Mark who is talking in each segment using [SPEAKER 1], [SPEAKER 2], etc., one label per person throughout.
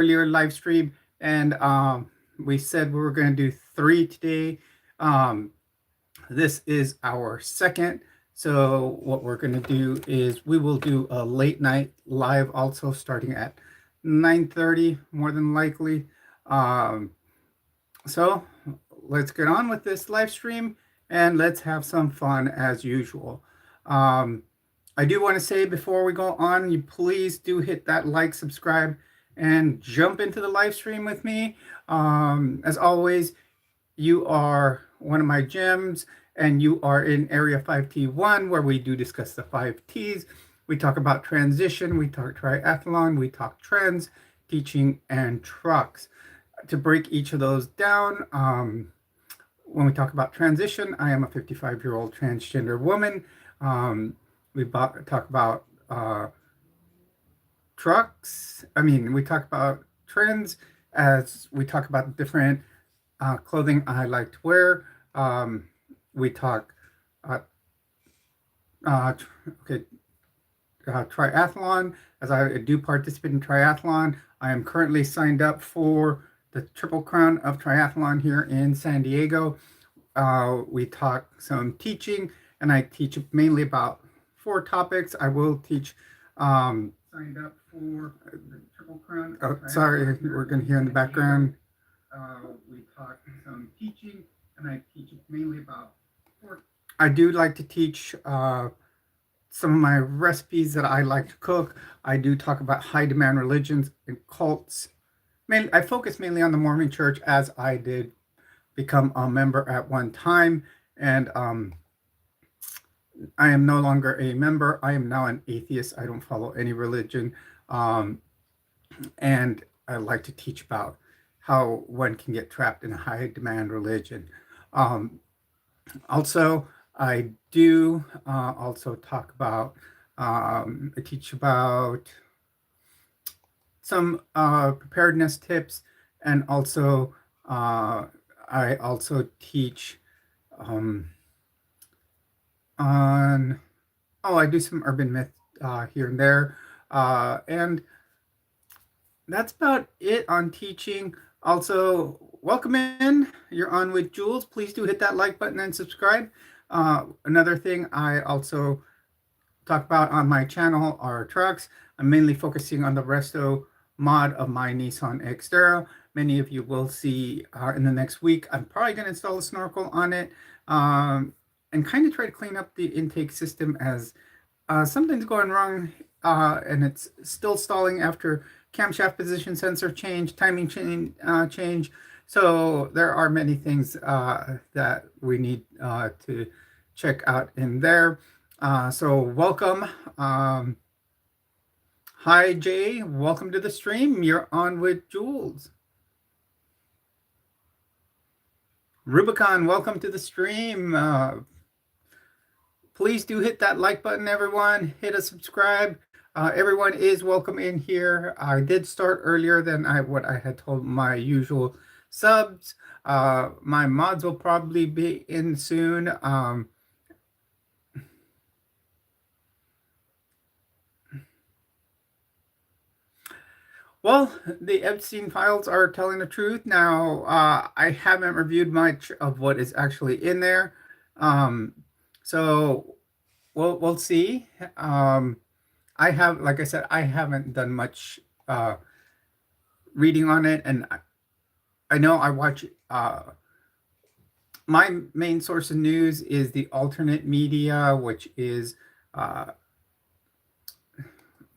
[SPEAKER 1] earlier live stream, and we said we were going to do 3 today. Um, this is our second. So what we're going to do is we will do a late night live also starting at 9:30 more than likely. Um, so let's get on with this live stream and let's have some fun as usual. Um, I do want to say before we go on, you please do hit that like, subscribe, and jump into the live stream with me. As always, you are one of my gems, and you are in Area 5T1, where we do discuss the 5Ts. We talk about transition, we talk triathlon, we talk trends, teaching, and trucks. To break each of those down, when we talk about transition, I am a 55-year-old transgender woman. We talk about trucks. We talk about trends as we talk about different clothing I like to wear. We talk, uh, uh, okay, triathlon, as I do participate in triathlon. I am currently signed up for the Triple Crown of Triathlon here in San Diego. We talk some teaching, and I teach mainly about 4 topics. I will teach signed up for the Triple Crown. Oh, sorry, we're going to hear in the background. We talk some teaching, and I teach mainly about 4. I do like to teach some of my recipes that I like to cook. I do talk about high demand religions and cults. I focus mainly on the Mormon Church, as I did become a member at one time, and I am no longer a member. I am now an atheist. I don't follow any religion, and I like to teach about how one can get trapped in a high demand religion. Also, I do also talk about, I teach about some preparedness tips, and also I also teach on, I do some urban myth here and there. And that's about it on teaching. Also, welcome in. You're on with Jules. Please do hit that like button and subscribe. Another thing I also talk about on my channel are trucks. I'm mainly focusing on the resto mod of my Nissan Xterra. Many of you will see in the next week. I'm probably going to install a snorkel on it and kind of try to clean up the intake system, as something's going wrong and it's still stalling after camshaft position sensor change, timing change. So there are many things that we need to check out in there. So welcome. Hi, Jay. Welcome to the stream. You're on with Jules. Rubicon, welcome to the stream. Please do hit that like button, everyone. Hit a subscribe. Everyone is welcome in here. I did start earlier than what I had told my usual subs. My mods will probably be in soon. Well, the Epstein files are telling the truth. Now, I haven't reviewed much of what is actually in there. So we'll see. I have, like I said, I haven't done much reading on it, and I know I watch. My main source of news is the alternate media, which is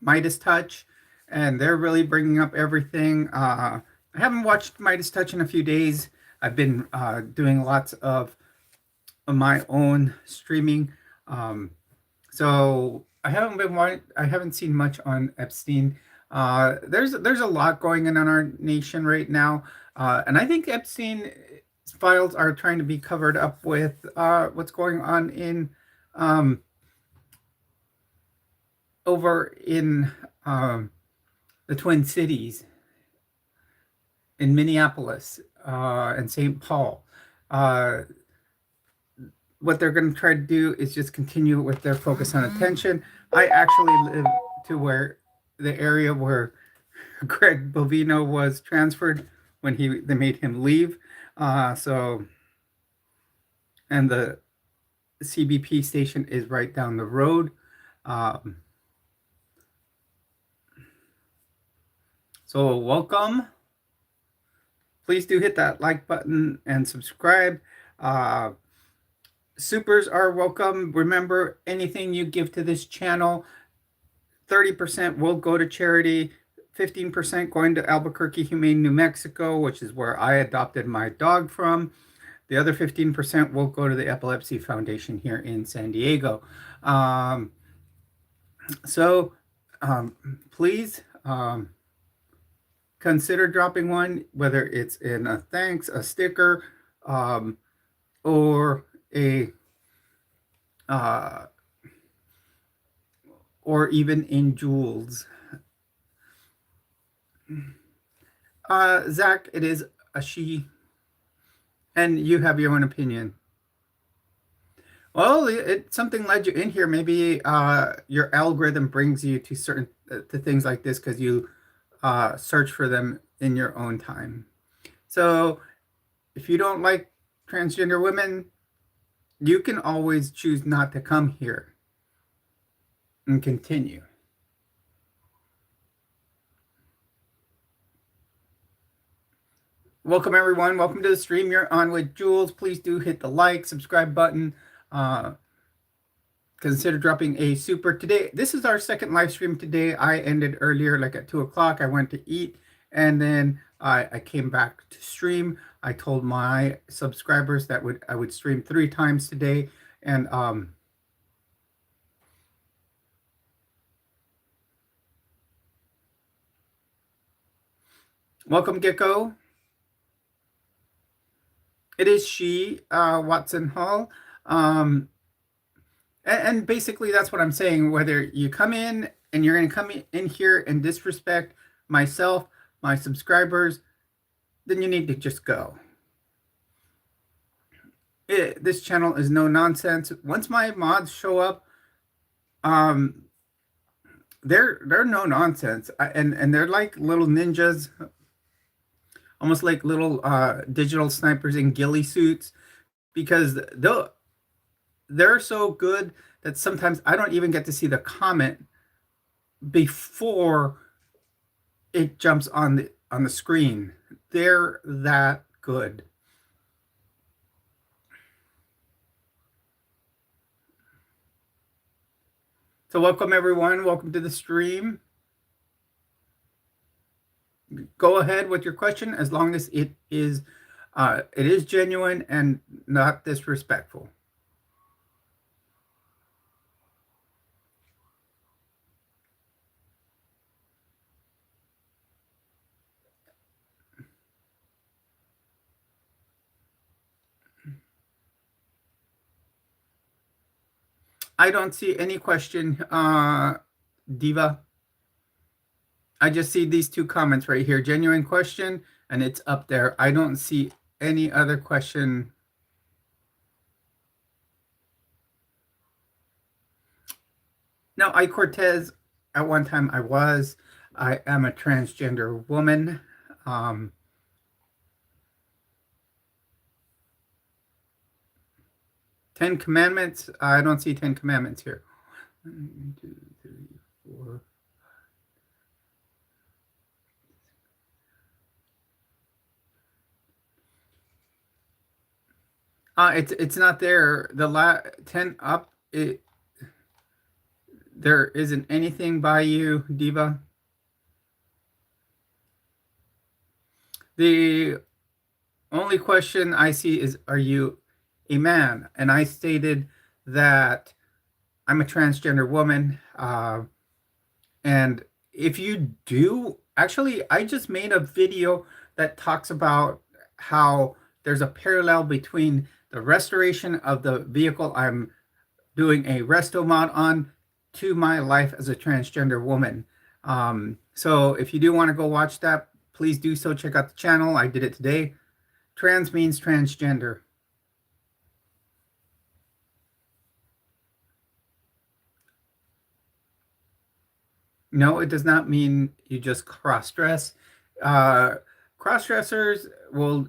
[SPEAKER 1] Midas Touch, and they're really bringing up everything. I haven't watched Midas Touch in a few days. I've been doing lots of my own streaming, so I haven't seen much on Epstein. There's a lot going on in our nation right now, and I think Epstein files are trying to be covered up with what's going on in over in the Twin Cities, in Minneapolis and St. Paul. What they're going to try to do is just continue with their focus on attention. I actually live to where the area where Greg Bovino was transferred when they made him leave. So, and the CBP station is right down the road. So welcome. Please do hit that like button and subscribe. Supers are welcome. Remember, anything you give to this channel, 30% will go to charity, 15% going to Albuquerque Humane, New Mexico, which is where I adopted my dog from. The other 15% will go to the Epilepsy Foundation here in San Diego. Please consider dropping one, whether it's in a thanks, a sticker, or a or even in Jules. Zach, it is a she, and you have your own opinion. Well, something led you in here. Maybe your algorithm brings you to certain to things like this because you search for them in your own time. So if you don't like transgender women, you can always choose not to come here and continue. Welcome, everyone. Welcome to the stream. You're on with Jules. Please do hit the like, subscribe button. Consider dropping a super today. This is our second live stream today. I ended earlier, like at 2 o'clock. I went to eat, and then I came back to stream. I told my subscribers that I would stream 3 times today, and welcome, Gecko. It is she, Watson Hall. And basically, that's what I'm saying. Whether you come in and you're going to come in here and disrespect myself, my subscribers, then you need to just go. This channel is no nonsense. Once my mods show up, they're no nonsense, and they're like little ninjas, almost like little digital snipers in ghillie suits, because they're so good that sometimes I don't even get to see the comment before it jumps on the screen. They're that good. So welcome, everyone. Welcome to the stream. Go ahead with your question as long as it is genuine and not disrespectful. I don't see any question, Diva. I just see these 2 comments right here. Genuine question, and it's up there. I don't see any other question. No, Cortez, at one time I am a transgender woman. 10 commandments. I don't see 10 commandments here. 1, 2, 3, 4. It's not there. The 10 up. There isn't anything by you, Diva. The only question I see is, are you a man? And I stated that I'm a transgender woman. And if you do, actually, I just made a video that talks about how there's a parallel between the restoration of the vehicle I'm doing a resto mod on to my life as a transgender woman. So if you do want to go watch that, please do so. Check out the channel. I did it today. Trans means transgender. No, it does not mean you just cross dress. Uh, Cross dressers will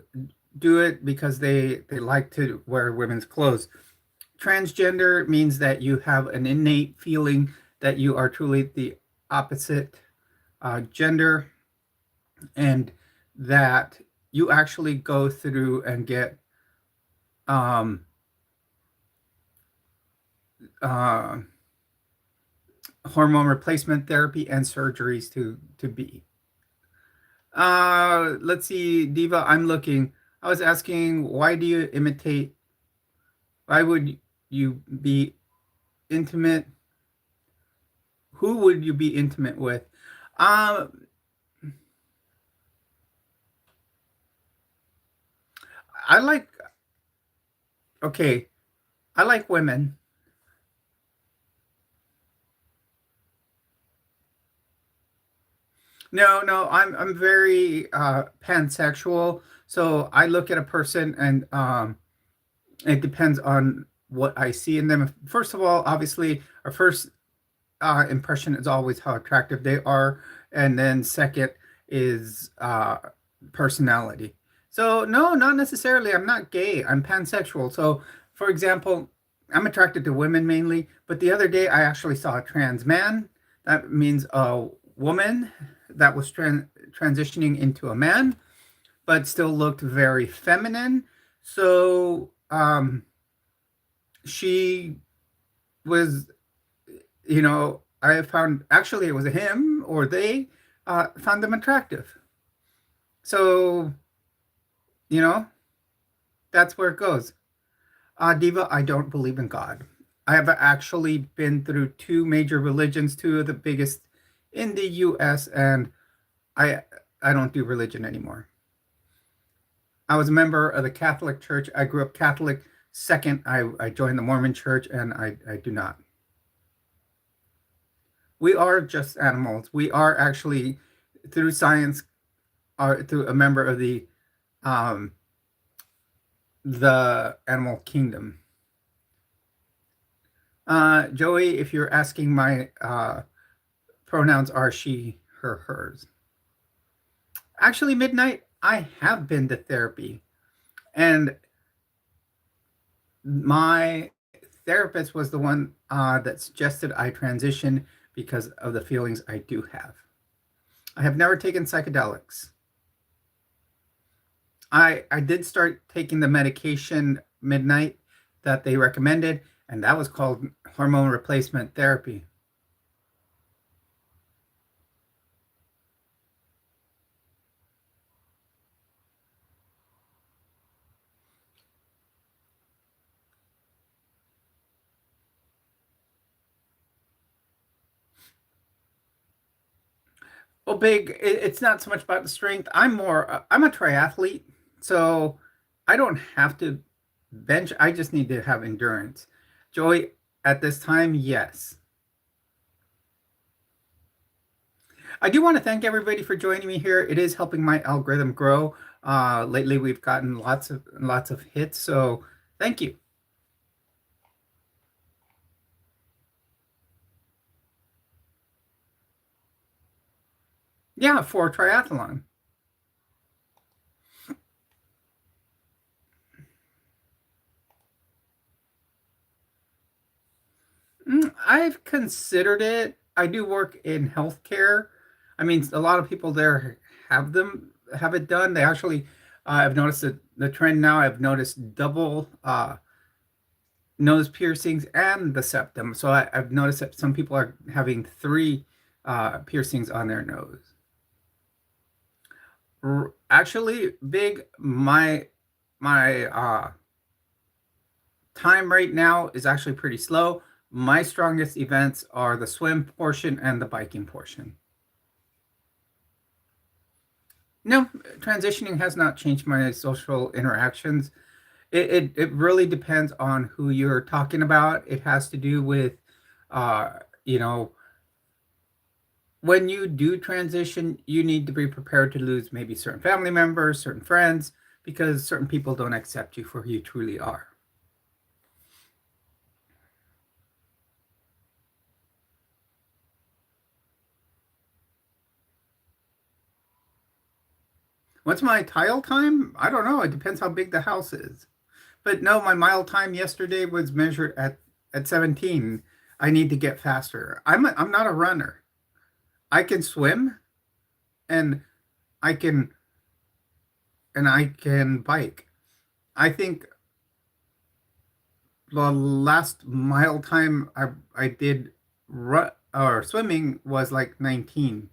[SPEAKER 1] do it because they like to wear women's clothes. Transgender means that you have an innate feeling that you are truly the opposite gender, and that you actually go through and get um, uh, hormone replacement therapy and surgeries to be. Let's see, Diva. I'm looking. I was asking, why do you imitate? Why would you be intimate? Who would you be intimate with? Um, I like. Okay, I like women. No, no, I'm very pansexual. So I look at a person and it depends on what I see in them. First of all, obviously, our first impression is always how attractive they are, and then second is personality. So no, not necessarily. I'm not gay. I'm pansexual. So, for example, I'm attracted to women mainly, but the other day I actually saw a trans man. That means a woman that was transitioning into a man, but still looked very feminine. So she was, I found actually it was a him or they found them attractive. So, you know, that's where it goes. Diva, I don't believe in God. I have actually been through two major religions, two of the biggest in the US, and I I don't do religion anymore. I was a member of the Catholic Church. I grew up Catholic. Second, I joined the Mormon Church, and I do not. We are just animals. We are actually, through science, are through a member of um, the animal kingdom. Joey, if you're asking, my pronouns are she, her, hers. Actually, Midnight, I have been to therapy, and my therapist was the one that suggested I transition because of the feelings I do have. I have never taken psychedelics. I did start taking the medication Midnight that they recommended, and that was called hormone replacement therapy. Well, big, it's not so much about the strength. I'm a triathlete, so I don't have to bench. I just need to have endurance. Joey, at this time, yes. I do want to thank everybody for joining me here. It is helping my algorithm grow. Lately, we've gotten lots of hits, so thank you. Yeah, for triathlon. I've considered it. I do work in healthcare. I mean, a lot of people there have it done. They actually, I've noticed that the trend now. I've noticed double nose piercings and the septum. So I've noticed that some people are having three piercings on their nose. Actually, big my time right now is actually pretty slow. My strongest events are the swim portion and the biking portion. No, transitioning has not changed my social interactions. It really depends on who you're talking about. It has to do with, uh, you know, when you do transition, you need to be prepared to lose maybe certain family members, certain friends, because certain people don't accept you for who you truly are. What's my tile time? I don't know. It depends how big the house is. But no, my mile time yesterday was measured at 17. I need to get faster. I'm not a runner. I can swim and I can I can bike. I think the last mile time I did or swimming was like 19.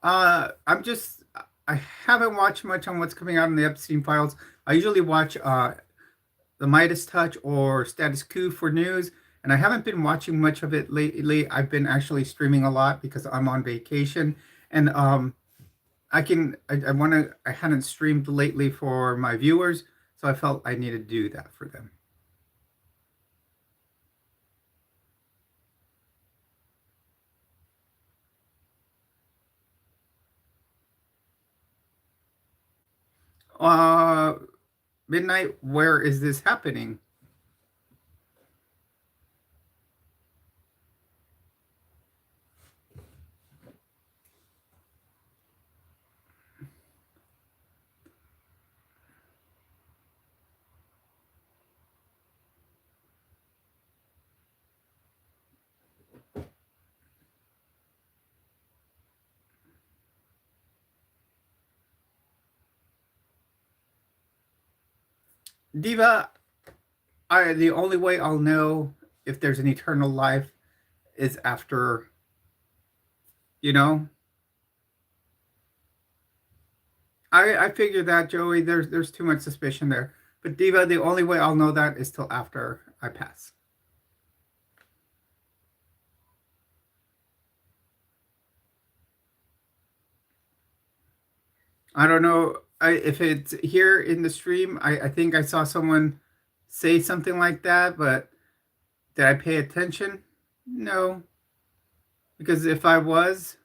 [SPEAKER 1] I'm just I haven't watched much on what's coming out in the Epstein files. I usually watch the Midas Touch or Status Quo for news, and I haven't been watching much of it lately. I've been actually streaming a lot because I'm on vacation, and I want to I hadn't streamed lately for my viewers, so I felt I needed to do that for them. Uh, Midnight, where is this happening? Diva, the only way I'll know if there's an eternal life is after, you know. I figured that, Joey. There's too much suspicion there. But Diva, the only way I'll know that is till after I pass. I don't know if it's here in the stream. I think I saw someone say something like that, but did I pay attention? No, because if I was,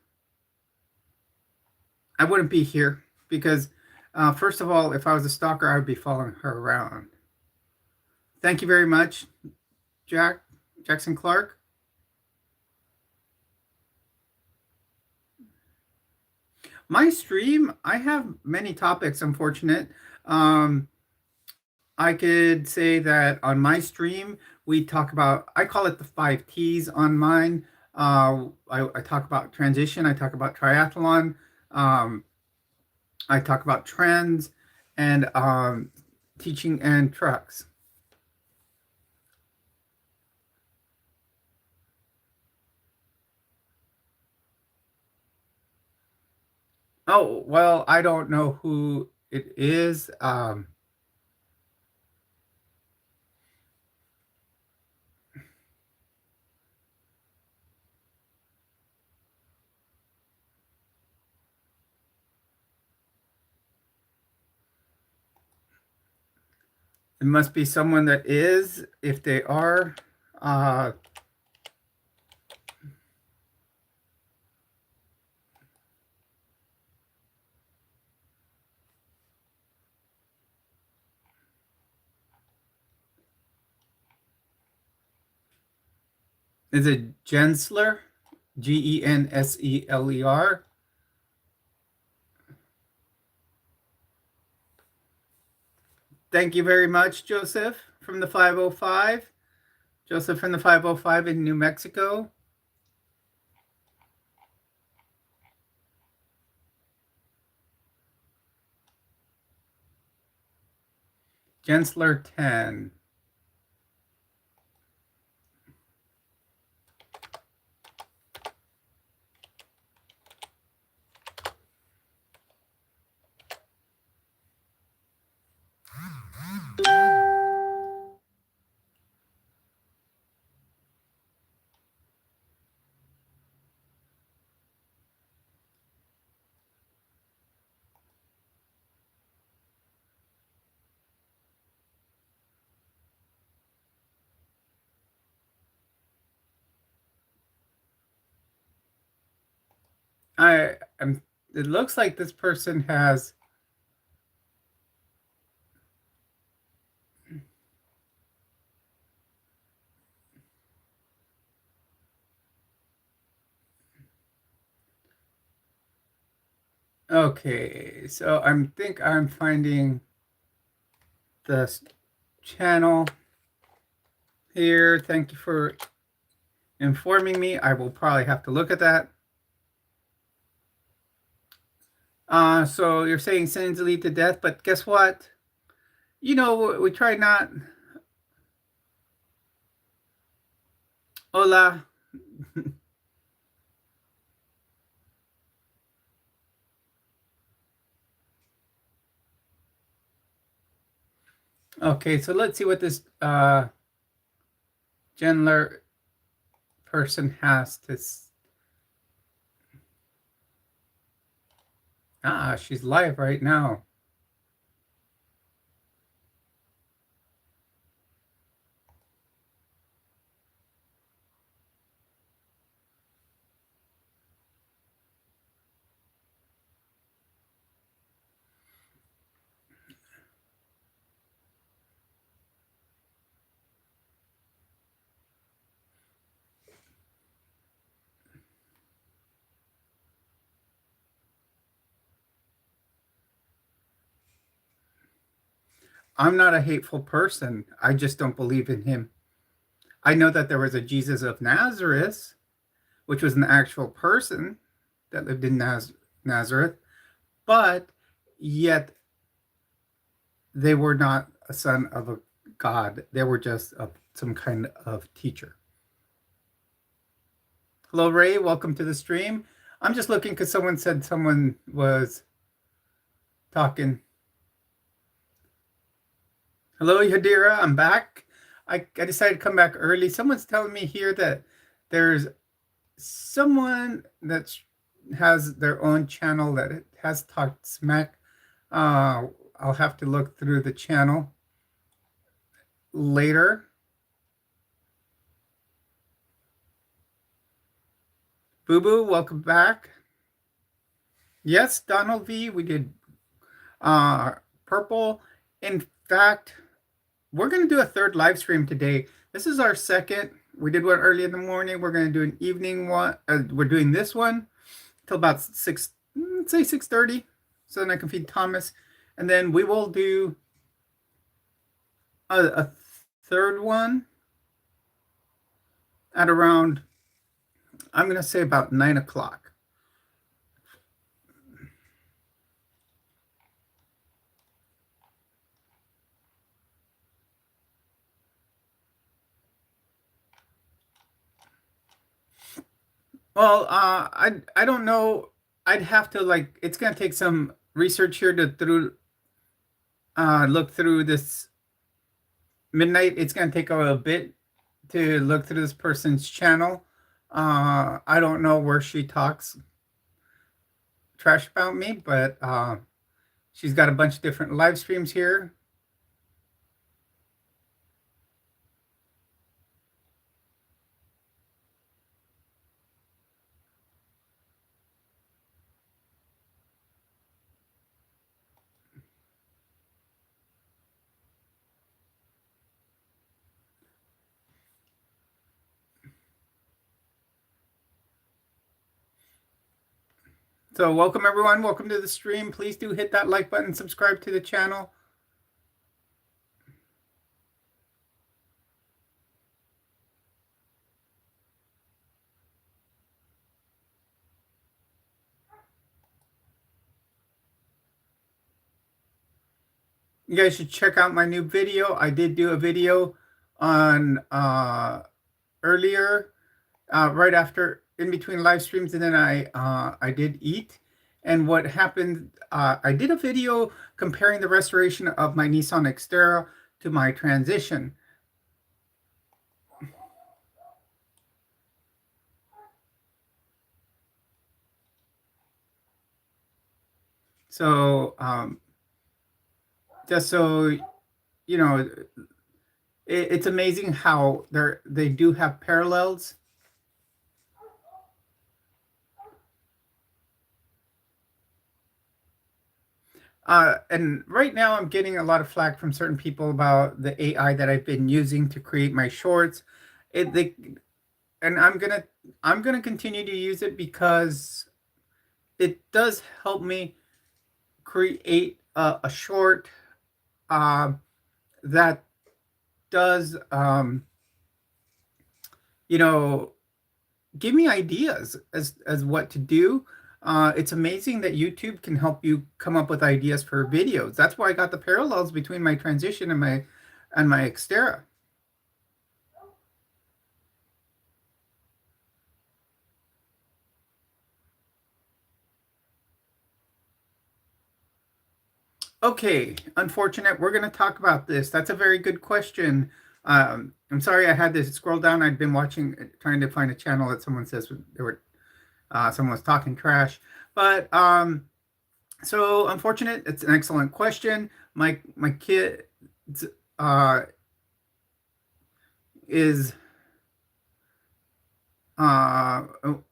[SPEAKER 1] I wouldn't be here. Because first of all, if I was a stalker, I would be following her around. Thank you very much, Jack Jackson Clark. My stream, I have many topics. Unfortunate. Um, I could say that on my stream, we talk about, I call it the five T's on mine. I talk about transition, I talk about triathlon, um, I talk about trends, and teaching and trucks. Oh, well, I don't know who it is. It must be someone that is, if they are. Uh, is it Gensler? Gensler? Thank you very much, Joseph from the 505. Joseph from the 505 in New Mexico. Gensler 10. I am. It looks like this person has. Okay, so I think I'm finding the channel here. Thank you for informing me. I will probably have to look at that. So you're saying sins lead to death, but guess what? You know, we try not. Hola. Okay, so let's see what this gentler person has to. She's live right now. I'm not a hateful person. I just don't believe in him. I know that there was a Jesus of Nazareth, which was an actual person that lived in Nazareth, but yet they were not a son of a god. They were just some kind of teacher. Hello, Ray. Welcome to the stream. I'm just looking because someone said someone was talking. Hello, Yadira. I'm back. I decided to come back early. Someone's telling me here that there's someone that has their own channel that has talked smack. I'll have to look through the channel later. Boo Boo, welcome back. Yes, Donald V, we did purple. In fact, we're going to do a third live stream today. This is our second. We did one early in the morning. We're going to do an evening one. We're doing this one till about 6, let's say 6:30, so then I can feed Thomas. And then we will do a third one at around, I'm going to say about 9 o'clock. Well, I don't know. I'd have to like. It's gonna take some research here to look through this midnight. It's gonna take a bit to look through this person's channel. I don't know where she talks trash about me, but she's got a bunch of different live streams here. So welcome everyone. Welcome to the stream. Please do hit that like button, subscribe to the channel. You guys should check out my new video. I did do a video on earlier, right after, in between live streams, and then I did eat. And what happened, I did a video comparing the restoration of my Nissan Xterra to my transition. So just so you know, it's amazing how they do have parallels. And right now I'm getting a lot of flack from certain people about the AI that I've been using to create my shorts. And I'm gonna continue to use it because it does help me create a short uh, that does, you know, give me ideas as what to do. It's amazing that YouTube can help you come up with ideas for videos. That's why I got the parallels between my transition and my Xterra. Okay, unfortunate. We're going to talk about this. That's a very good question. I'm sorry I had to scroll down. I'd been watching, trying to find a channel that someone says they were someone was talking trash. But so unfortunate. It's an excellent question. My kid uh, is uh,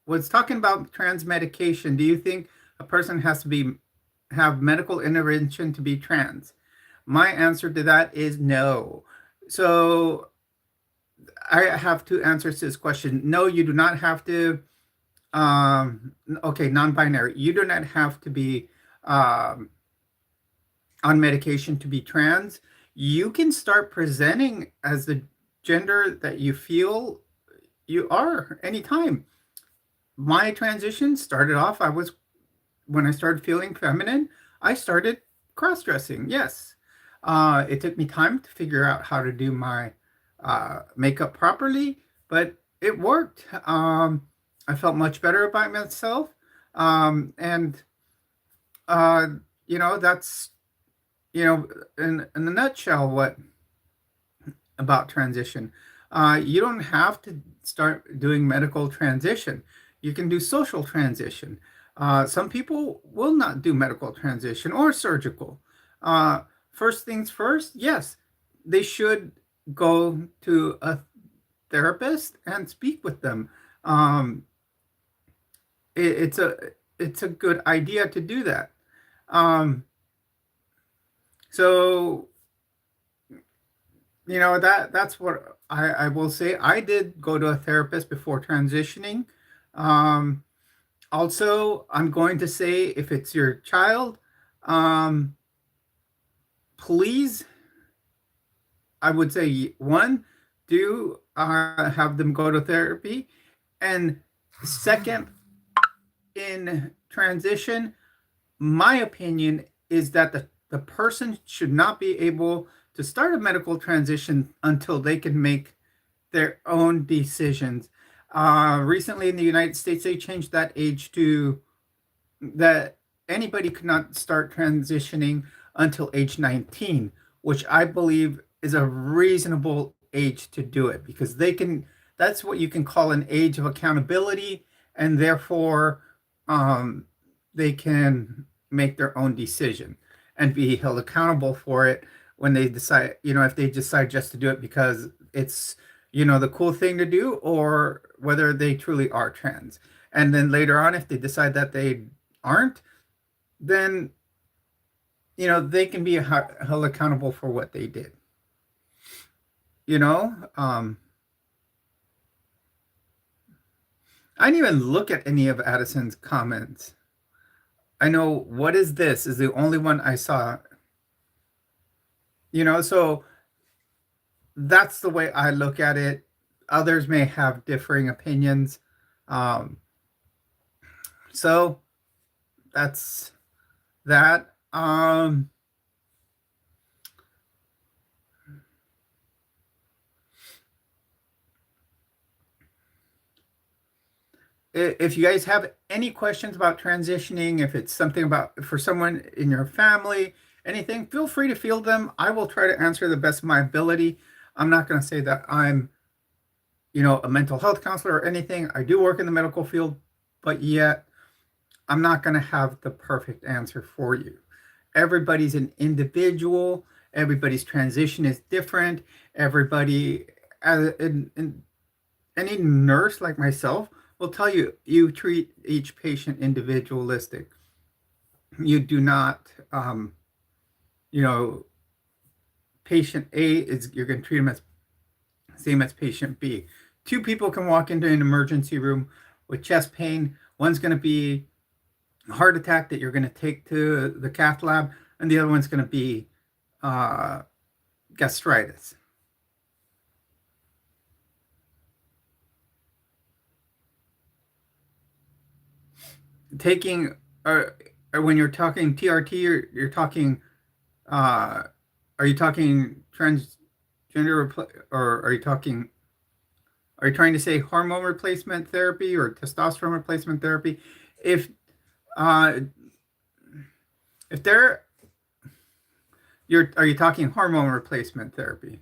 [SPEAKER 1] was talking about trans medication. Do you think a person has to be have medical intervention to be trans? My answer to that is no. So I have two answers to this question. No, you do not have to. Okay, non-binary. You do not have to be um, on medication to be trans. You can start presenting as the gender that you feel you are anytime. My transition started off, when I started feeling feminine, I started cross dressing. Yes. It took me time to figure out how to do my makeup properly, but it worked. I felt much better about myself. And, uh, that's, in a nutshell, what about transition. You don't have to start doing medical transition. You can do social transition. Some people will not do medical transition or surgical. Uh, First things first, yes, they should go to a therapist and speak with them. Um, it's a good idea to do that. Um, so that's what I will say. I did go to a therapist before transitioning. Um, Also, I'm going to say if it's your child, um, please, I would say one, do have them go to therapy. And second, in transition, my opinion is that the person should not be able to start a medical transition until they can make their own decisions. Recently in the United States, they changed that age to that anybody could not start transitioning until age 19, which I believe is a reasonable age to do it because that's what you can call an age of accountability, and therefore um, they can make their own decision and be held accountable for it when they decide, if they decide just to do it because it's, the cool thing to do, or whether they truly are trans. And then later on, if they decide that they aren't, then they can be held accountable for what they did. You know, I didn't even look at any of Addison's comments. I know what is this is the only one I saw. So that's the way I look at it. Others may have differing opinions. Um, so that's that. If you guys have any questions about transitioning, if it's something about for someone in your family, anything, feel free to field them. I will try to answer the best of my ability. I'm not going to say that I'm, a mental health counselor or anything. I do work in the medical field, but yet I'm not going to have the perfect answer for you. Everybody's an individual. Everybody's transition is different. Everybody, and any nurse like myself will tell you, you treat each patient individualistic. You do not, you know, patient A is you're going to treat them as same as patient B. Two people can walk into an emergency room with chest pain. One's going to be heart attack that you're going to take to the cath lab, and the other one's going to be uh, gastritis. Taking when you're talking TRT, you're talking are you talking transgender or are you trying to say hormone replacement therapy or testosterone replacement therapy? If uh, if they're are you talking hormone replacement therapy?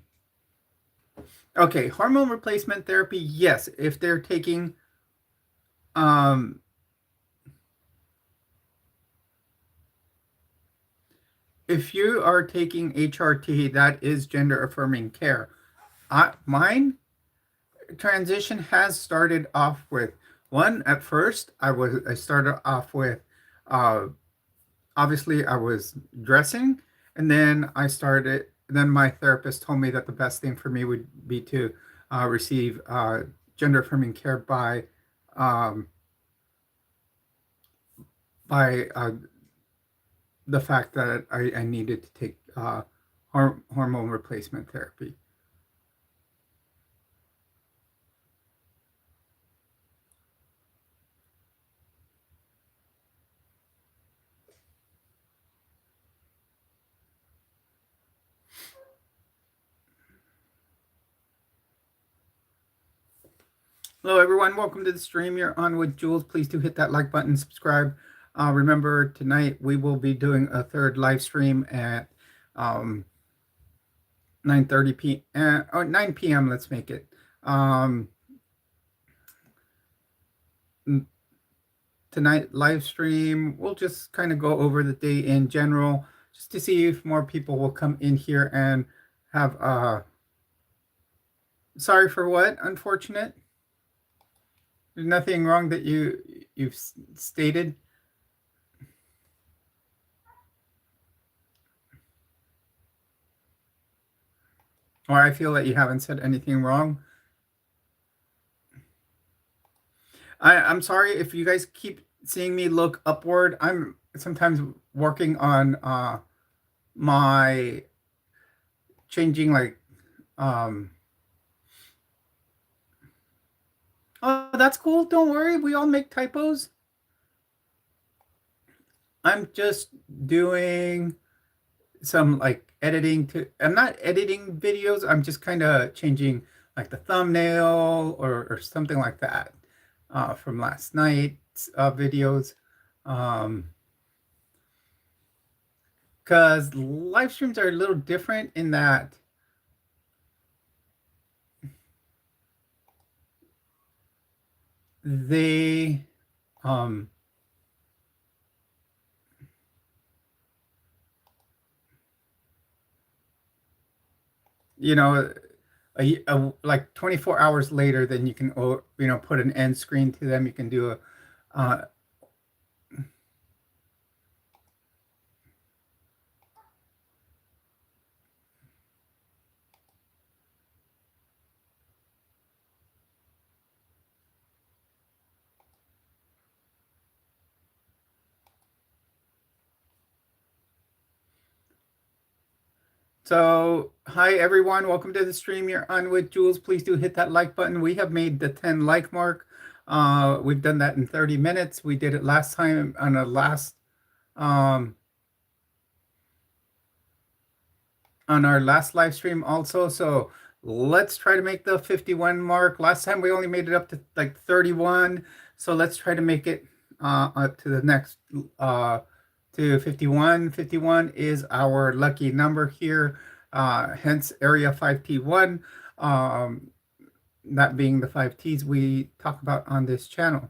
[SPEAKER 1] Okay, hormone replacement therapy, yes. If they're taking um, if you are taking HRT, that is gender affirming care. Mine transition has started off with one. At first, I started off with uh, obviously I was dressing, and then I started. Then my therapist told me that the best thing for me would be to receive gender affirming care um, by the fact that I needed to take hormone replacement therapy. Hello, everyone. Welcome to the stream. You're on with Jules. Please do hit that like button, subscribe. Remember, tonight we will be doing a third live stream at 9:30 p.m. or 9 p.m. Let's make it. Um, Tonight live stream. We'll just kind of go over the day in general, just to see if more people will come in here and have. Sorry for what? Unfortunate. There's nothing wrong that you've stated. Or I feel that you haven't said anything wrong. I'm sorry if you guys keep seeing me look upward. I'm sometimes working on my changing like um oh, that's cool. Don't worry. We all make typos. I'm just doing some like editing to I'm not editing videos. I'm just kind of changing like the thumbnail or something like that from last night's videos. Because live streams are a little different in that they you know like 24 hours later then you can put an end screen to them. You can do a So, hi everyone, welcome to the stream. You're on with Jules. Please do hit that like button. We have made the 10 like mark. We've done that in 30 minutes. We did it last time on um, our last live stream also. So let's try to make the 51 mark. Last time we only made it up to like 31. So let's try to make it up to the next to 51. 51 is our lucky number here, hence area 5T1, that being the 5Ts we talk about on this channel.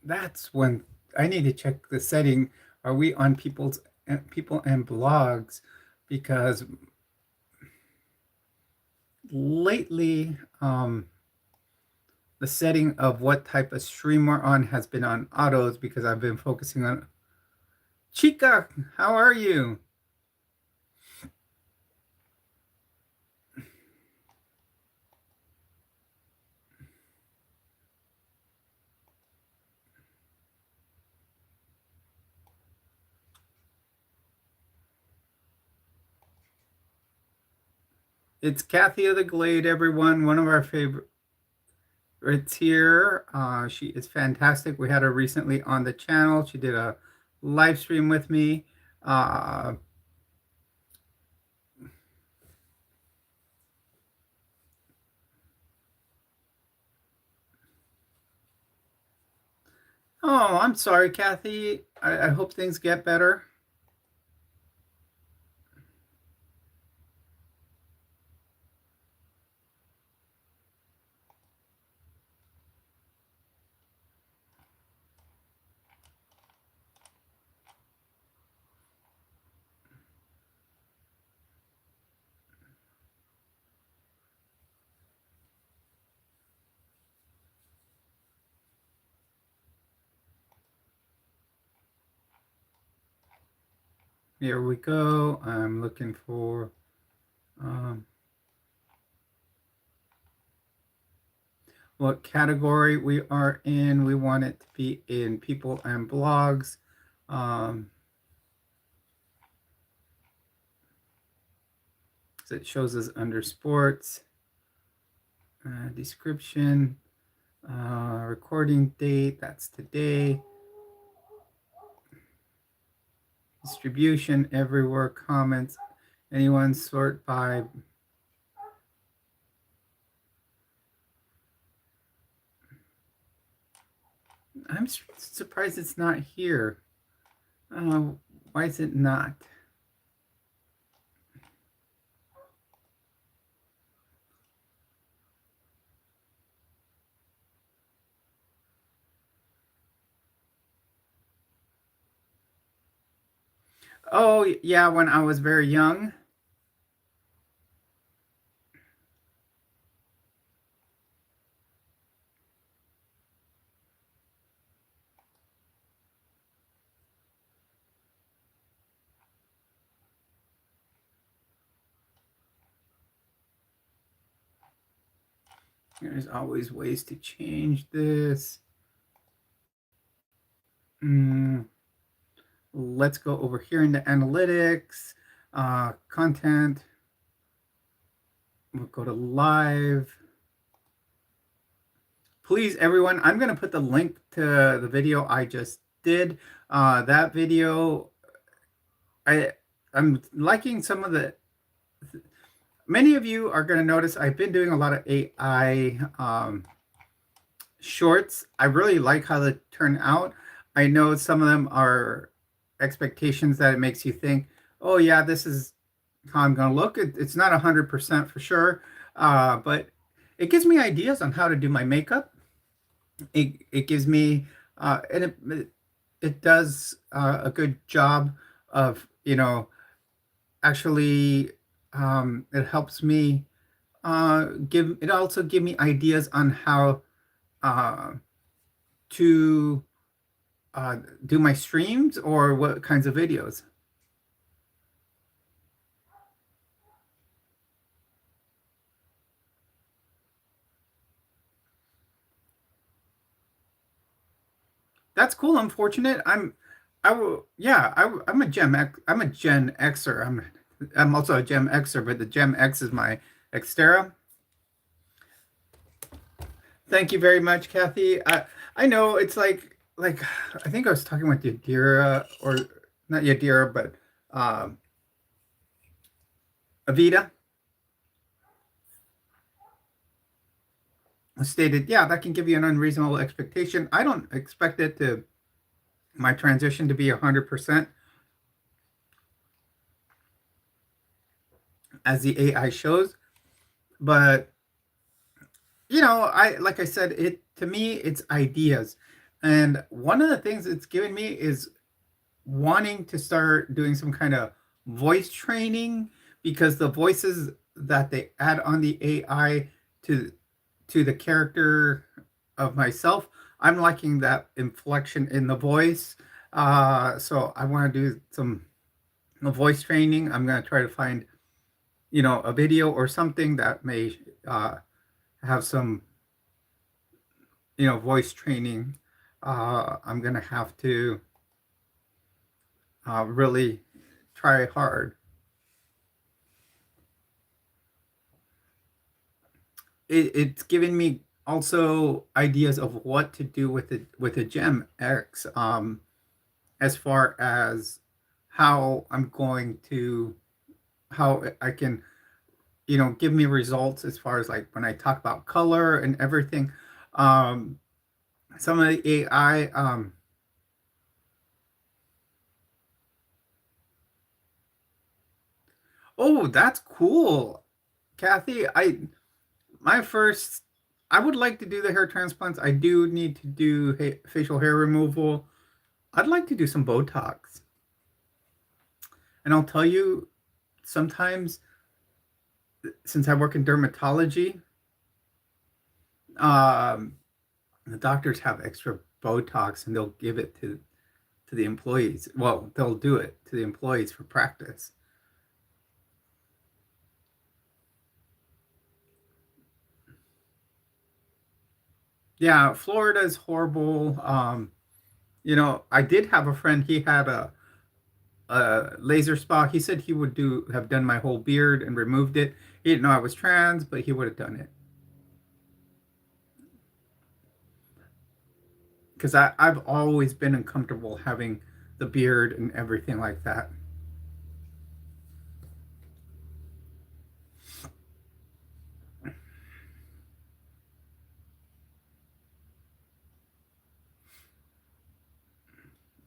[SPEAKER 1] That's when I need to check the setting. Are we on people and blogs? Because lately, the setting of what type of stream we're on has been on autos because I've been focusing on Chica, how are you? It's Kathy of the Glade, everyone. One of our favorites here. She is fantastic. We had her recently on the channel. She did a live stream with me. Uh, oh, I'm sorry, Kathy. I hope things get better. Here we go. I'm looking for um, what category we are in. We want it to be in people and blogs. Um, so it shows us under sports, description, recording date, that's today, distribution, everywhere, comments, anyone, sort by. I'm surprised it's not here. Why is it not? Oh, yeah, when I was very young. There's always ways to change this. Let's go over here into analytics, content. We'll go to live. Please, everyone, I'm going to put the link to the video I just did. That video, I'm liking some of the. Many of you are going to notice I've been doing a lot of AI shorts. I really like how they turn out. I know some of them are expectations that it makes you think, oh yeah, this is how I'm going to look. It's not 100% for sure, but it gives me ideas on how to do my makeup. It gives me and it does a good job of actually it helps me give it also give me ideas on how uh, to do my streams or what kinds of videos. That's cool. I'm fortunate. I will. Yeah. I'm a Gem X. I'm a Gen Xer. I'm also a Gem Xer, but the Gem X is my Xterra. Thank you very much, Kathy. I know it's like I think I was talking with Yadira or not Yadira, but Avita stated, yeah, that can give you an unreasonable expectation. I don't expect it to my transition to be 100% as the AI shows, but I like I said, it to me it's ideas. And one of the things it's given me is wanting to start doing some kind of voice training because the voices that they add on the AI to the character of myself, I'm liking that inflection in the voice. So I want to do some voice training. I'm going to try to find, a video or something that may have some, voice training. I'm going to have to really try hard. It's given me also ideas of what to do with it with a Gem X, as far as how I'm going to how I can give me results as far as like when I talk about color and everything. Um, some of the AI. Oh, that's cool, Kathy. My first. I would like to do the hair transplants. I do need to do facial hair removal. I'd like to do some Botox. And I'll tell you, sometimes since I work in dermatology, um, the doctors have extra Botox and they'll give it to the employees. Well, they'll do it to the employees for practice. Yeah, Florida is horrible. I did have a friend. He had a laser spa. He said he would do have done my whole beard and removed it. He didn't know I was trans, but he would have done it because I've always been uncomfortable having the beard and everything like that.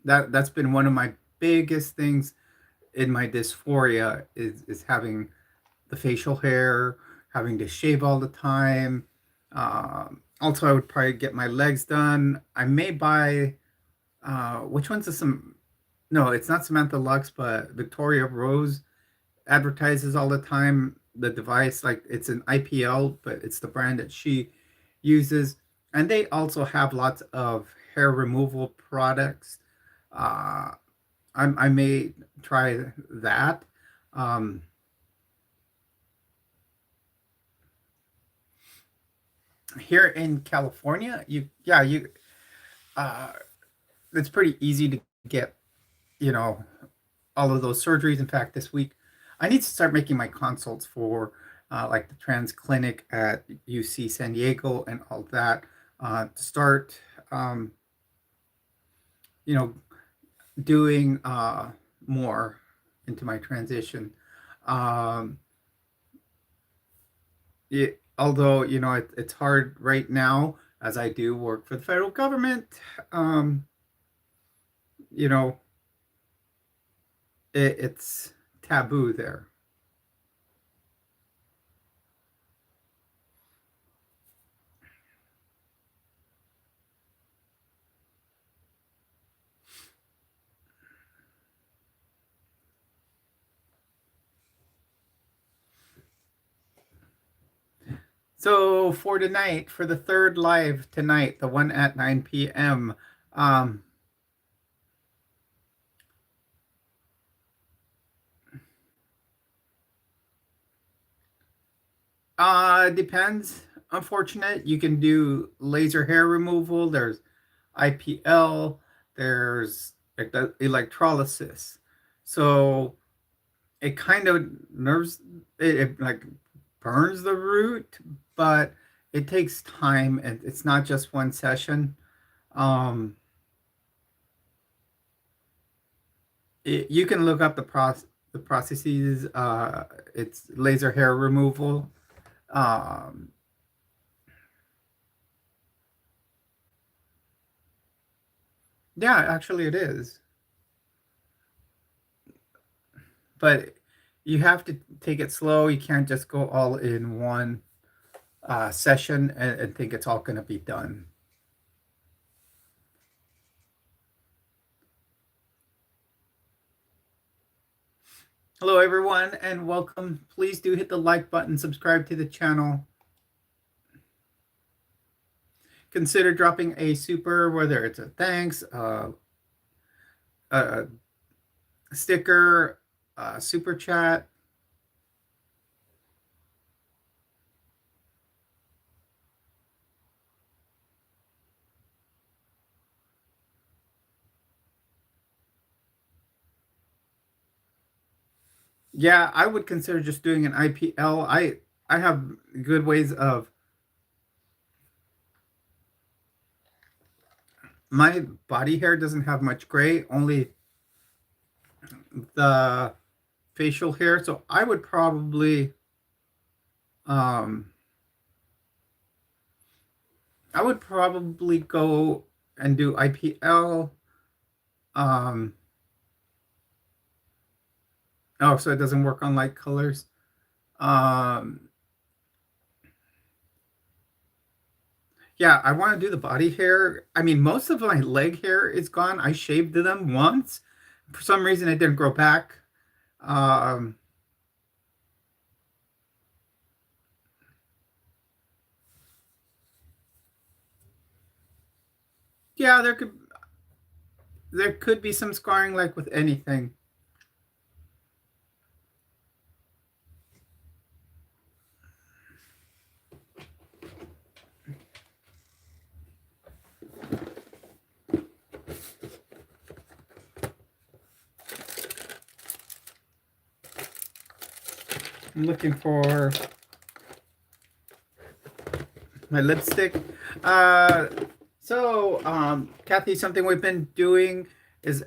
[SPEAKER 1] That's been one of my biggest things in my dysphoria is having the facial hair, having to shave all the time. Also, I would probably get my legs done. I may buy which one's the some? No, it's not Samantha Lux, but Victoria Rose advertises all the time the device. Like it's an IPL, but it's the brand that she uses, and they also have lots of hair removal products. Uh, I may try that. Um, Here in California, uh, it's pretty easy to get, you know, all of those surgeries. In fact, this week, I need to start making my consults for like the trans clinic at UC San Diego and all that to start, um, you know, doing more into my transition. Um, Although it's hard right now as I do work for the federal government. Um, you know, it's taboo there. So for tonight, for the third live tonight, the one at 9 p.m. Um, depends. Unfortunate. You can do laser hair removal. There's IPL. There's electrolysis. So it kind of nerves. It like burns the root, but it takes time, and it's not just one session. Um, you can look up the processes. It's laser hair removal. Um, yeah, actually, it is, but you have to take it slow. You can't just go all in one session and think it's all going to be done. Hello, everyone, and welcome. Please do hit the like button, subscribe to the channel. Consider dropping a super, whether it's a thanks, sticker, super chat. Yeah, I would consider just doing an IPL. I have good ways of my body hair doesn't have much gray, only the facial hair. So um I would probably go and do IPL. Um oh, so it doesn't work on light colors. Um yeah, I want to do the body hair. I mean, most of my leg hair is gone. I shaved them once. For some reason it didn't grow back. Um yeah, there could be some scarring like with anything. I'm looking for my lipstick. Uh, Kathy, something we've been doing is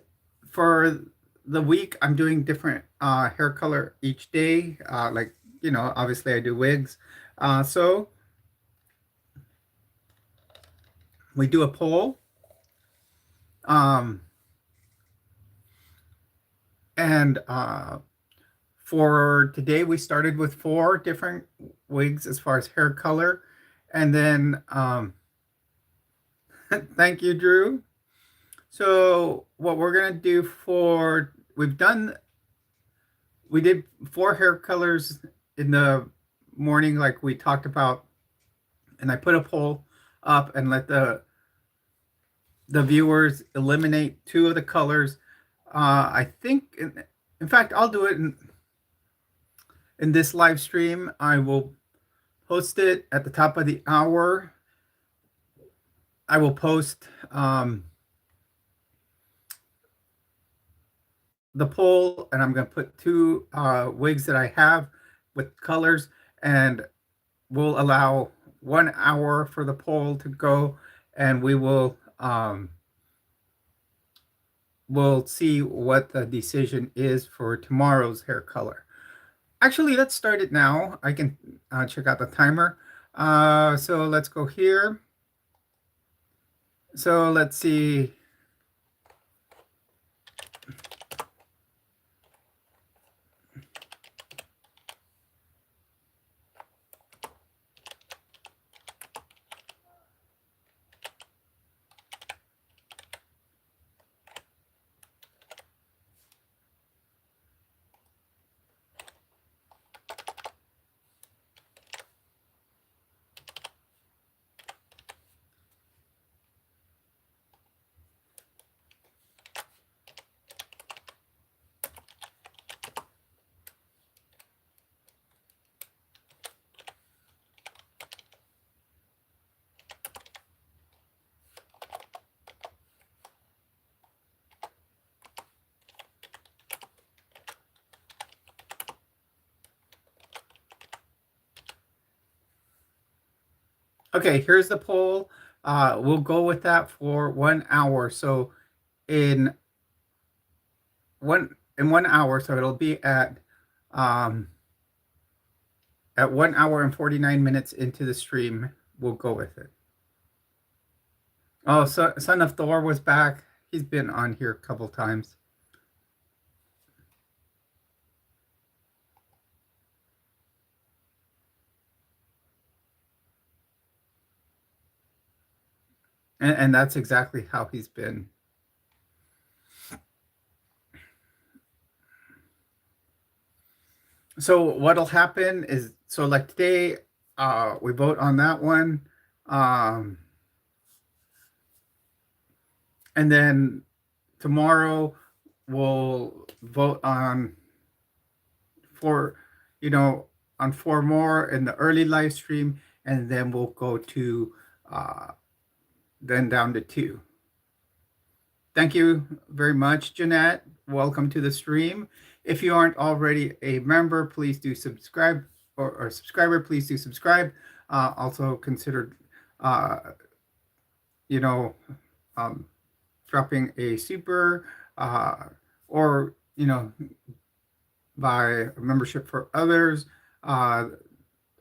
[SPEAKER 1] for the week, I'm doing different hair color each day. Like, obviously I do wigs. So we do a poll. Um, and For today, we started with 4 different wigs as far as hair color. And then, thank you, Drew. So what we're gonna do we did 4 hair colors in the morning, like we talked about, and I put a poll up and let the viewers eliminate 2 of the colors. I think, in fact, I'll do it in this live stream. I will post it at the top of the hour. I will post the poll, and I'm going to put 2 wigs that I have with colors, and we'll allow 1 hour for the poll to go, and we'll see what the decision is for tomorrow's hair color. Actually, let's start it now. I can check out the timer. So let's go here. So let's see. Okay, here's the poll. We'll go with that for 1 hour. So in 1 hour, so it'll be um, at 1 hour and 49 minutes into the stream. We'll go with it. Oh, so Son of Thor was back. He's been on here a couple times. And that's exactly how he's been. So what'll happen is, so like today, we vote on that one. And then tomorrow we'll vote on four, you know, on four more in the early live stream, and then we'll go to then down to two. Thank you very much, Jeanette. Welcome to the stream. If you aren't already a member, please do subscribe, or subscriber, please do subscribe. Also consider, uh, you know, um, dropping a super, or, by membership for others. Uh,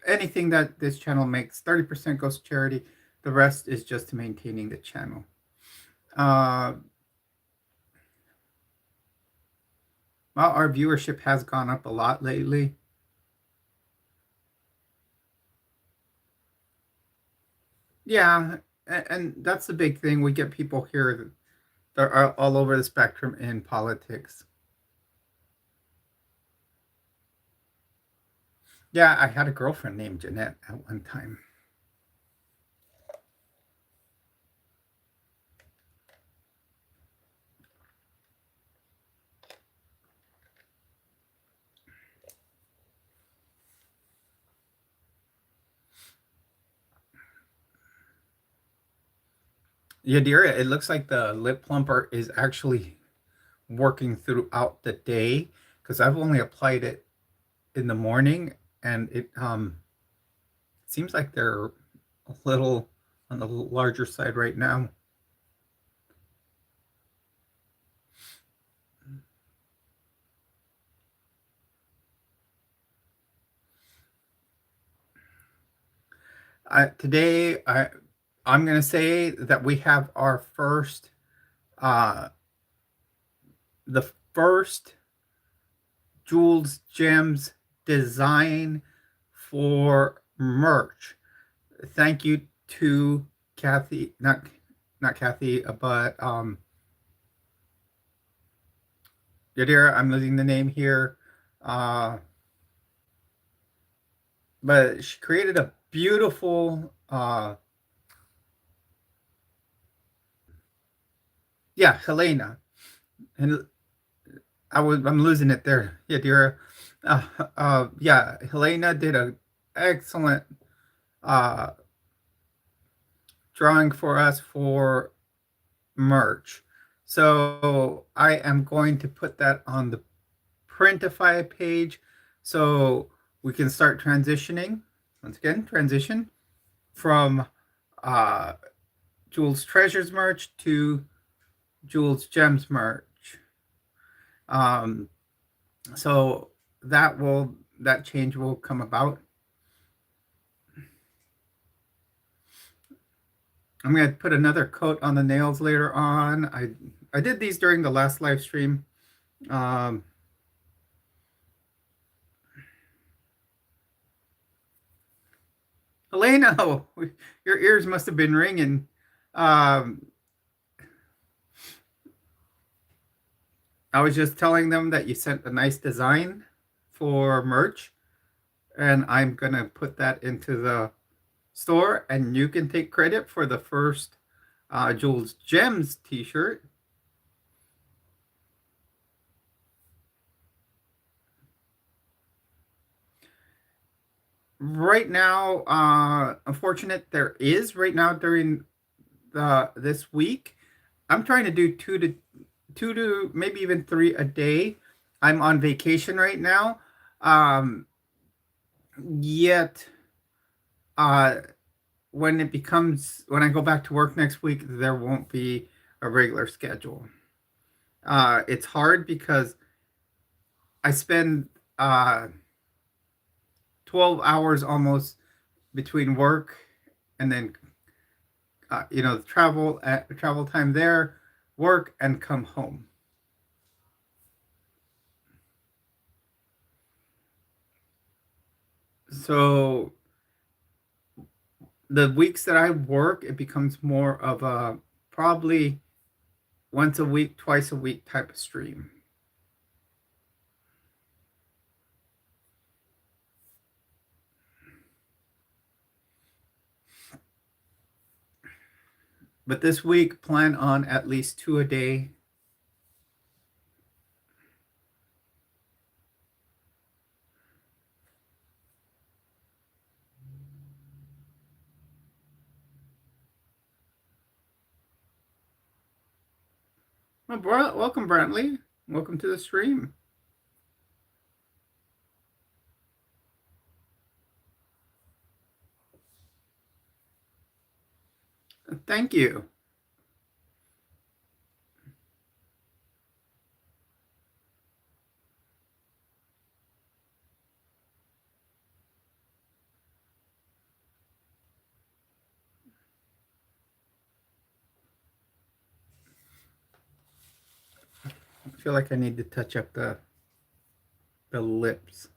[SPEAKER 1] Anything that this channel makes, 30% goes to charity. The rest is just to maintaining the channel. Well, our viewership has gone up a lot lately. Yeah, and that's the big thing. We get people here that are all over the spectrum in politics. Yeah, I had a girlfriend named Jeanette at one time. Yadira, it looks like the lip plumper is actually working throughout the day because I've only applied it in the morning, and it seems like they're a little on the larger side right now. Today, I'm going to say that we have our first, the first Jules Gems design for merch. Thank you to Kathy, not Kathy, but Yadira, I'm losing the name here. But she created a beautiful, yeah, Helena. And I'm losing it there, Yadira. Yeah, Helena did an excellent uh, drawing for us for merch. So I am going to put that on the Printify page so we can start transitioning. Once again, transition from uh, Jules Treasures merch to Jules Gems merch. Um, so that change will come about. I'm going to put another coat on the nails later on. I did these during the last live stream. Elena, your ears must have been ringing. Um, I was just telling them that you sent a nice design for merch, and I'm going to put that into the store, and you can take credit for the first Jules Gems t-shirt. Right now, unfortunate there is right now during this week. I'm trying to do two to maybe even three a day. I'm on vacation right now. Yet, uh, when when I go back to work next week, there won't be a regular schedule. It's hard because I spend 12 hours almost between work and then the travel time there, work, and come home. So the weeks that I work, it becomes more of a probably once a week, twice a week type of stream. But this week, plan on at least two a day. Well, welcome, Brantley. Welcome to the stream. Thank you. I feel like I need to touch up the lips.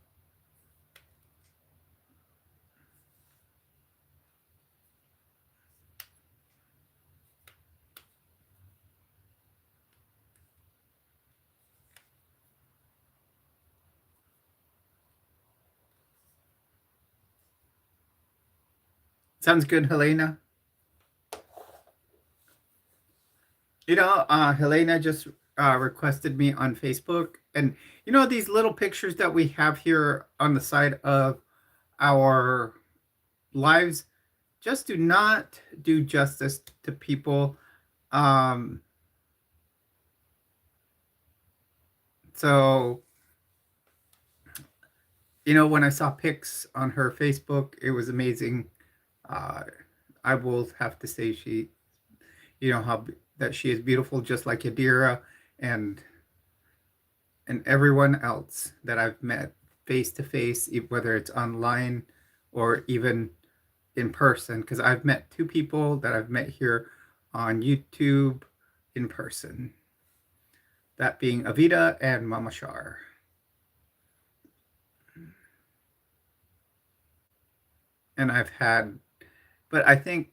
[SPEAKER 1] Sounds good, Helena. Helena just requested me on Facebook, and these little pictures that we have here on the side of our lives just do not do justice to people. Um, so when I saw pics on her Facebook, it was amazing. Uh, I will have to say how that she is beautiful, just like Yadira and everyone else that I've met face to face, whether it's online or even in person. Because I've met two people that I've met here on YouTube in person. That being Avita and Mama Shar. And but I think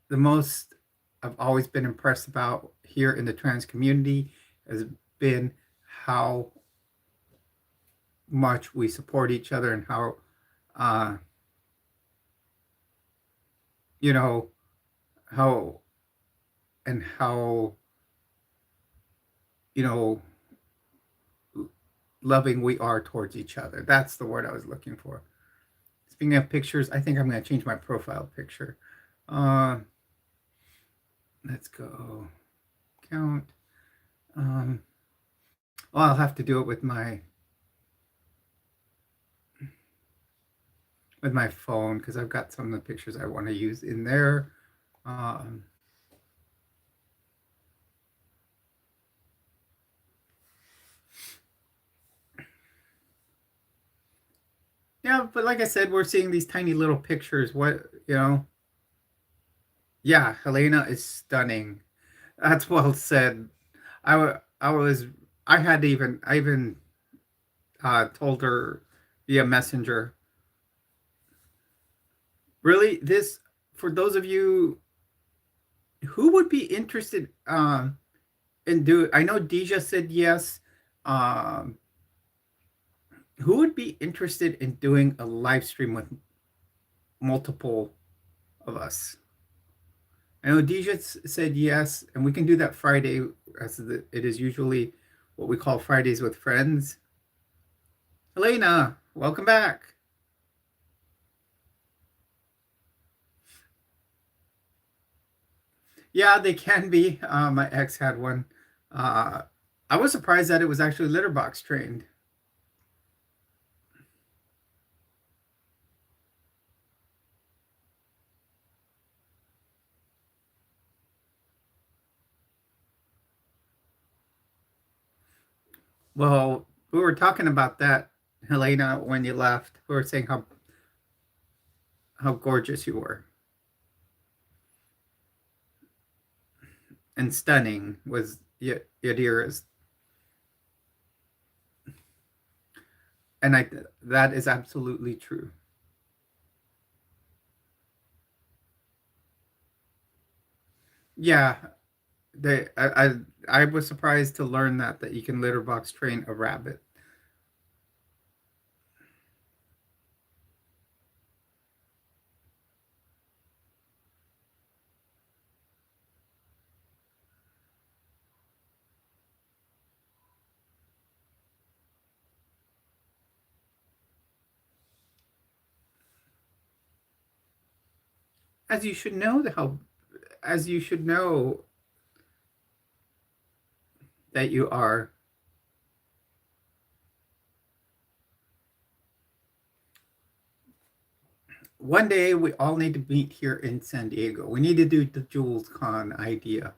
[SPEAKER 1] the most I've always been impressed about here in the trans community has been how much we support each other and how, uh, you know, how how you know loving we are towards each other. That's the word I was looking for. Speaking of pictures, I think I'm going to change my profile picture. Uh, let's go count. Um, well, I'll have to do it with my phone because I've got some of the pictures I want to use in there. Um, yeah, but like I said, we're seeing these tiny little pictures. Yeah, Helena is stunning. That's well said. I was, I even told her via messenger. Really, for those of you who would be interested in I know Deja said yes. Um, who would be interested in doing a live stream with multiple of us? I know Deja said yes, and we can do that Friday, it is usually what we call Fridays with Friends. Elena, welcome back. Yeah, they can be. My ex had one. Uh, I was surprised that it was actually litter box trained. Well, we were talking about that, Helena, when you left. We were saying how gorgeous you were and stunning was Yadira's, and that is absolutely true. Yeah, I was surprised to learn that you can litter box train a rabbit. As you should know, as you should know, that you are. One day we all need to meet here in San Diego. We need to do the Jules Con idea.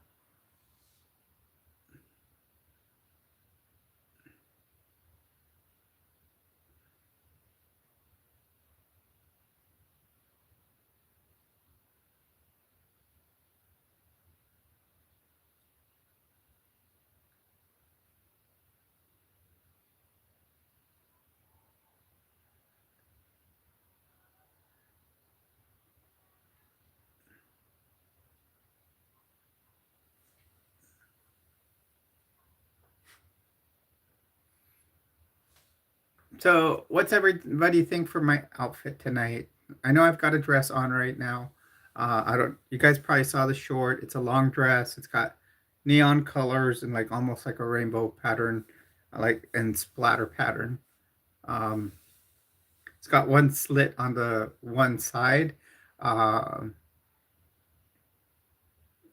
[SPEAKER 1] So, what's everybody think for my outfit tonight? I know I've got a dress on right now. I don't. You guys probably saw the short. It's a long dress. It's got neon colors and like almost like a rainbow pattern, like and splatter pattern. Um, it's got one slit on the one side. Um,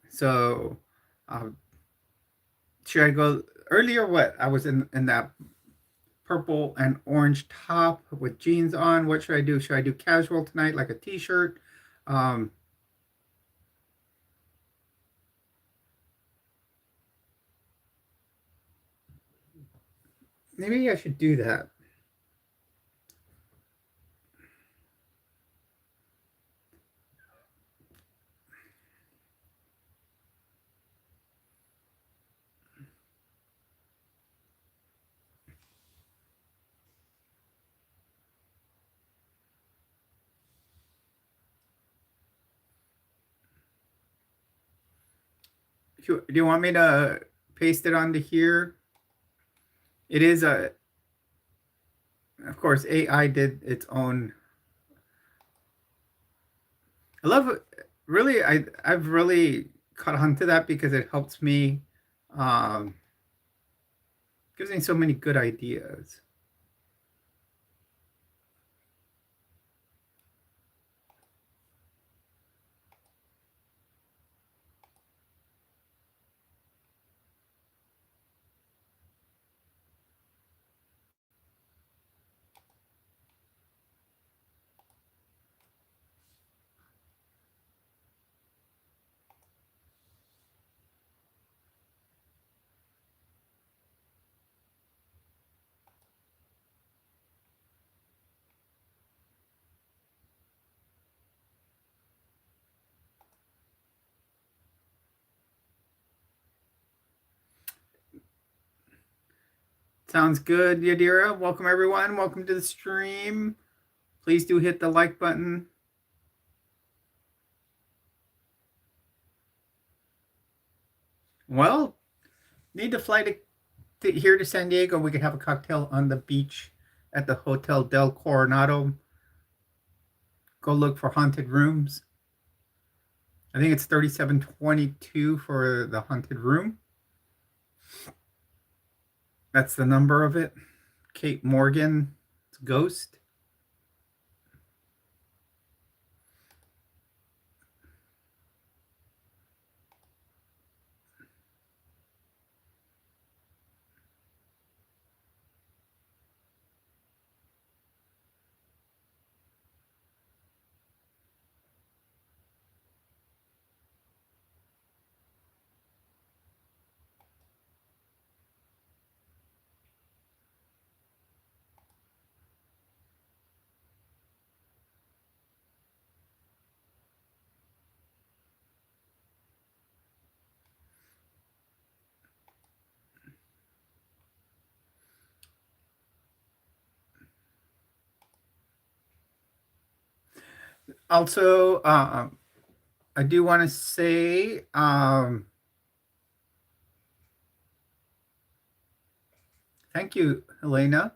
[SPEAKER 1] so, um, should I go earlier? What I was in that purple and orange top with jeans on. What should I do? Should I do casual tonight, like a t-shirt? Um, Maybe I should do that. Do you want me to paste it onto here? It is a, of course, AI did its own. I love it. Really, I've really caught on to that because it helps me, um, gives me so many good ideas. Sounds good, Yadira. Welcome everyone. Welcome to the stream. Please do hit the like button. Well, need to fly to here to San Diego. We could have a cocktail on the beach at the Hotel Del Coronado. Go look for haunted rooms. I think it's 3722 for the haunted room. That's the number of it. Kate Morgan, it's Ghost. Also, I do want to say, thank you, Helena.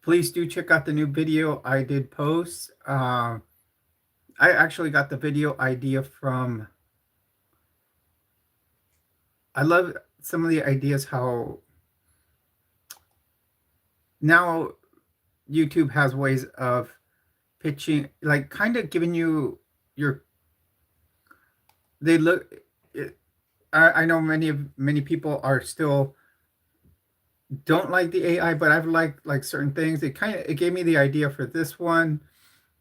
[SPEAKER 1] Please do check out the new video I did post. I actually got the video idea from. I love some of the ideas how now YouTube has ways of pitching, like kind of giving you your. They look. I know many people are still don't like the AI, but I've liked like certain things. It gave me the idea for this one.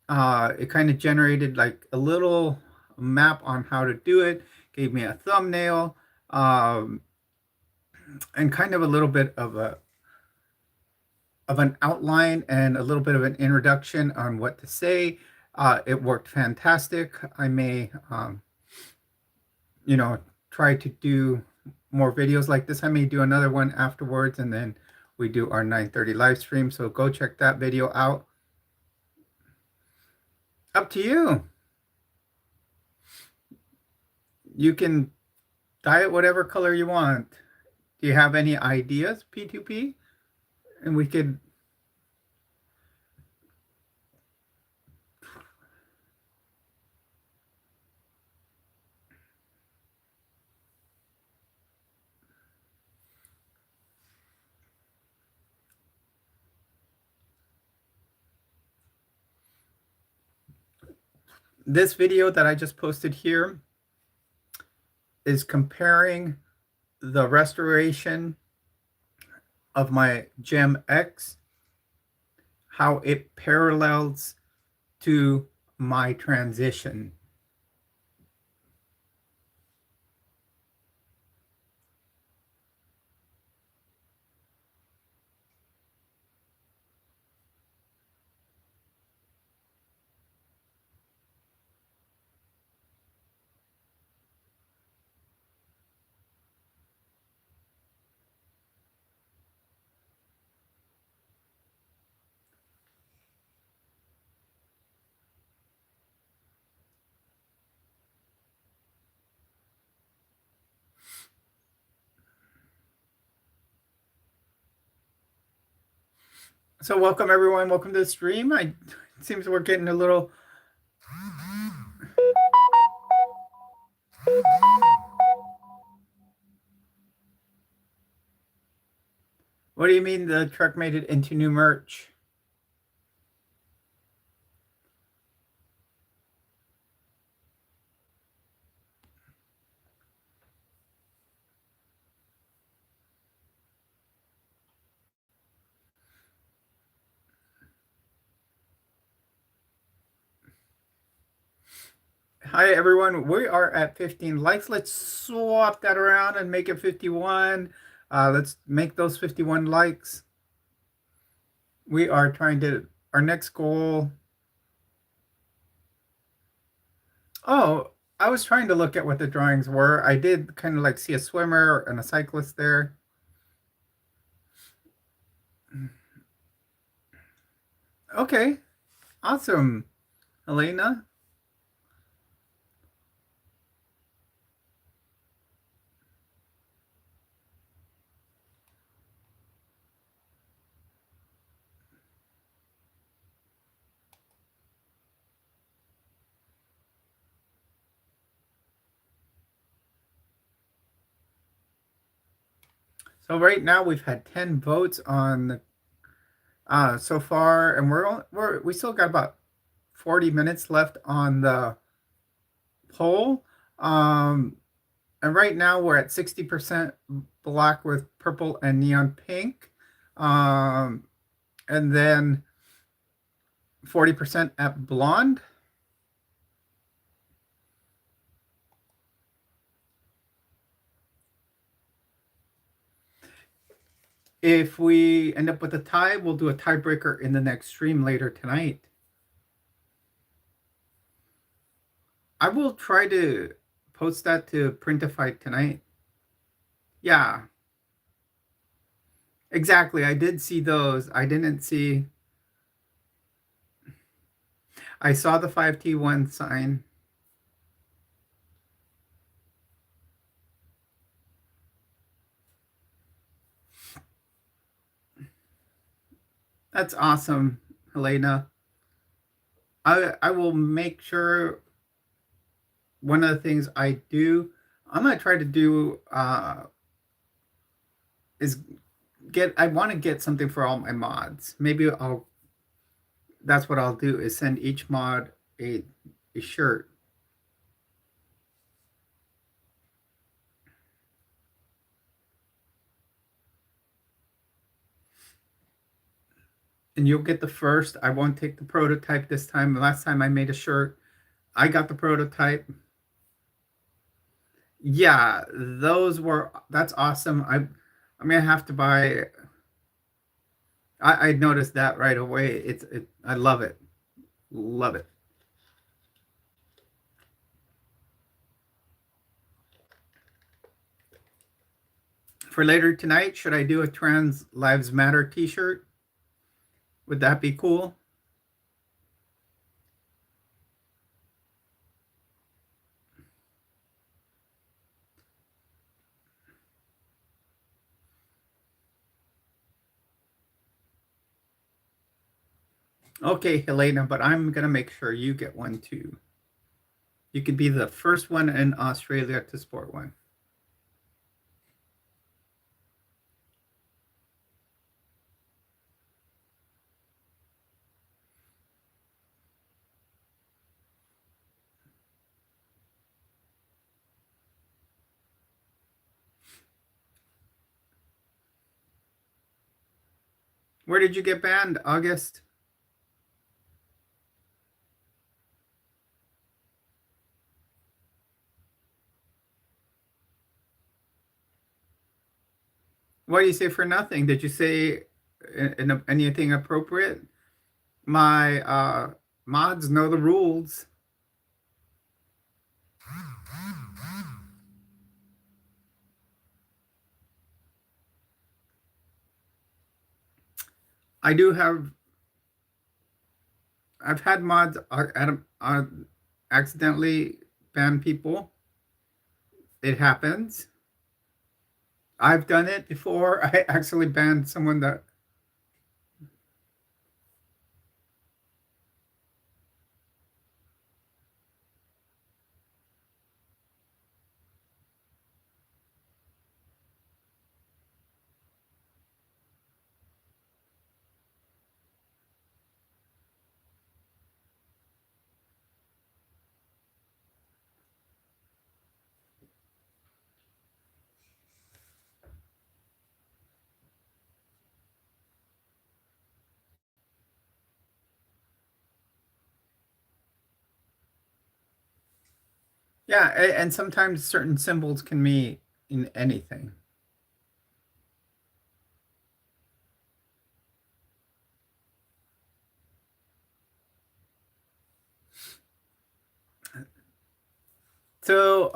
[SPEAKER 1] It kind of generated like a little map on how to do it, gave me a thumbnail, um, and kind of a little bit of an outline and a little bit of an introduction on what to say. It worked fantastic. I may, you know, try to do more videos like this. I may do another one afterwards, and then we do our 9:30 live stream. So go check that video out. Up to you. You can dye it whatever color you want. Do you have any ideas, P2P? And we could. This video that I just posted here is comparing the restoration of my GemsX, how it parallels to my transition. So welcome everyone, welcome to the stream. It seems we're getting a little What do you mean the truck made it into new merch? Hi everyone, we are at 15 likes. Let's swap that around and make it 51. Let's make those 51 likes. We are trying to, our next goal. Oh, I was trying to look at what the drawings were. I did kind of like see a swimmer and a cyclist there. Okay, awesome, Elena. So right now we've had 10 votes on the so far, and we still got about 40 minutes left on the poll. And right now we're at 60% black with purple and neon pink. And then 40% at blonde. If we end up with a tie, we'll do a tiebreaker in the next stream later tonight. I will try to post that to Printify tonight. Yeah. Exactly. I did see those. I didn't see. I saw the 5T1 sign. That's awesome, Helena. I will make sure one of the things I do, I'm gonna try to do is I want to get something for all my mods. Maybe that's what I'll do is send each mod a shirt. and you'll get the first. I won't take the prototype this time. The last time I made a shirt, I got the prototype. Yeah, that's awesome. I'm gonna have to buy. I noticed that right away. I love it. Love it. For later tonight, should I do a Trans Lives Matter t-shirt? Would that be cool? Okay, Helena, but I'm gonna make sure you get one too. You could be the first one in Australia to sport one. Where did you get banned, August? What do you say for nothing? Did you say anything appropriate? My mods know the rules. I do have. I've had mods accidentally ban people. It happens. I've done it before. I actually banned someone that. Yeah, and sometimes certain symbols can mean in anything. So,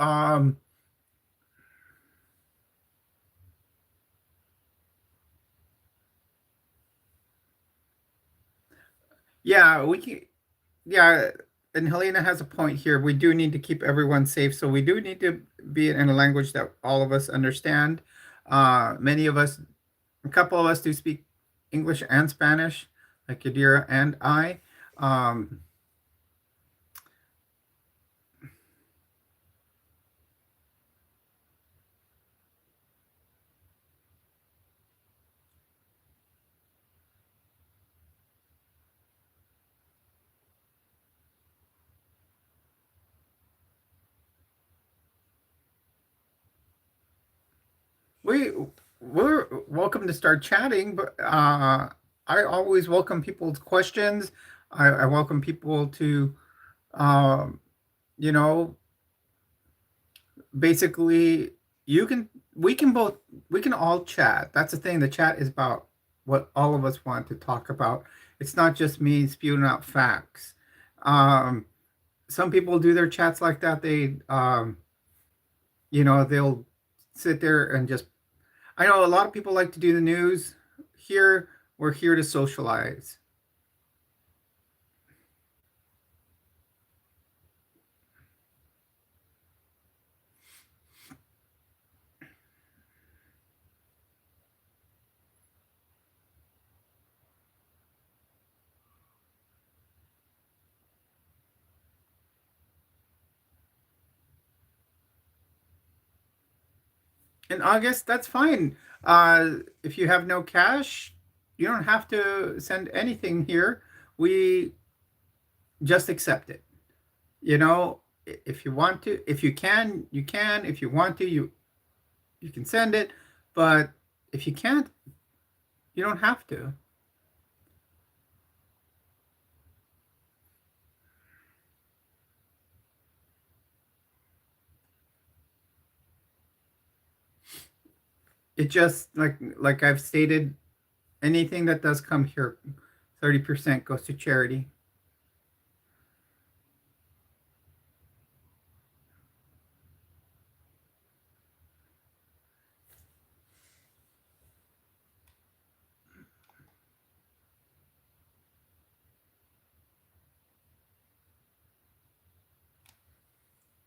[SPEAKER 1] yeah, we can. Yeah, and Helena has a point here. We do need to keep everyone safe, so we do need to be in a language that all of us understand. Many of us, a couple of us, do speak English and Spanish, like Yadira and I. Um, we we're welcome to start chatting, but I always welcome people's questions. I welcome people to, um, you know, basically you can we can both we can all chat. That's the thing. The chat is about what all of us want to talk about. It's not just me spewing out facts. Um, some people do their chats like that. They'll sit there and just. I know a lot of people like to do the news. Here, we're here to socialize. In August, that's fine. If you have no cash, you don't have to send anything here. We just accept it. If you want to, if you can, you can. If you want to, you can send it. But if you can't, you don't have to. it just like I've stated, anything that does come here, 30% goes to charity.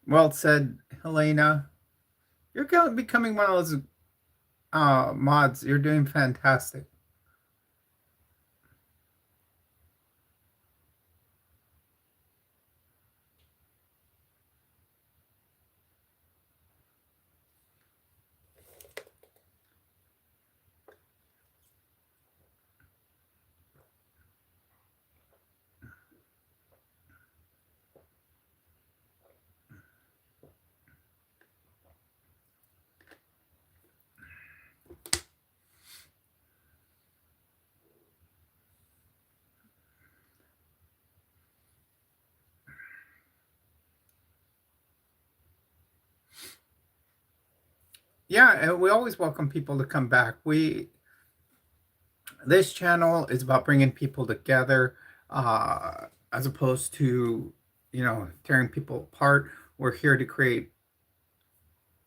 [SPEAKER 1] Well said, Helena. You're becoming one of those mods. You're doing fantastic. Yeah, and we always welcome people to come back. This channel is about bringing people together, as opposed to tearing people apart. We're here to create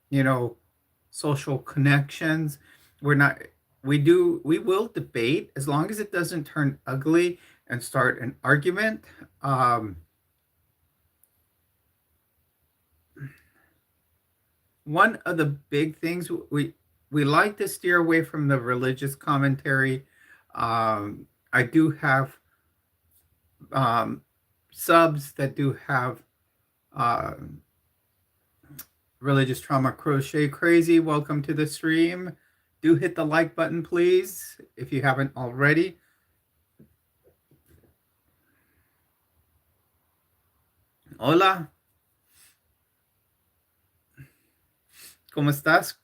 [SPEAKER 1] you know social connections. We're not we will debate as long as it doesn't turn ugly and start an argument. One of the big things we like to steer away from the religious commentary. I do have um, subs that do have uh, religious trauma. Crochet Crazy, welcome to the stream. Do hit the like button, please, if you haven't already. Hola, ¿cómo estás?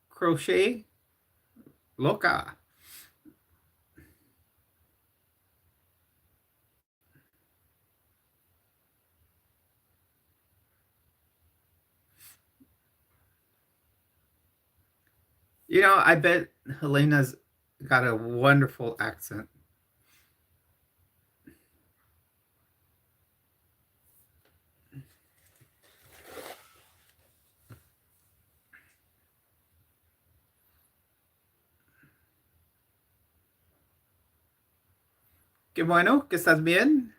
[SPEAKER 1] Crochet Loca. I bet Helena's got a wonderful accent. Qué bueno que estás bien.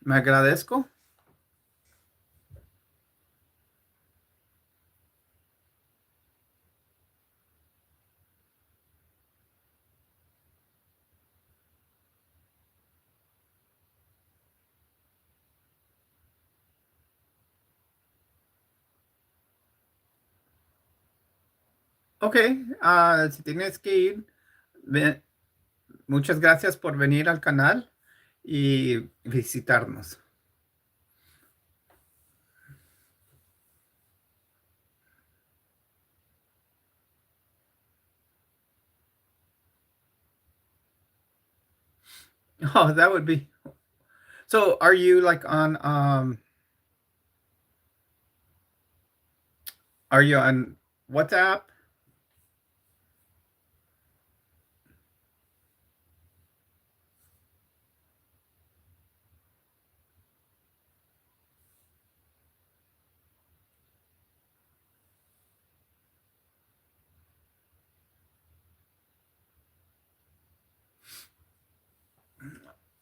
[SPEAKER 1] Me agradezco. Ok, si tienes que ir, muchas gracias por venir al canal y visitarnos. Oh, that would be. So, are you like on are you on WhatsApp?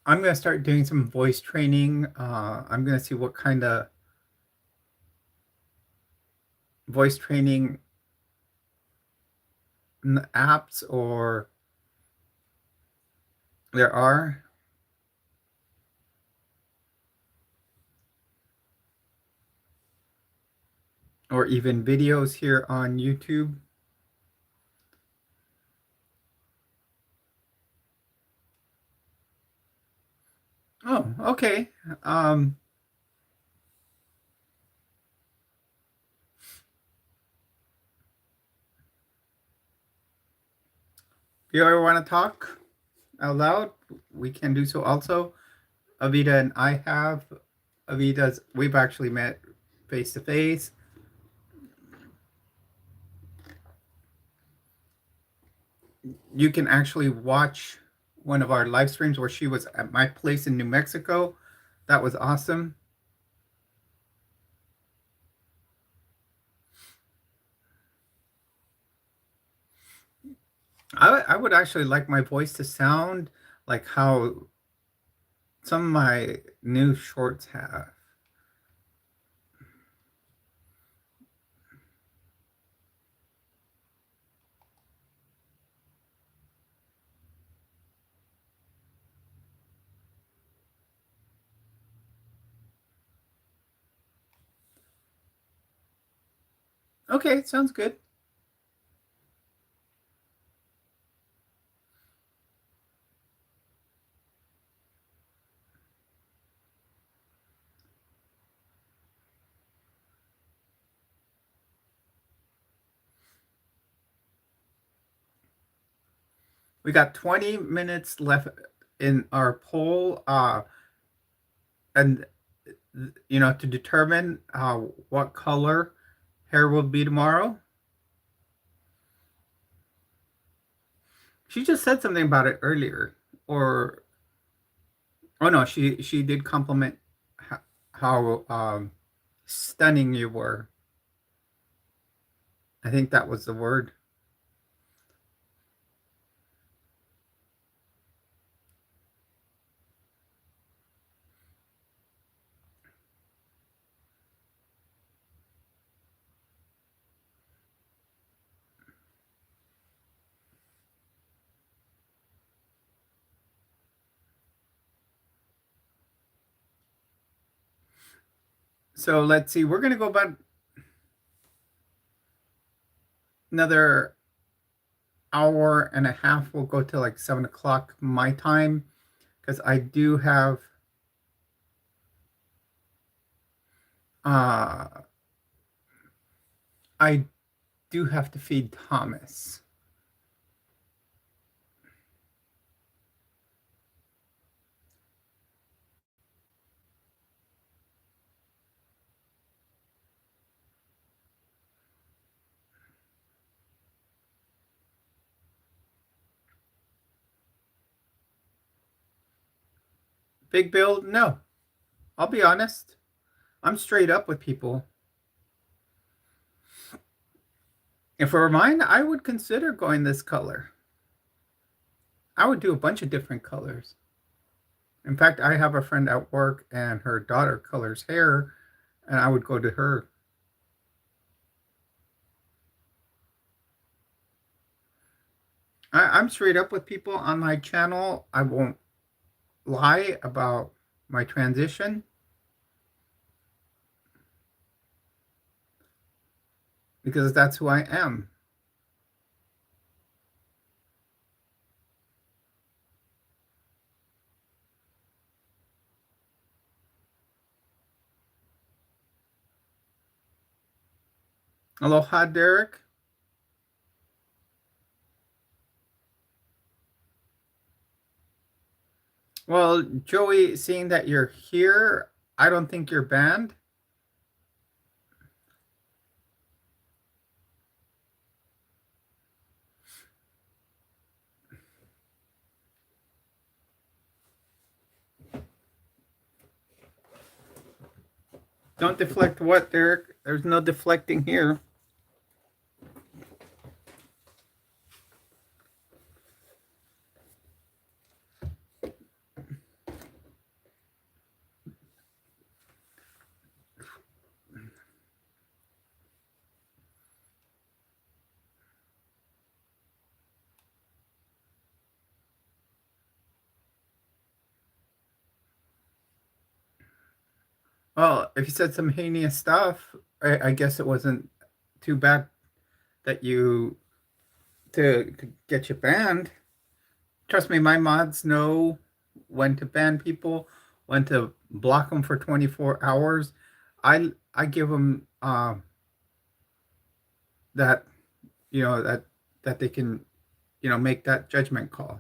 [SPEAKER 1] I'm going to start doing some voice training. I'm going to see what kind of voice training apps or there are. Or even videos here on YouTube. Oh, okay. If you ever want to talk out loud, we can do so also. Avita and I have. We've actually met face to face. you can actually watch one of our live streams where she was at my place in New Mexico. That was awesome. I would actually like my voice to sound like how some of my new shorts have. Okay, sounds good. We got 20 minutes left in our poll, and to determine what color hair will be tomorrow. She just said something about it earlier, or oh no, she did compliment how stunning you were. I think that was the word. So let's see. We're gonna go about another hour and a half. We'll go to like 7 o'clock my time because uh I do have to feed Thomas. Big Bill, no. I'll be honest. I'm straight up with people. If it were mine, I would consider going this color. I would do a bunch of different colors. In fact, I have a friend at work and her daughter colors hair, and I would go to her. I'm straight up with people on my channel. I won't lie about my transition because that's who I am. Aloha, Derek. Well, Joey, seeing that you're here, I don't think you're banned. Don't deflect what, Derek? There's no deflecting here. Well, if you said some heinous stuff, I guess it wasn't too bad that you to get you banned. Trust me, my mods know when to ban people, when to block them for 24 hours. I give them that that they can make that judgment call.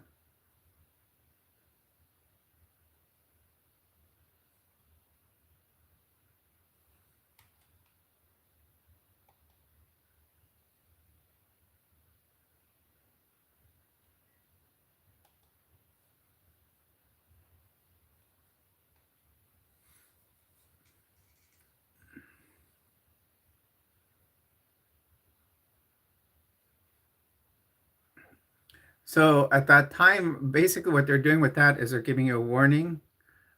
[SPEAKER 1] So at that time, basically what they're doing with that is they're giving you a warning,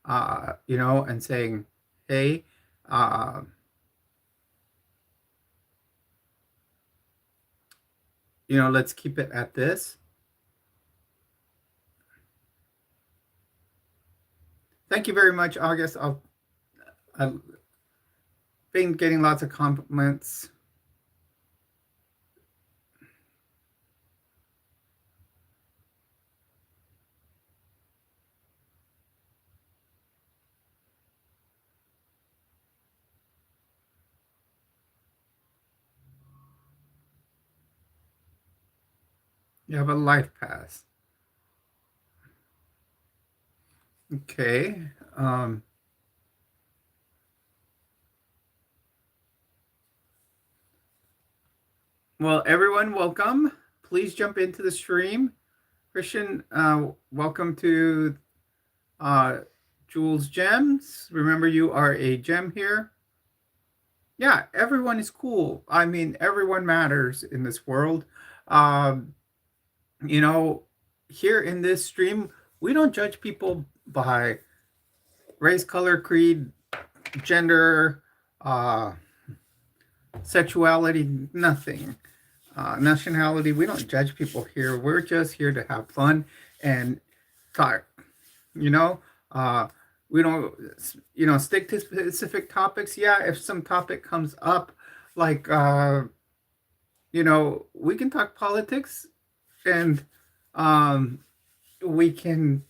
[SPEAKER 1] and saying, hey, uh, let's keep it at this. Thank you very much, August. I've been getting lots of compliments. You have a life pass. Okay. Well, everyone, welcome. Please jump into the stream. Christian, welcome to uh, Jules Gems. Remember, you are a gem here. Yeah, everyone is cool. I mean, everyone matters in this world. Um, you know, Here in this stream, we don't judge people by race, color, creed, gender, uh, sexuality, nothing. Nationality, we don't judge people here. We're just here to have fun and talk. You know, uh, we don't, stick to specific topics. Yeah, if some topic comes up, like, we can talk politics, and um, we can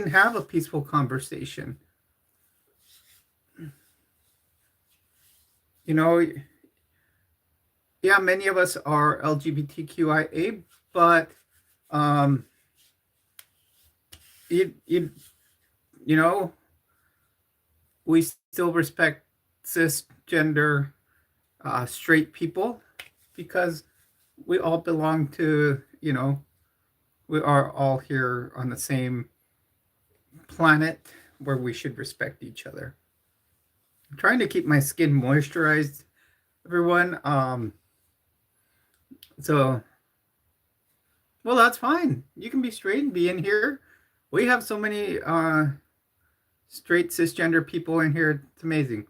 [SPEAKER 1] have a peaceful conversation. You know, yeah, many of us are LGBTQIA, but um, you, you, you know, we still respect cisgender straight people because we all belong to, we are all here on the same planet where we should respect each other. I'm trying to keep my skin moisturized, everyone. So, well, that's fine. You can be straight and be in here. We have so many straight cisgender people in here. It's amazing.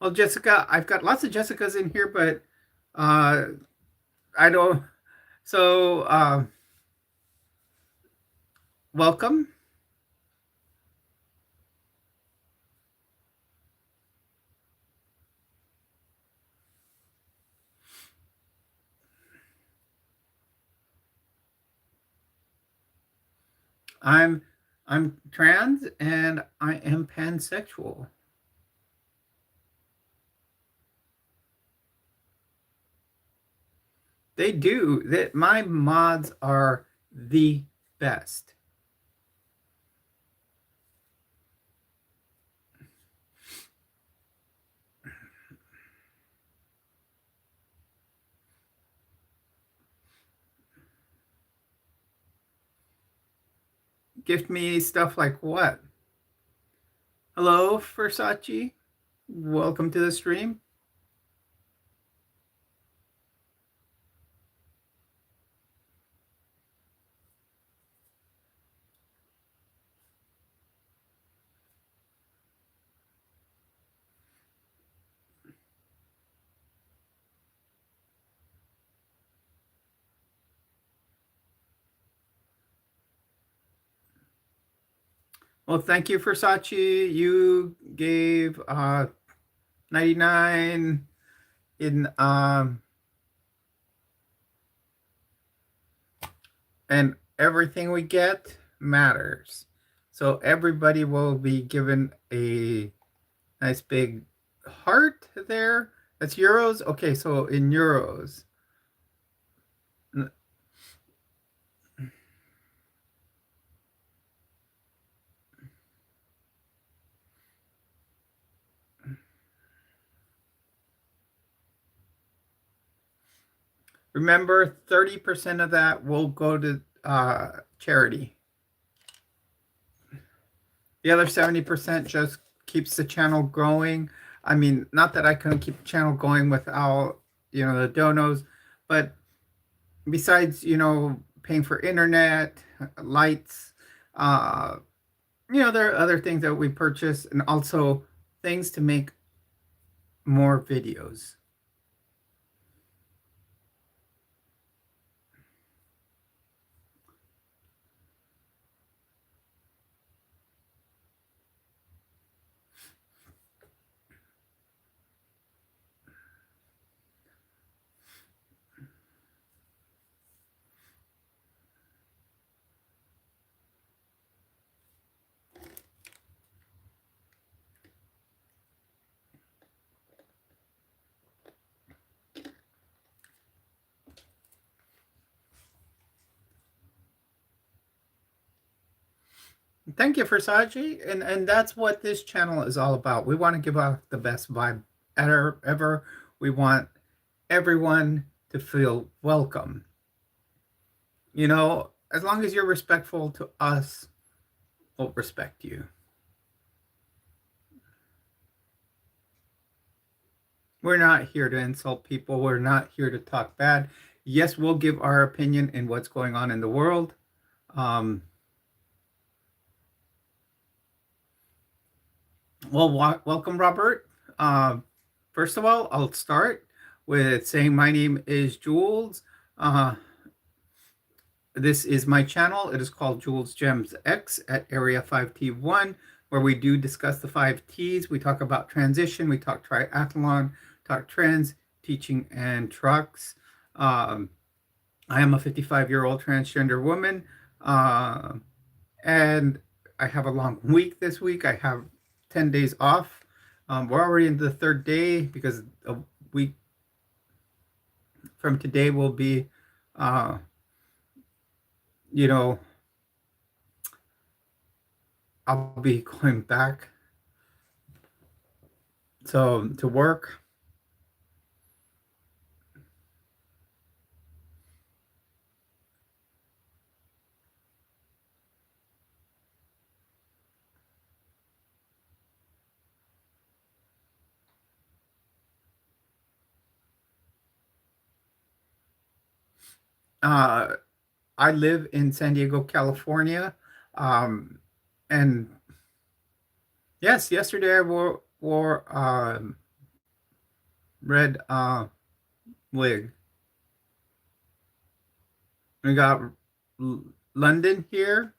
[SPEAKER 1] Well, Jessica, I've got lots of Jessicas in here, but I don't. So, welcome. I'm I'm trans and I am pansexual. They do that. My mods are the best. Gift me stuff like what? Hello, Versace. Welcome to the stream. Well, thank you, Versace. You gave 99 in and everything we get matters. So everybody will be given a nice big heart there. That's euros. Okay, so in euros. Remember, 30% of that will go to charity. The other 70% just keeps the channel growing. I mean, not that I couldn't keep the channel going without, the donos. But besides, paying for internet, lights, uh, there are other things that we purchase, and also things to make more videos. Thank you, Versace, and that's what this channel is all about. We want to give out the best vibe ever. We want everyone to feel welcome. As long as you're respectful to us, we'll respect you. We're not here to insult people. We're not here to talk bad. Yes, we'll give our opinion in what's going on in the world. Um, well, welcome, Robert. First of all, I'll start with saying my name is Jules. This is my channel. It is called Jules GemsX at Area 5T1, where we do discuss the 5Ts. We talk about transition, we talk triathlon, talk trends, teaching, and trucks. I am a 55-year-old transgender woman, and I have a long week this week. I have 10 days off. We're already into the third day because a week from today will be, you know, I'll be going back to work. Uh, I live in San Diego, California, and yes, yesterday I wore red wig. We got London here.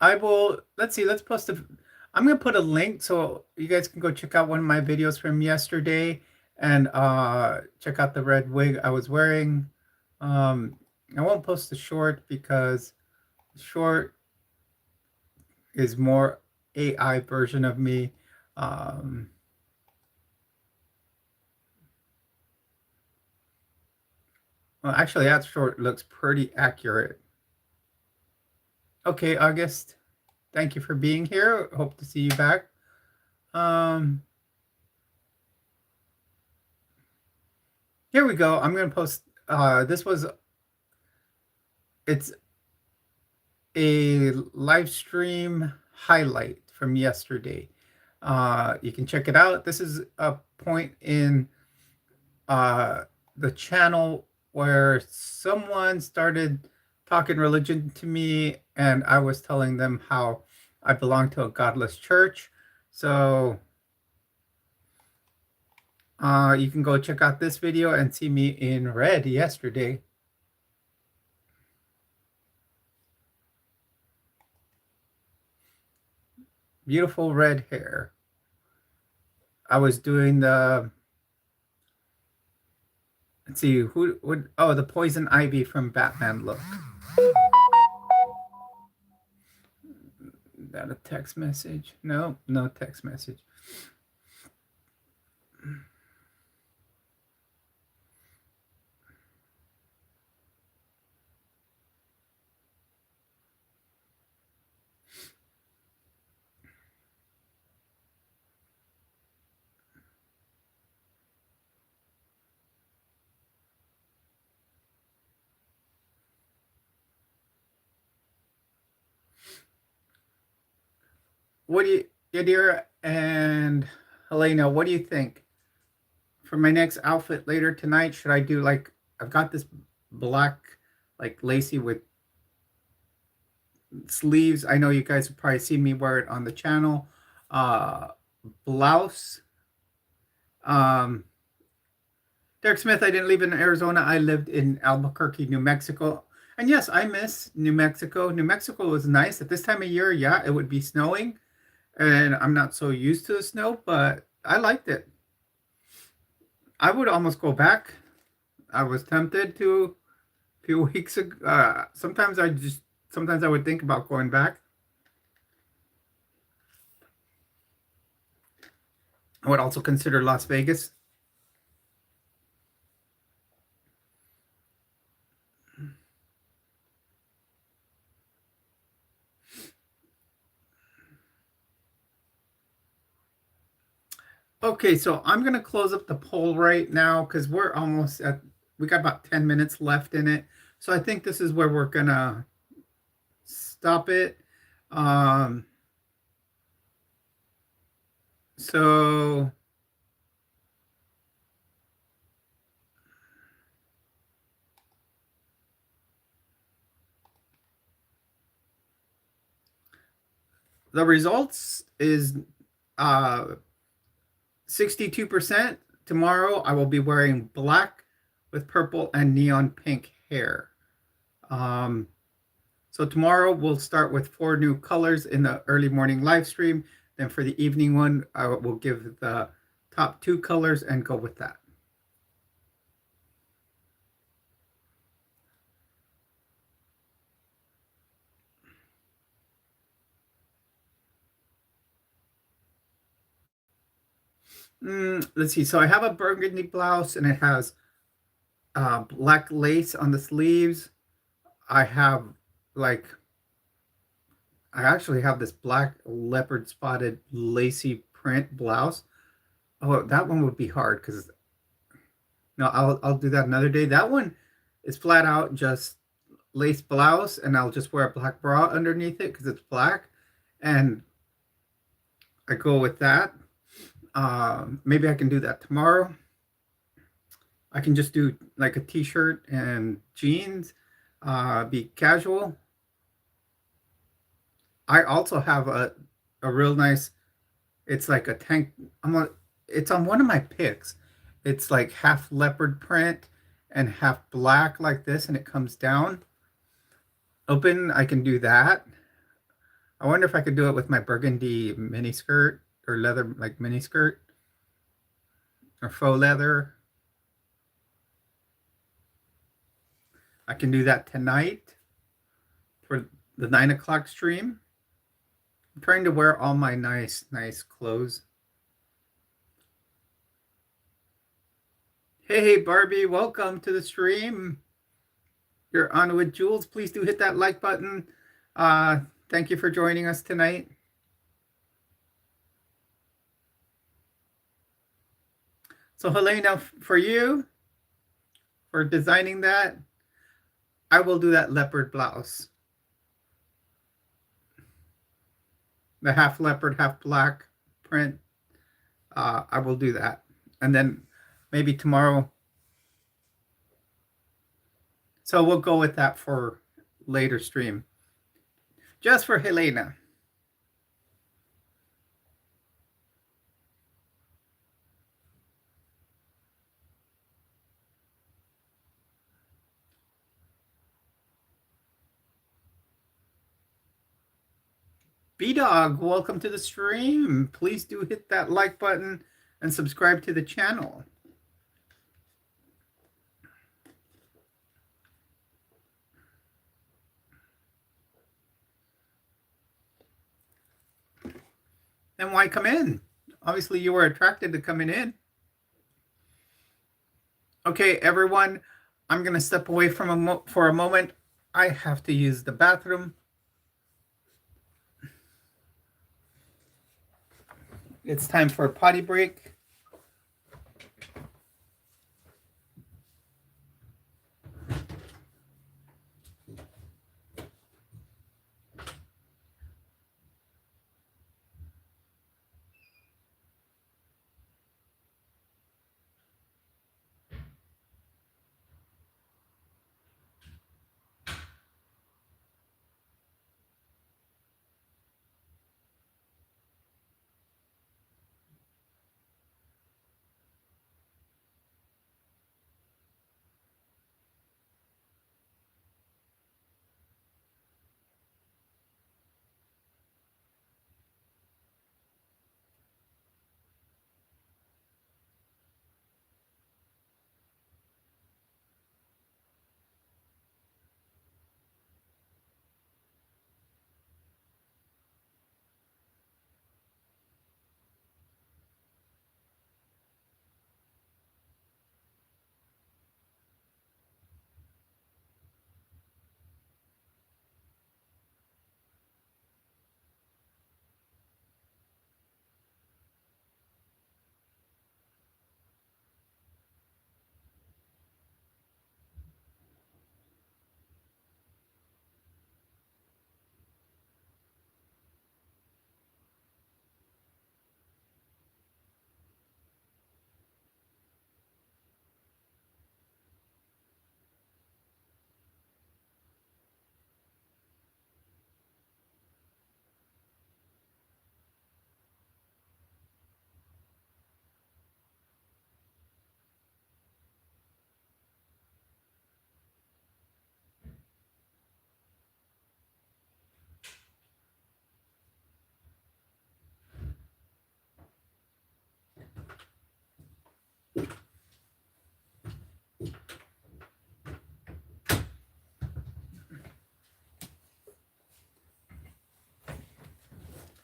[SPEAKER 1] I will. Let's see. Let's post a. I'm gonna put a link so you guys can go check out one of my videos from yesterday and check out the red wig I was wearing. Um, I won't post the short because the short is more AI version of me. Um, well, actually, that short looks pretty accurate. Okay, August. Thank you for being here. Hope to see you back. Um, Here we go. I'm going to post. It's a live stream highlight from yesterday. You can check it out. This is a point in uh, the channel where someone started talking religion to me, and I was telling them how I belong to a godless church. So you can go check out this video and see me in red yesterday. Beautiful red hair. I was doing the, let's see, who would, oh, the poison ivy from Batman look. Is that a text message? No, no text message. what do you, Yadira and Helena, what do you think? For my next outfit later tonight, should I do like, I've got this black, like lacy with sleeves. I know you guys have probably seen me wear it on the channel. Uh, Blouse. Um, Derek Smith, I didn't live in Arizona. I lived in Albuquerque, New Mexico. And yes, I miss New Mexico. New Mexico was nice. At this time of year, yeah, it would be snowing. And I'm not so used to the snow, but I liked it. I would almost go back. I was tempted to a few weeks ago. Sometimes I would think about going back. I would also consider Las Vegas. Okay, so I'm going to close up the poll right now because we got about 10 minutes left in it. So I think this is where we're going to stop it. Um, so the results is 62%. Tomorrow I will be wearing black with purple and neon pink hair. So tomorrow we'll start with 4 new colors in the early morning live stream. Then for the evening one, I will give the top 2 colors and go with that. Let's see. So I have a burgundy blouse and it has black lace on the sleeves. I have like, I actually have this black leopard spotted lacy print blouse. Oh, that one would be hard because no, I'll do that another day. That one is flat out just lace blouse, and I'll just wear a black bra underneath it because it's black, and I go with that. Maybe I can do that tomorrow. I can just do like a t-shirt and jeans, be casual. I also have a real nice. It's like a tank. It's on one of my pics. It's like half leopard print and half black like this, and it comes down open. I can do that. I wonder if I could do it with my burgundy mini skirt or leather like mini skirt or faux leather. I can do that tonight for the 9 o'clock stream. I'm trying to wear all my nice clothes. Hey, Barbie, welcome to the stream. You're on with Jules. Please do hit that like button. Thank you for joining us tonight. So Helena, for you, for designing that, I will do that leopard blouse. The half leopard, half black print. I will do that. And then maybe tomorrow. So we'll go with that for later stream. Just for Helena. B-Dog, welcome to the stream. Please do hit that like button and subscribe to the channel. And why come in? Obviously, you were attracted to coming in. Okay, everyone, I'm going to step away for a moment. I have to use the bathroom. It's time for a potty break.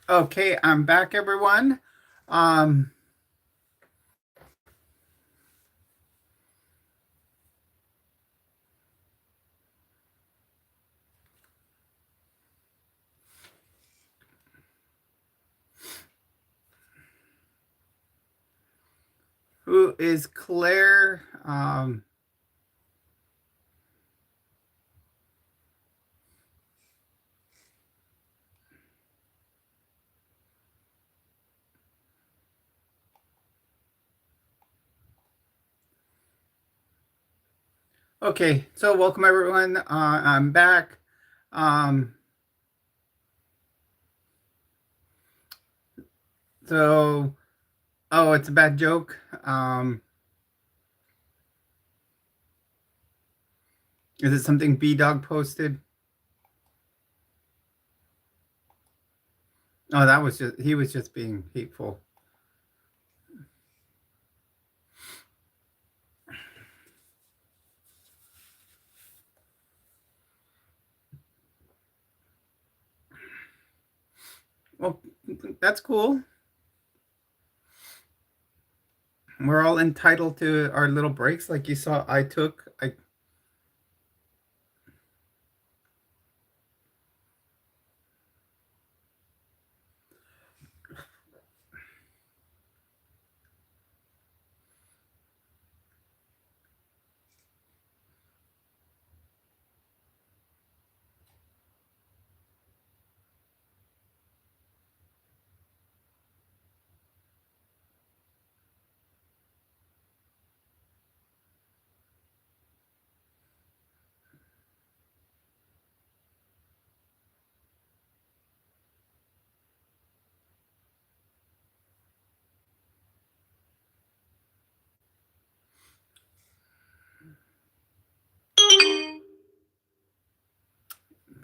[SPEAKER 1] Okay, I'm back, everyone. Um, who is Claire? Okay, so welcome everyone. I'm back. Um, so, oh, it's a bad joke. Is it something B Dog posted? Oh, that was just he was just being hateful. Well, that's cool. We're all entitled to our little breaks, like you saw. I took. I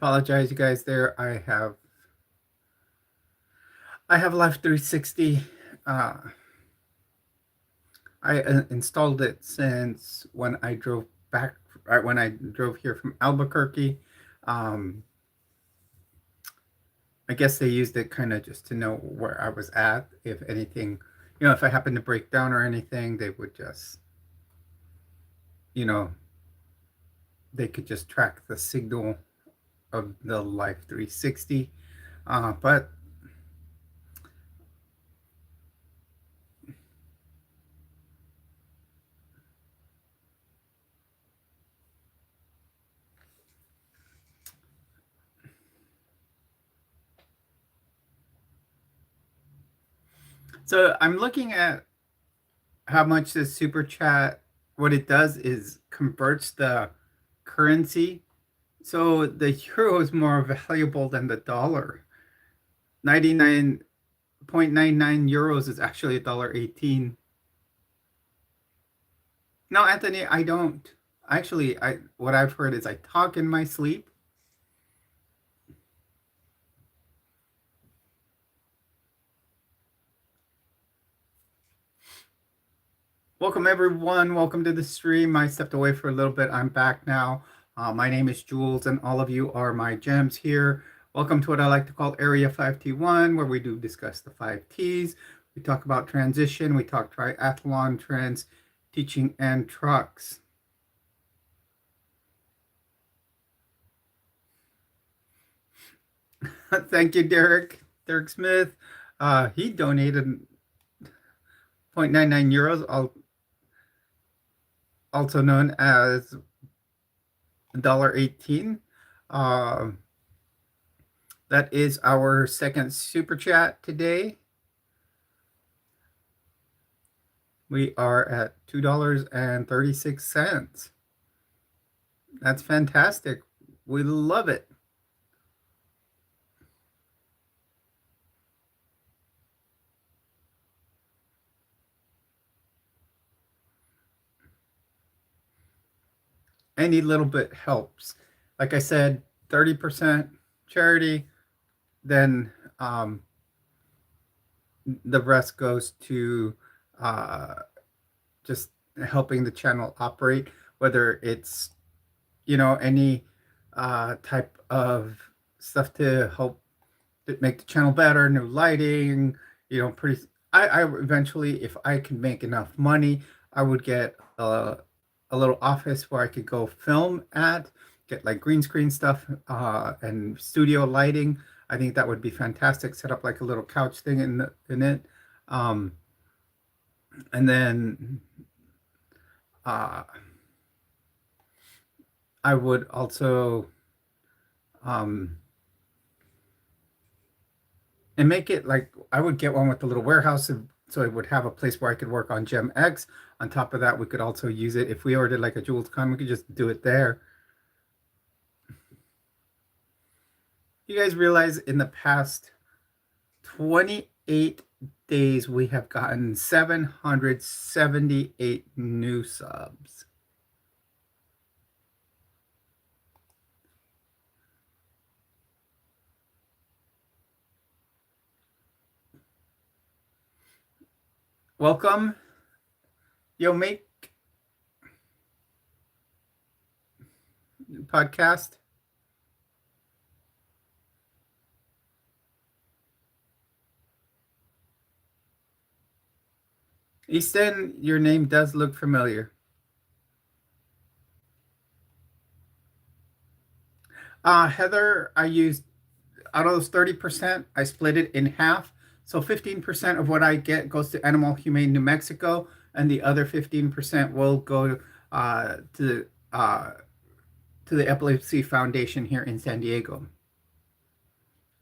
[SPEAKER 1] apologize, you guys. There, I have Life 360. Uh, I installed it since when I drove back, right when I drove here from Albuquerque. Um, I guess they used it kind of just to know where I was at. If anything, if I happened to break down or anything, they would just, you know, they could just track the signal of the Life 360. But so I'm looking at how much this super chat, what it does is converts the currency. So the euro is more valuable than the dollar. 99.99 euros is actually $1.18. No, Anthony, I don't. Actually, I what I've heard is I talk in my sleep. Welcome everyone. Welcome to the stream. I stepped away for a little bit. I'm back now. My name is Jules, and all of you are my gems here. Welcome to what I like to call Area 5T1, where we do discuss the 5Ts. We talk about transition. We talk triathlon trends, teaching, and trucks. Thank you, Derek. Derek Smith. He donated 0.99 euros, also known as $1.18. That is our second super chat today. We are at $2.36. That's fantastic. We love it. Any little bit helps. Like I said, 30% charity, then the rest goes to uh, just helping the channel operate, whether it's, any type of stuff to help make the channel better, new lighting, pretty. I eventually, if I can make enough money, I would get a little office where I could go film at, get like green screen stuff and studio lighting. I think that would be fantastic. Set up like a little couch thing in it, um, and then uh, I would also um, and make it like I would get one with a little warehouse, so it would have a place where I could work on GemX. On top of that, we could also use it if we ordered like a Jules Con, we could just do it there. You guys realize in the past 28 days we have gotten 778 new subs. Welcome. Yo, make podcast. Easton, your name does look familiar. Heather, I used out of those 30%, I split it in half. So 15% of what I get goes to Animal Humane New Mexico, and the other 15% will go uh, to uh, to the Epilepsy Foundation here in San Diego.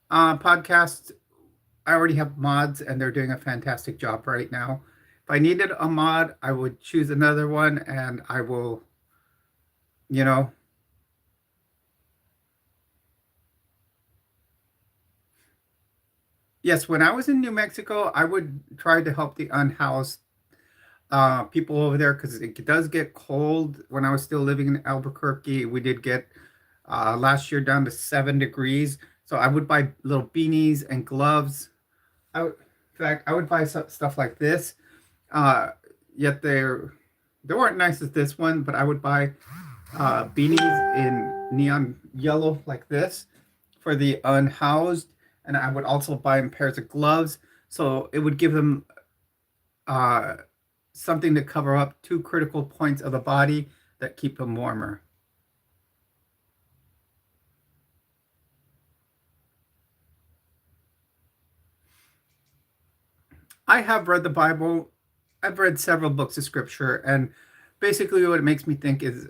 [SPEAKER 1] Podcasts, I already have mods, and they're doing a fantastic job right now. If I needed a mod, I would choose another one, and I will, you know, yes, when I was in New Mexico, I would try to help the unhoused people over there because it does get cold. When I was still living in Albuquerque, we did get last year down to 7 degrees. So I would buy little beanies and gloves. In fact, I would buy stuff like this. Uh, Yet they weren't nice as this one, but I would buy beanies in neon yellow like this for the unhoused, and I would also buy them pairs of gloves. So it would give them uh, something to cover up two critical points of the body that keep them warmer. I have read the Bible. I've read several books of scripture, and basically, what it makes me think is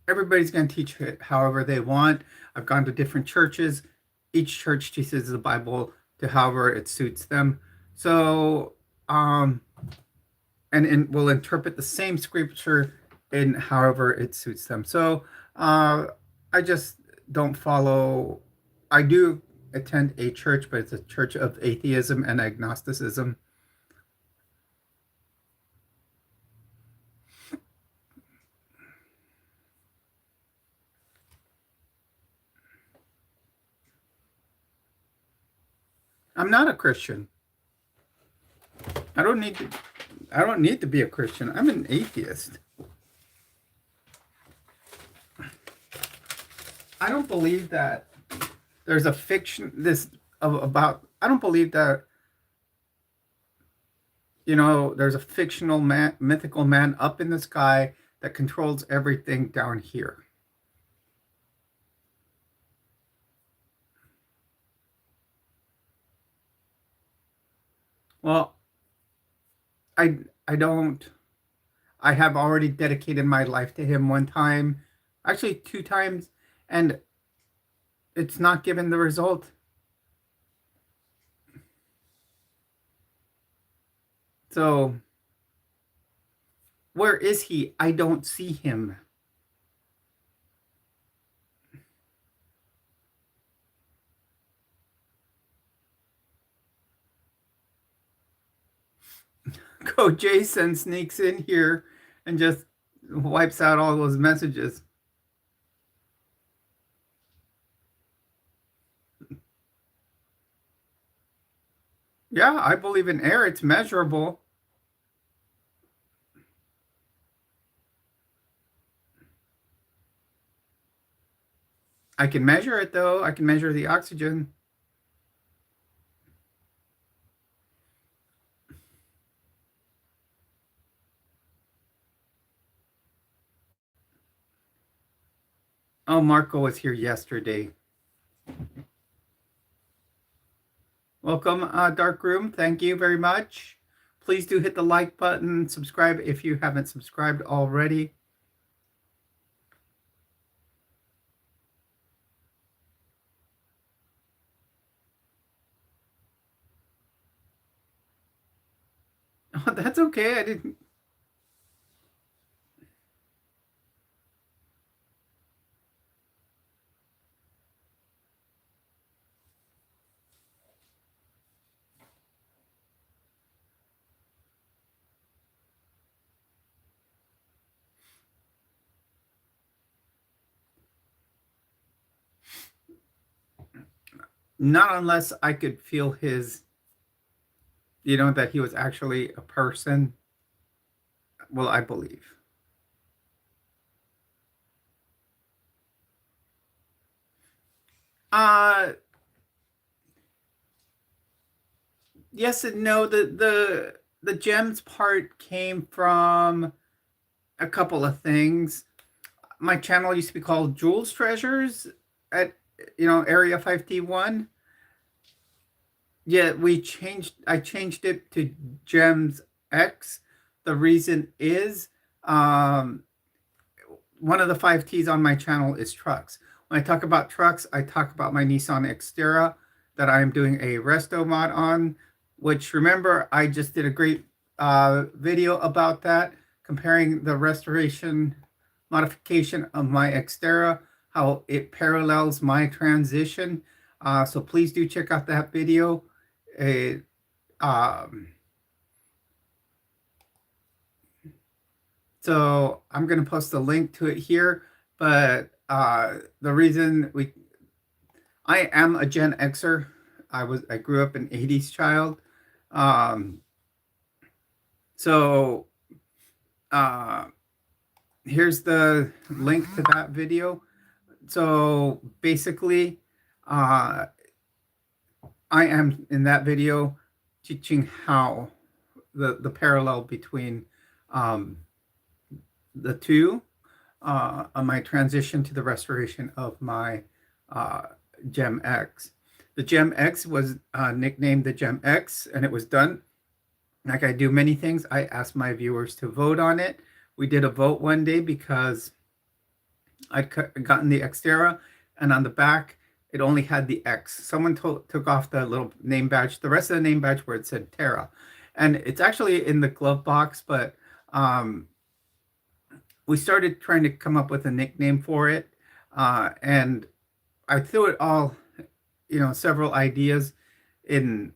[SPEAKER 1] everybody's going to teach it however they want. I've gone to different churches. Each church teaches the Bible to however it suits them. So, and will interpret the same scripture in however it suits them. So, I just don't follow. I do attend a church, but it's a church of atheism and agnosticism. I'm not a Christian. I don't need to. I don't need to be a Christian. I'm an atheist. I don't believe that there's a fiction this about. I don't believe that there's a fictional man, mythical man up in the sky that controls everything down here. Well, I I don't. I have already dedicated my life to him one time, actually two times, and it's not given the result. So where is he? I don't see him. Go Jason sneaks in here and just wipes out all those messages. Yeah, I believe in air. It's measurable. I can measure it though. I can measure the oxygen. Oh, Marco was here yesterday. Welcome, Dark Room. Thank you very much. Please do hit the like button, subscribe if you haven't subscribed already. Oh, that's okay. I didn't. Not unless I could feel his, that he was actually a person. Well, I believe. Uh yes and no. The gems part came from a couple of things. My channel used to be called Jules Treasures at Area 5T1. Yeah, I changed it to GemsX. The reason is um one of the 5Ts on my channel is trucks. When I talk about trucks, I talk about my Nissan Xterra that I am doing a resto mod on, which remember, I just did a great video about that, comparing the restoration modification of my Xterra, how it parallels my transition. So please do check out that video. It, um, so I'm going to post a link to it here, but the reason I am a Gen Xer. I grew up an 80s child. Um, so uh, here's the link to that video. So basically, uh, I am in that video teaching how the parallel between um, the two on my transition to the restoration of my uh, Gem X. The Gem X was nicknamed the Gem X, and it was done. Like I do many things, I asked my viewers to vote on it. We did a vote one day because I'd gotten the Xterra, and on the back, it only had the X. Someone took off the little name badge, the rest of the name badge where it said Terra. And it's actually in the glove box, but um, we started trying to come up with a nickname for it. And I threw it all, several ideas in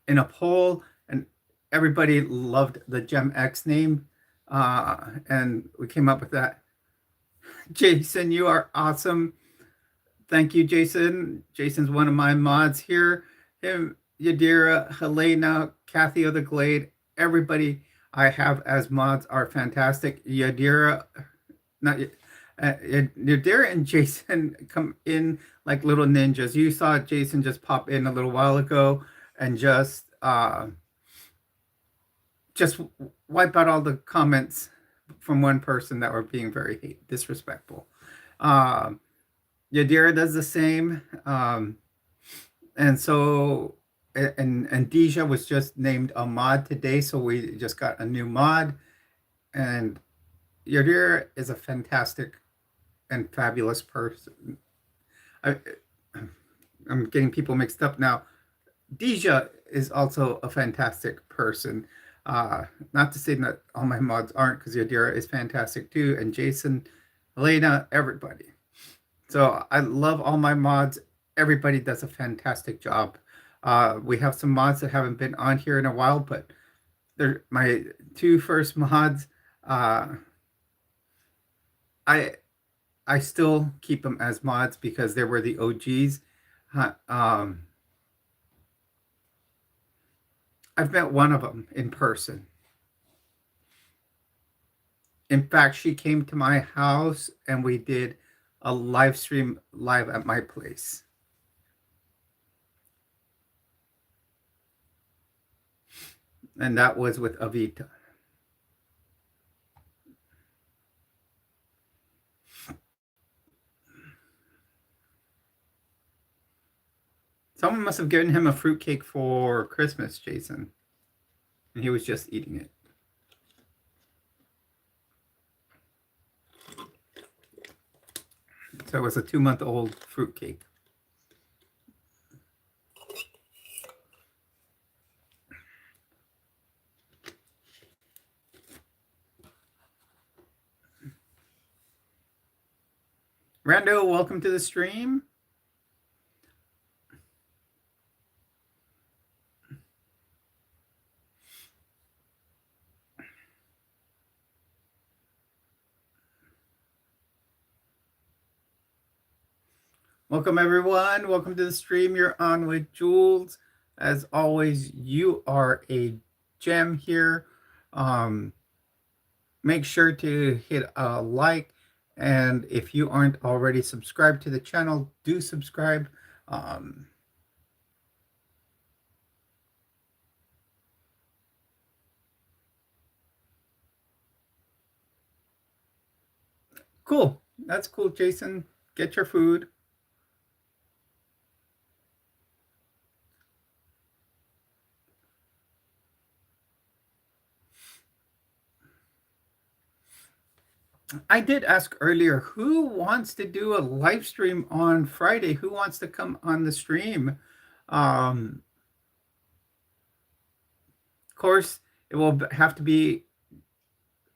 [SPEAKER 1] a poll, and everybody loved the Gem X name. And we came up with that. Jason, you are awesome. Thank you, Jason. Jason's one of my mods here. Him, Yadira, Helena, Kathy of the Glade, everybody I have as mods are fantastic. Yadira, not Yadira and Jason come in like little ninjas. You saw Jason just pop in a little while ago and just wipe out all the comments from one person that were being very disrespectful. Yadira does the same. And so, and Deja was just named a mod today, so we just got a new mod. And Yadira is a fantastic and fabulous person. I'm getting people mixed up now. Deja is also a fantastic person. Not to say that all my mods aren't, because Yadira is fantastic too, and Jason, Elena, everybody. So I love all my mods. Everybody does a fantastic job. We have some mods that haven't been on here in a while, but they're my two first mods. I I still keep them as mods because they were the OGs. I've met one of them in person. In fact, she came to my house and we did a live stream live at my place. And that was with Avita. Someone must have given him a fruitcake for Christmas, Jason. And he was just eating it. So it was a 2-month-old fruitcake. Rando, welcome to the stream. Welcome, everyone. Welcome to the stream. You're on with Jules. As always, you are a gem here. Make sure to hit a like. And if you aren't already subscribed to the channel, do subscribe. Cool. That's cool, Jason. Get your food. I did ask earlier, who wants to do a live stream on Friday? Who wants to come on the stream? Of course, it will have to be,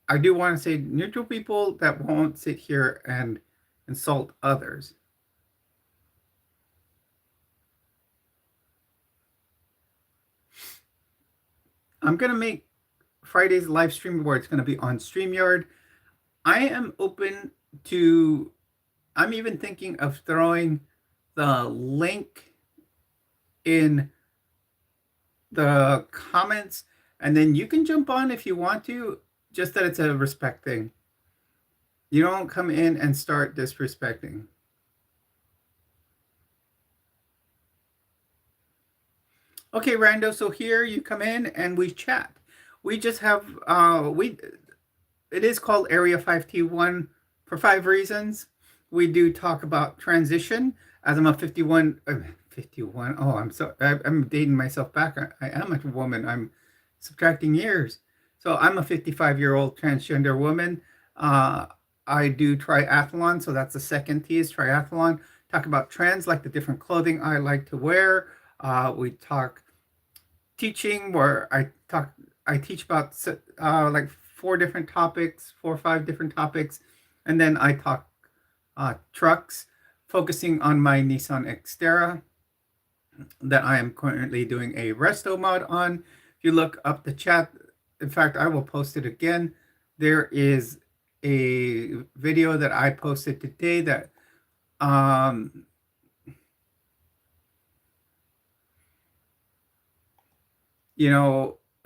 [SPEAKER 1] I do want to say, neutral people that won't sit here and insult others. I'm going to make Friday's live stream where it's going to be on StreamYard. I am open to, I'm even thinking of throwing the link in the comments, and then you can jump on if you want to, just that it's a respect thing. You don't come in and start disrespecting. Okay, Rando, so here you come in and we chat. We just have, it is called Area 5T1 for 5 reasons. We do talk about transition, as I'm a 51, oh, I'm dating myself back. I am a woman. I'm subtracting years. So I'm a 55-year-old transgender woman. I do triathlon, so that's the second T is triathlon. Talk about trends, like the different clothing I like to wear. We talk teaching, where I teach about like 4 different topics, 4 or 5 different topics, and then I talk trucks, focusing on my Nissan Xterra that I am currently doing a resto mod on. If you look up the chat, in fact, I will post it again. There is a video that I posted today that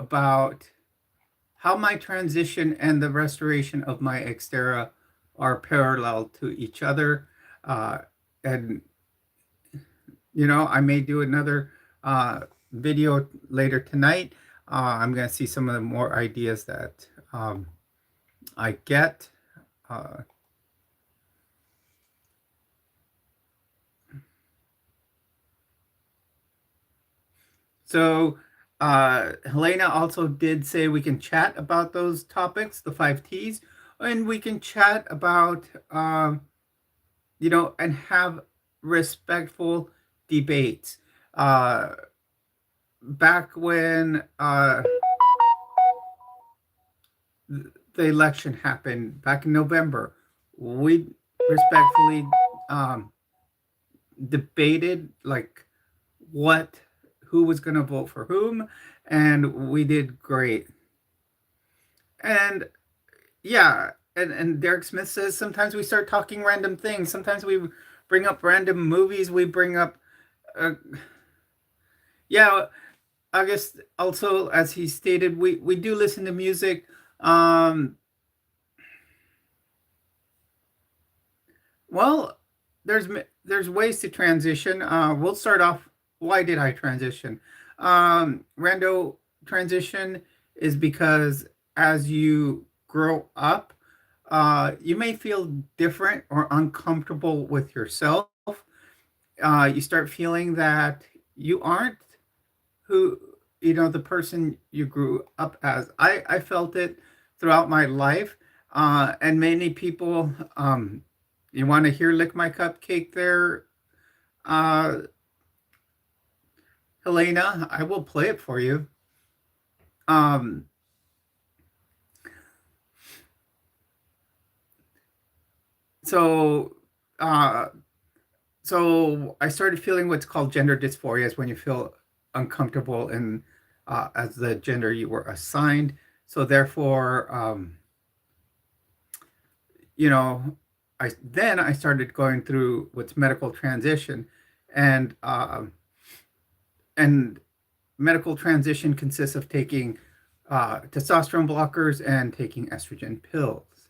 [SPEAKER 1] about how my transition and the restoration of my Xterra are parallel to each other. And, I may do another video later tonight. I'm going to see some of the more ideas that I get. So Helena also did say we can chat about those topics, the 5 T's, and we can chat about, and have respectful debates. Back when the election happened back in November, we respectfully debated like who was going to vote for whom, and we did great. And yeah, and Derek Smith says sometimes we start talking random things. Sometimes we bring up random movies. We bring up, I guess also, as he stated, we do listen to music. Well, there's ways to transition. We'll start off. Why did I transition? Rando, transition is because as you grow up, you may feel different or uncomfortable with yourself. You start feeling that you aren't who the person you grew up as. I felt it throughout my life, and many people. You want to hear "Lick My Cupcake" there, uh, Helena? I will play it for you. Um, so, uh, so I started feeling what's called gender dysphoria, is when you feel uncomfortable in as the gender you were assigned. So therefore, you know, I started going through what's medical transition, and and medical transition consists of taking testosterone blockers and taking estrogen pills,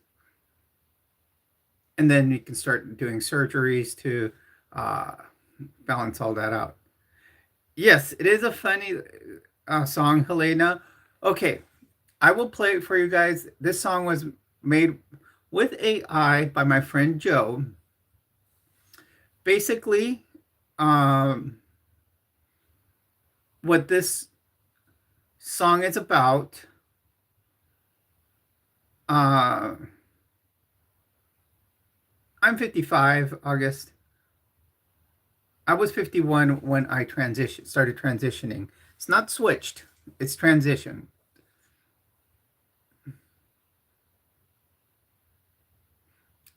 [SPEAKER 1] and then you can start doing surgeries to uh, balance all that out. Yes, it is a funny song, Helena. Okay, I will play it for you guys. This song was made with AI by my friend Joe. Basically, um, what this song is about. Uh, I'm 55, August. I was 51 when I started transitioning. It's not switched, it's transition.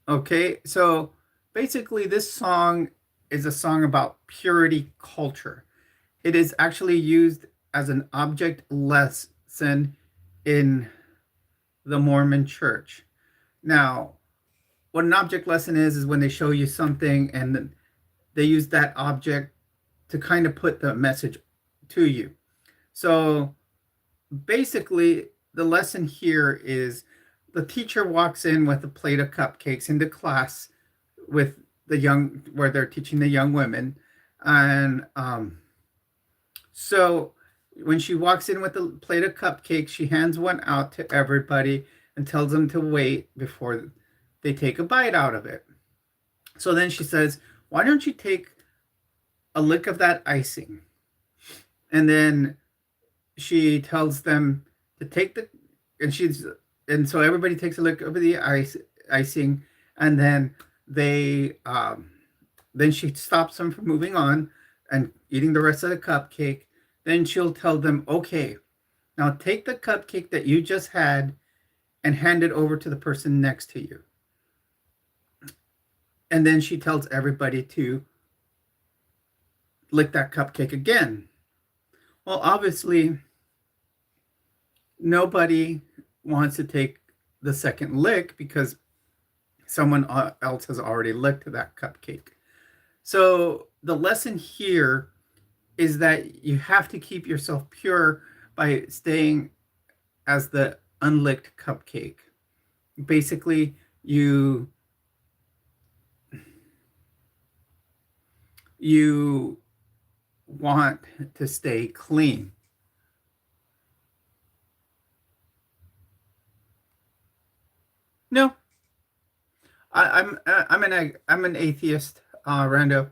[SPEAKER 1] Okay, so basically, this song is a song about purity culture. It is actually used as an object lesson in the Mormon church. Now, what an object lesson is when they show you something and they use that object to kind of put the message to you. So basically, the lesson here is the teacher walks in with a plate of cupcakes into class with where they're teaching the young women. And so when she walks in with a plate of cupcakes, she hands one out to everybody and tells them to wait before they take a bite out of it. So then she says, "Why don't you take a lick of that icing?" And then she tells them to take the and she's and so everybody takes a lick of the icing, and then she stops them from moving on and eating the rest of the cupcake. Then she'll tell them, "Okay, now take the cupcake that you just had and hand it over to the person next to you." And then she tells everybody to lick that cupcake again. Well, obviously, nobody wants to take the second lick because someone else has already licked that cupcake. So the lesson here is that you have to keep yourself pure by staying as the unlicked cupcake. Basically, you want to stay clean. No, I'm an atheist, Rando.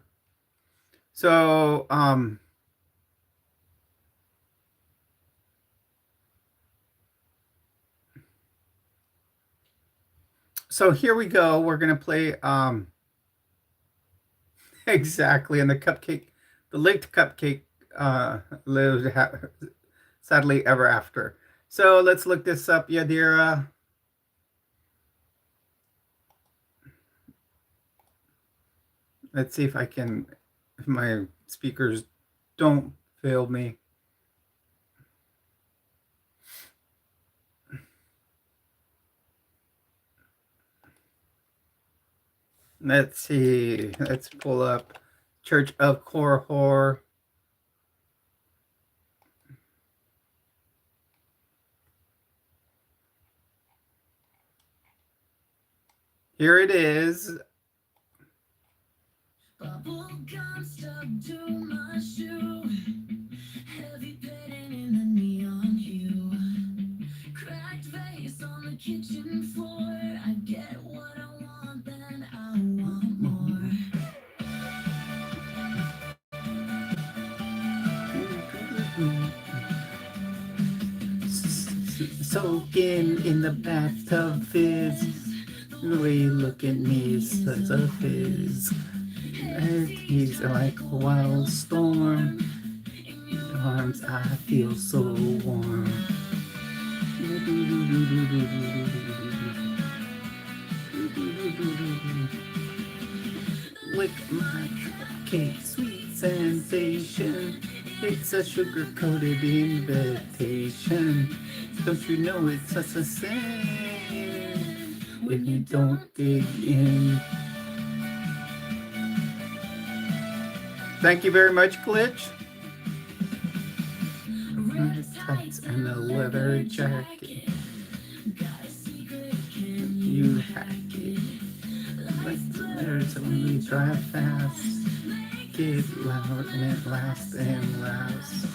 [SPEAKER 1] So so here we go. We're gonna play exactly, and the licked cupcake lived sadly ever after. So let's look this up, Yadira. Let's see if my speakers don't fail me. Let's see. Let's pull up Church of Korihor. Here it is. Bubblegum stuck to my shoe. Heavy painting in the neon hue. Cracked vase on the kitchen floor. I get what I want, then I want more. soaking in the bathtub fizz. The way you look at me is such a fizz. He's like a wild storm. Arms, I feel so warm. Lick my cake, sweet sensation. It's a sugar-coated invitation. Don't you know it's such a sin if you don't dig in? Thank you very much, Glitch. Tights and a leather jacket. You hack it. There's only drive fast. Get loud and it lasts and lasts.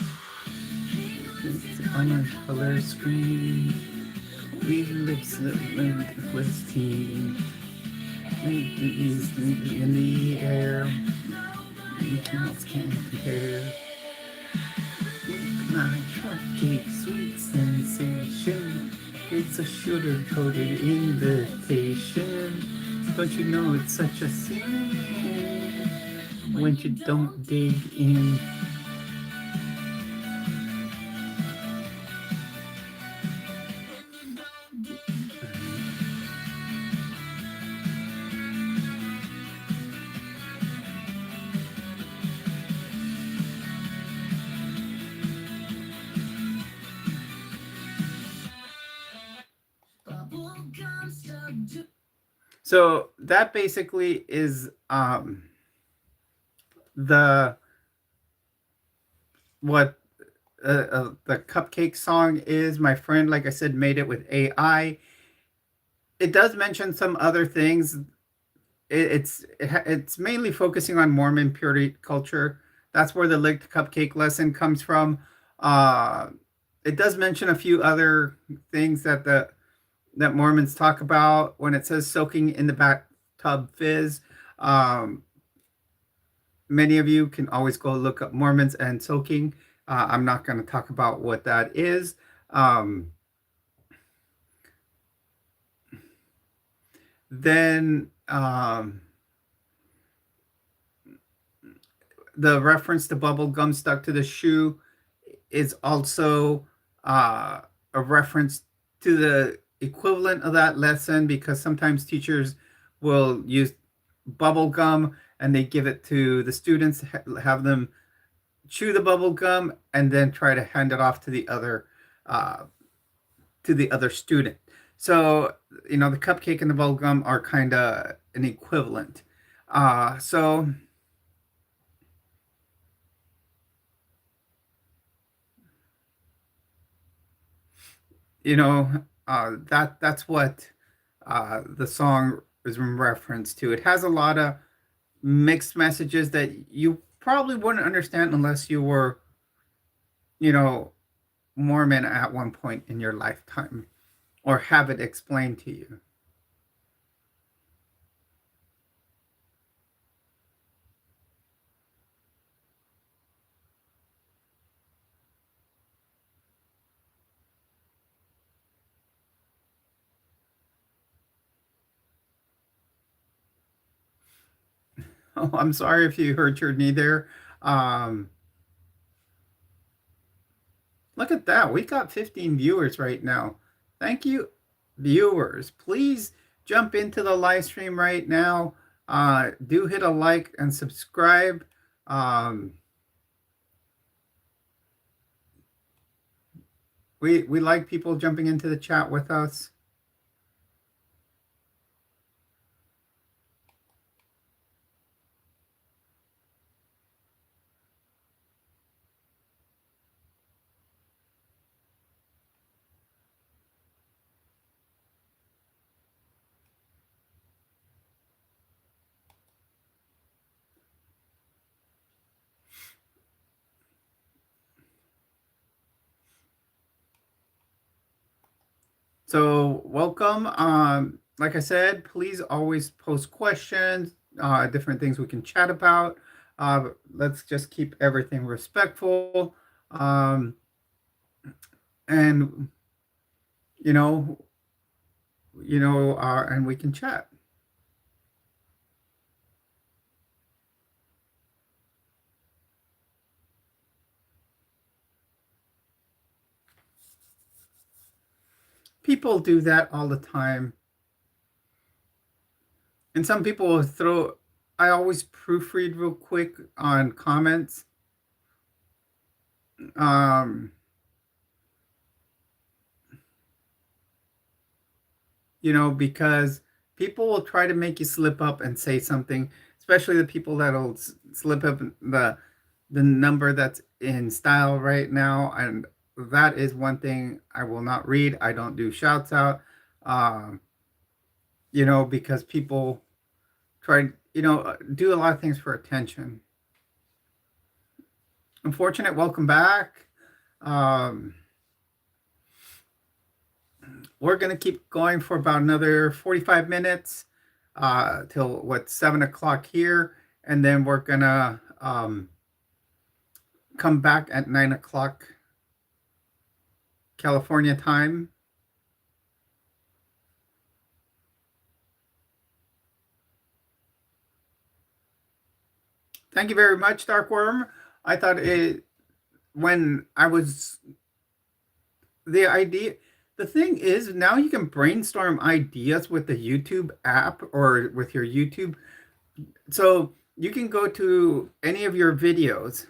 [SPEAKER 1] It's on a color screen. We lips with team. In the air. Counts can't compare. My cupcake, sweet sensation. It's a sugar-coated invitation. Don't you know it's such a sin when you don't dig in? So that basically is the what the cupcake song is. My friend, like I said, made it with AI. It does mention some other things. It's mainly focusing on Mormon purity culture. That's where the licked cupcake lesson comes from. Uh, it does mention a few other things that Mormons talk about when it says soaking in the bathtub fizz. Many of you can always go look up Mormons and soaking. I'm not going to talk about what that is. Then the reference to bubble gum stuck to the shoe is also a reference to the equivalent of that lesson, because sometimes teachers will use bubble gum and they give it to the students, have them chew the bubble gum, and then try to hand it off to the other student. So the cupcake and the bubble gum are kind of an equivalent. So that's what the song is in reference to. It has a lot of mixed messages that you probably wouldn't understand unless you were, Mormon at one point in your lifetime, or have it explained to you. Oh, I'm sorry if you hurt your knee there. Um, Look at that. We got 15 viewers right now. Thank you, viewers. Please jump into the live stream right now. Do hit a like and subscribe. We like people jumping into the chat with us. So welcome. Like I said, please always post questions, different things we can chat about. Let's just keep everything respectful. And you know, and we can chat. People do that all the time. And some people will throw, I always proofread real quick on comments. Um, because people will try to make you slip up and say something, especially the people that'll slip up the number that's in style right now. And that is one thing I will not read. I don't do shouts out, um, because people try, do a lot of things for attention. Unfortunate, welcome back. Um, we're going to keep going for about another 45 minutes till 7 o'clock here. And then we're going to come back at 9 o'clock California time. Thank you very much, Darkworm. I thought when I was, the idea, the thing is, now you can brainstorm ideas with the YouTube app or with your YouTube. So you can go to any of your videos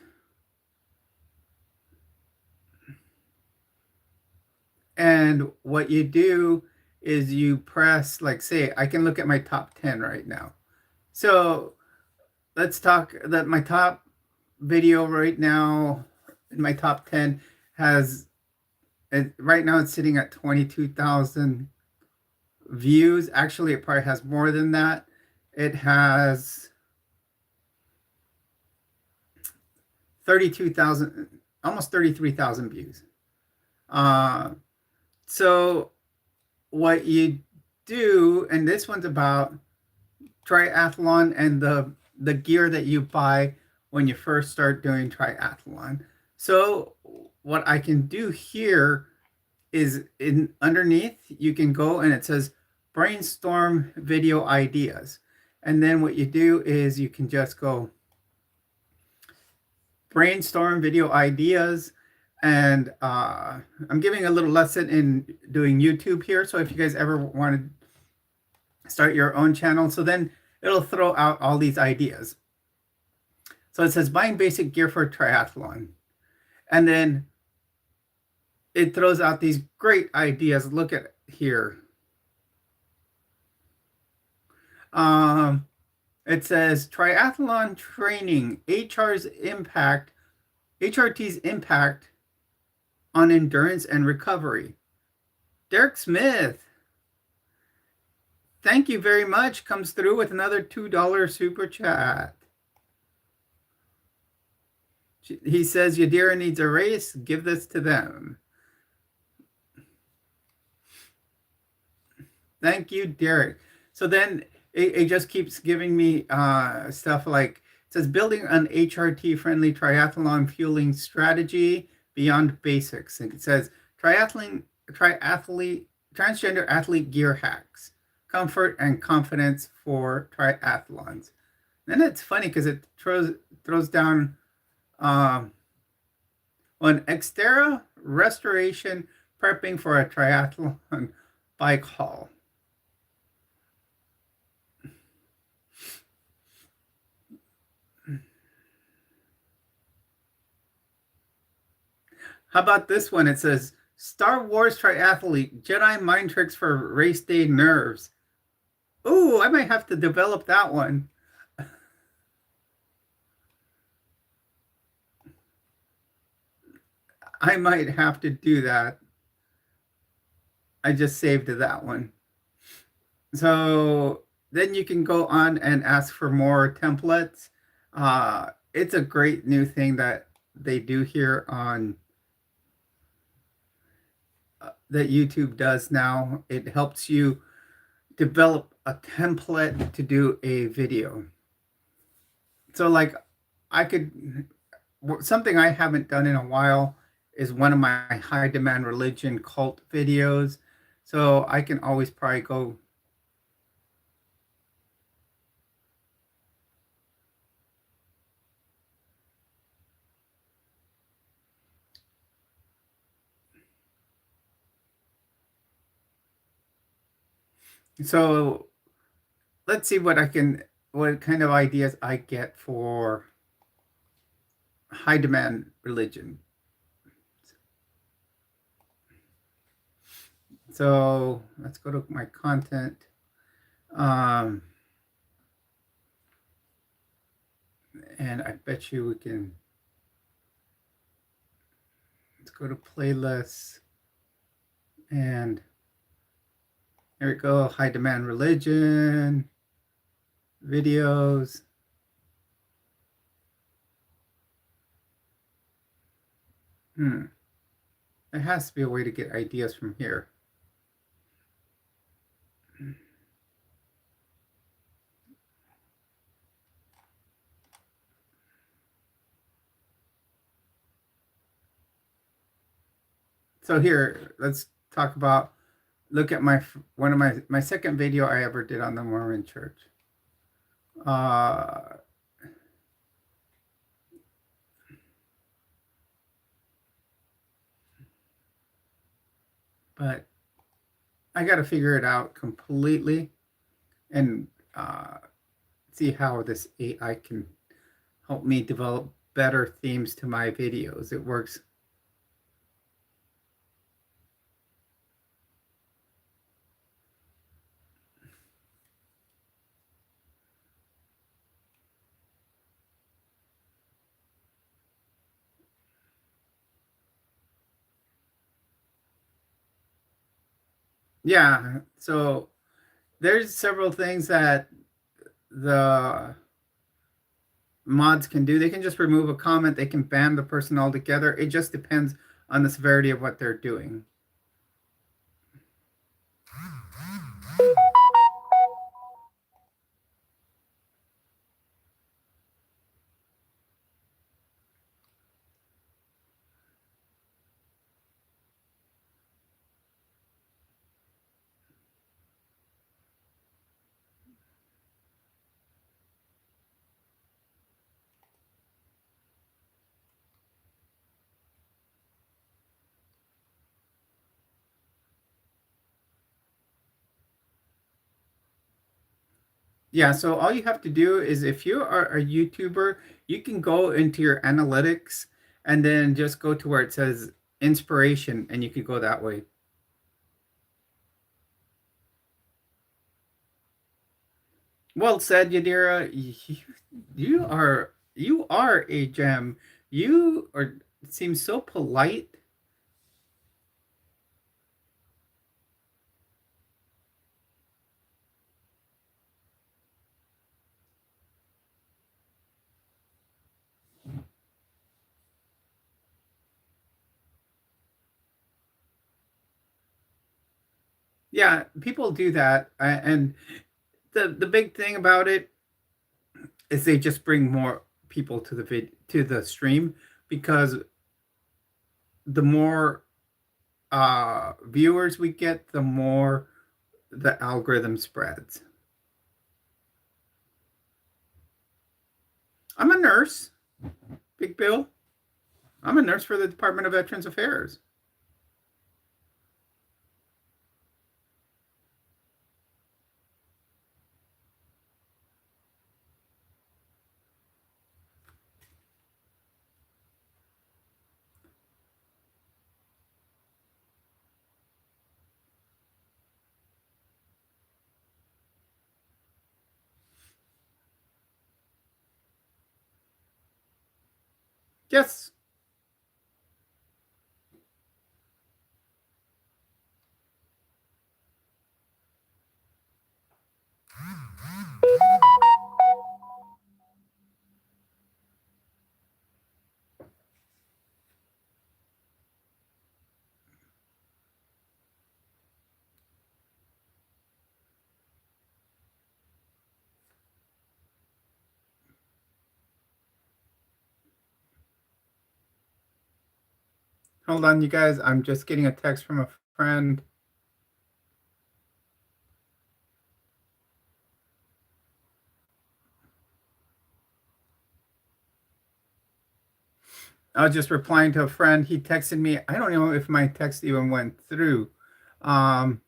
[SPEAKER 1] and what you do is you press, like, say, I can look at my top 10 right now. So let's talk that my top video right now in my top 10 has, right now it's sitting at 22,000 views. Actually, it probably has more than that. It has 32,000, almost 33,000 views. So what you do, and this one's about triathlon and the gear that you buy when you first start doing triathlon. So what I can do here is underneath you can go and it says brainstorm video ideas. And then what you do is you can just go brainstorm video ideas. And I'm giving a little lesson in doing YouTube here. So if you guys ever want to start your own channel, so then it'll throw out all these ideas. So it says buying basic gear for triathlon. And then it throws out these great ideas. Look at here. It says triathlon training, HRT's impact on endurance and recovery. Derek Smith, thank you very much. Comes through with another $2 super chat. He says Yadira needs a race. Give this to them. Thank you, Derek. So then it just keeps giving me stuff like, it says building an HRT friendly triathlon fueling strategy beyond basics. And it says transgender athlete gear hacks, comfort and confidence for triathlons. Then it's funny because it throws down on Xterra restoration prepping for a triathlon bike haul. How about this one? It says Star Wars triathlete, Jedi mind tricks for race day nerves. Ooh, I might have to develop that one. I might have to do that. I just saved that one. So then you can go on and ask for more templates. It's a great new thing that they do here on that YouTube does now. It helps you develop a template to do a video. So like something I haven't done in a while is one of my high demand religion cult videos. So I can always probably go. So let's see what kind of ideas I get for high demand religion. So let's go to my content. Um, and I bet you we can, let's go to playlists, and there we go, high demand religion, videos. There has to be a way to get ideas from here. So here, let's talk about, look at one of my second video I ever did on the Mormon Church. Uh, but I got to figure it out completely and see how this AI can help me develop better themes to my videos. It works. Yeah, so there's several things that the mods can do. They can just remove a comment, they can ban the person altogether. It just depends on the severity of what they're doing. Yeah, so all you have to do is if you are a YouTuber, you can go into your analytics and then just go to where it says inspiration and you can go that way. Well said, Yadira. You are a gem. You are seem so polite. Yeah, people do that, and the big thing about it is they just bring more people to the stream because the more viewers we get, the more the algorithm spreads. I'm a nurse, Big Bill. I'm a nurse for the Department of Veterans Affairs. Yes. Hold on, you guys. I'm just getting a text from a friend. I was just replying to a friend. He texted me. I don't know if my text even went through. Um,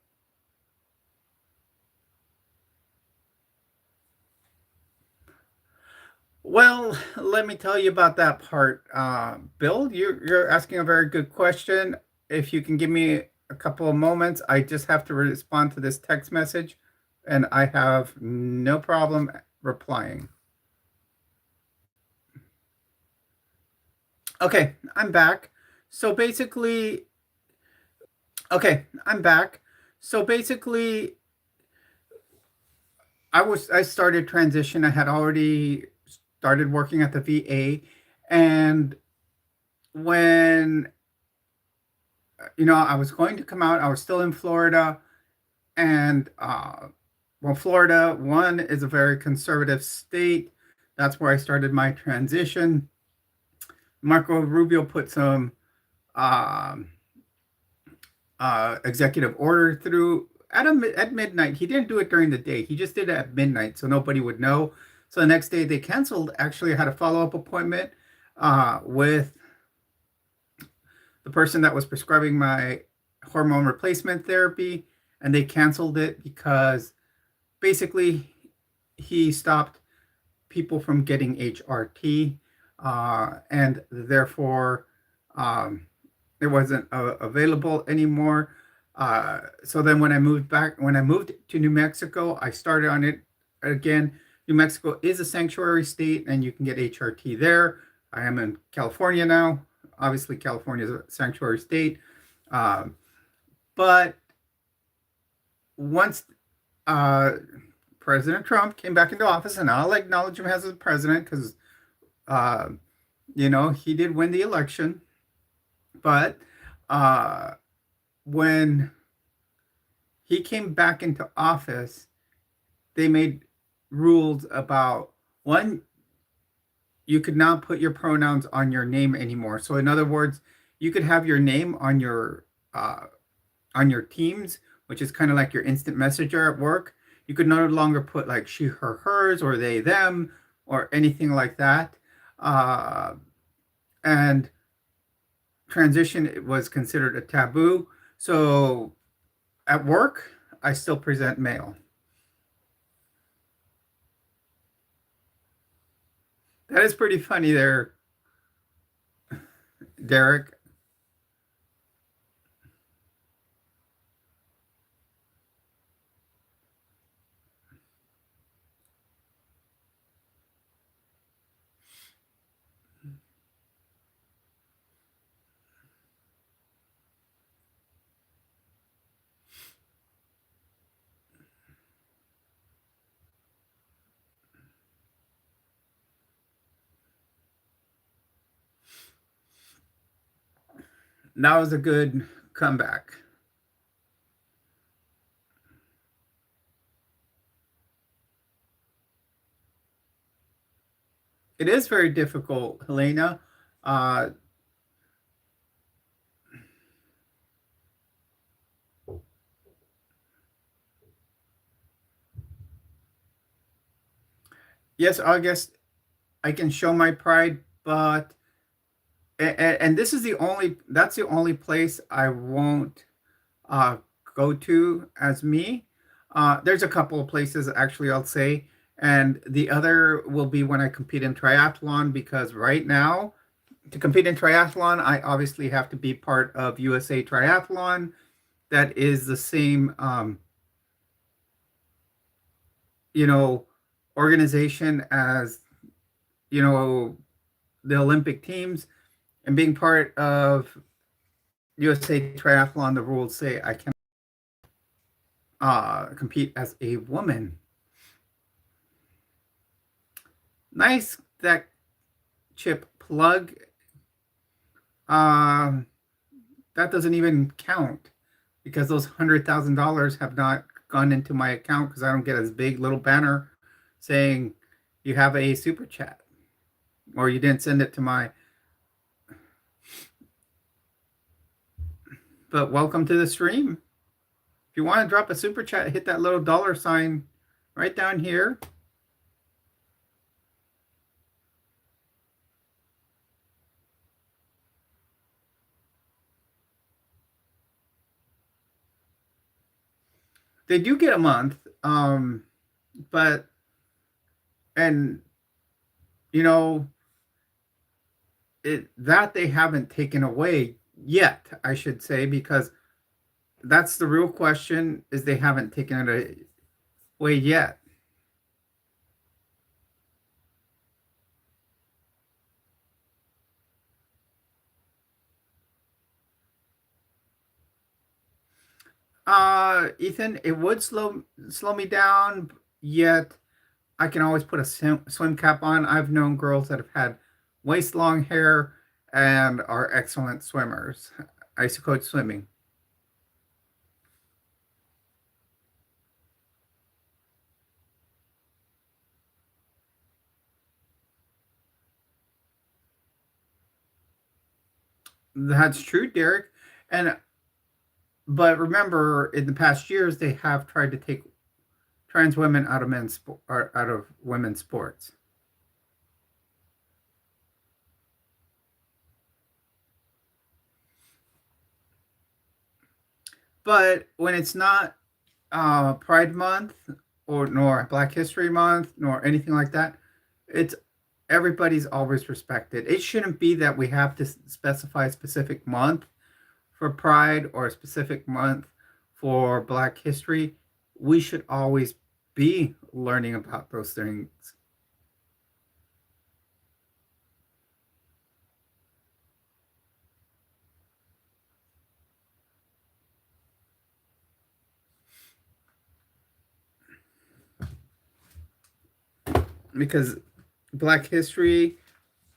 [SPEAKER 1] well, let me tell you about that part. Bill, you're asking a very good question. If you can give me a couple of moments, I just have to respond to this text message, and I have no problem replying. Okay, I'm back. So basically, okay, I'm back. So basically, I started transition. I had already started working at the VA, and when I was going to come out, I was still in Florida, and well, Florida one is a very conservative state. That's where I started my transition. Marco Rubio put some um executive order through at midnight. He didn't do it during the day. He just did it at midnight, so nobody would know. So the next day they canceled. Actually, I had a follow up appointment with the person that was prescribing my hormone replacement therapy, and they canceled it because basically he stopped people from getting HRT, and therefore um, it wasn't available anymore. So then when I moved to New Mexico, I started on it again. New Mexico is a sanctuary state, and you can get HRT there. I am in California now. Obviously, California is a sanctuary state. Um, but once uh, President Trump came back into office, and I'll acknowledge him as a president because, uh, he did win the election. But uh, when he came back into office, they made rules about one, you could not put your pronouns on your name anymore. So in other words, you could have your name uh, on your Teams, which is kind of like your instant messenger at work. You could no longer put like she, her, hers, or they, them, or anything like that. Uh, and transition was considered a taboo. So at work, I still present male. That is pretty funny there, Derek. That was a good comeback. It is very difficult, Helena. Uh, yes, August, I can show my pride, but and this is that's the only place I won't uh, go to as me. There's a couple of places actually I'll say, and the other will be when I compete in triathlon because right now to compete in triathlon, I obviously have to be part of USA Triathlon. That is the same, you know, organization as you know the Olympic teams, and being part of USA Triathlon, the rules say I can compete as a woman. Nice that chip plug. Um, that doesn't even count because those $100,000 have not gone into my account because I don't get a big little banner saying you have a super chat or you didn't send it to my. But welcome to the stream. If you want to drop a super chat, hit that little dollar sign right down here. They do get a month, but and you know that they haven't taken away yet, I should say, because that's the real question: is they haven't taken it away yet. Ethan, it would slow me down, yet I can always put a swim cap on. I've known girls that have had waist long hair and are excellent swimmers. I used to coach swimming. That's true, Derek. And but remember, in the past years, they have tried to take trans women out of or out of women's sports. But when it's not Pride Month or nor Black History Month nor anything like that, it's everybody's always respected. It shouldn't be that we have to specify a specific month for Pride or a specific month for Black History. We should always be learning about those things because Black History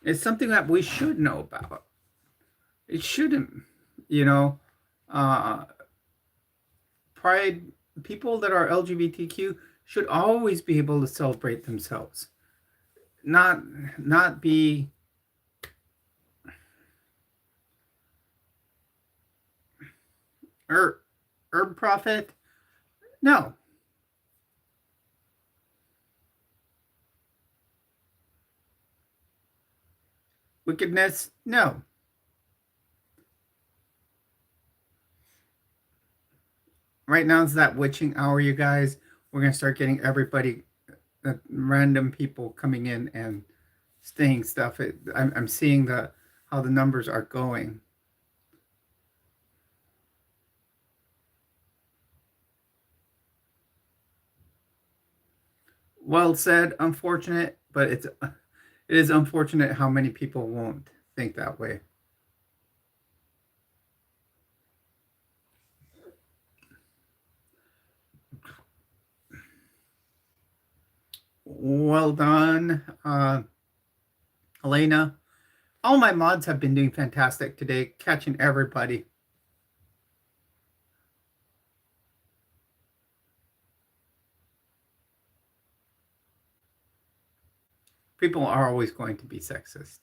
[SPEAKER 1] is something that we should know about. It shouldn't, you know, uh, Pride, people that are LGBTQ should always be able to celebrate themselves, not not be er, herb prophet. No, wickedness. No. Right now is that witching hour, you guys. We're gonna start getting everybody, random people coming in and saying stuff. I'm seeing the how the numbers are going. Well said. Unfortunate, but it is unfortunate how many people won't think that way. Well done, Elena. All my mods have been doing fantastic today, catching everybody. People are always going to be sexist.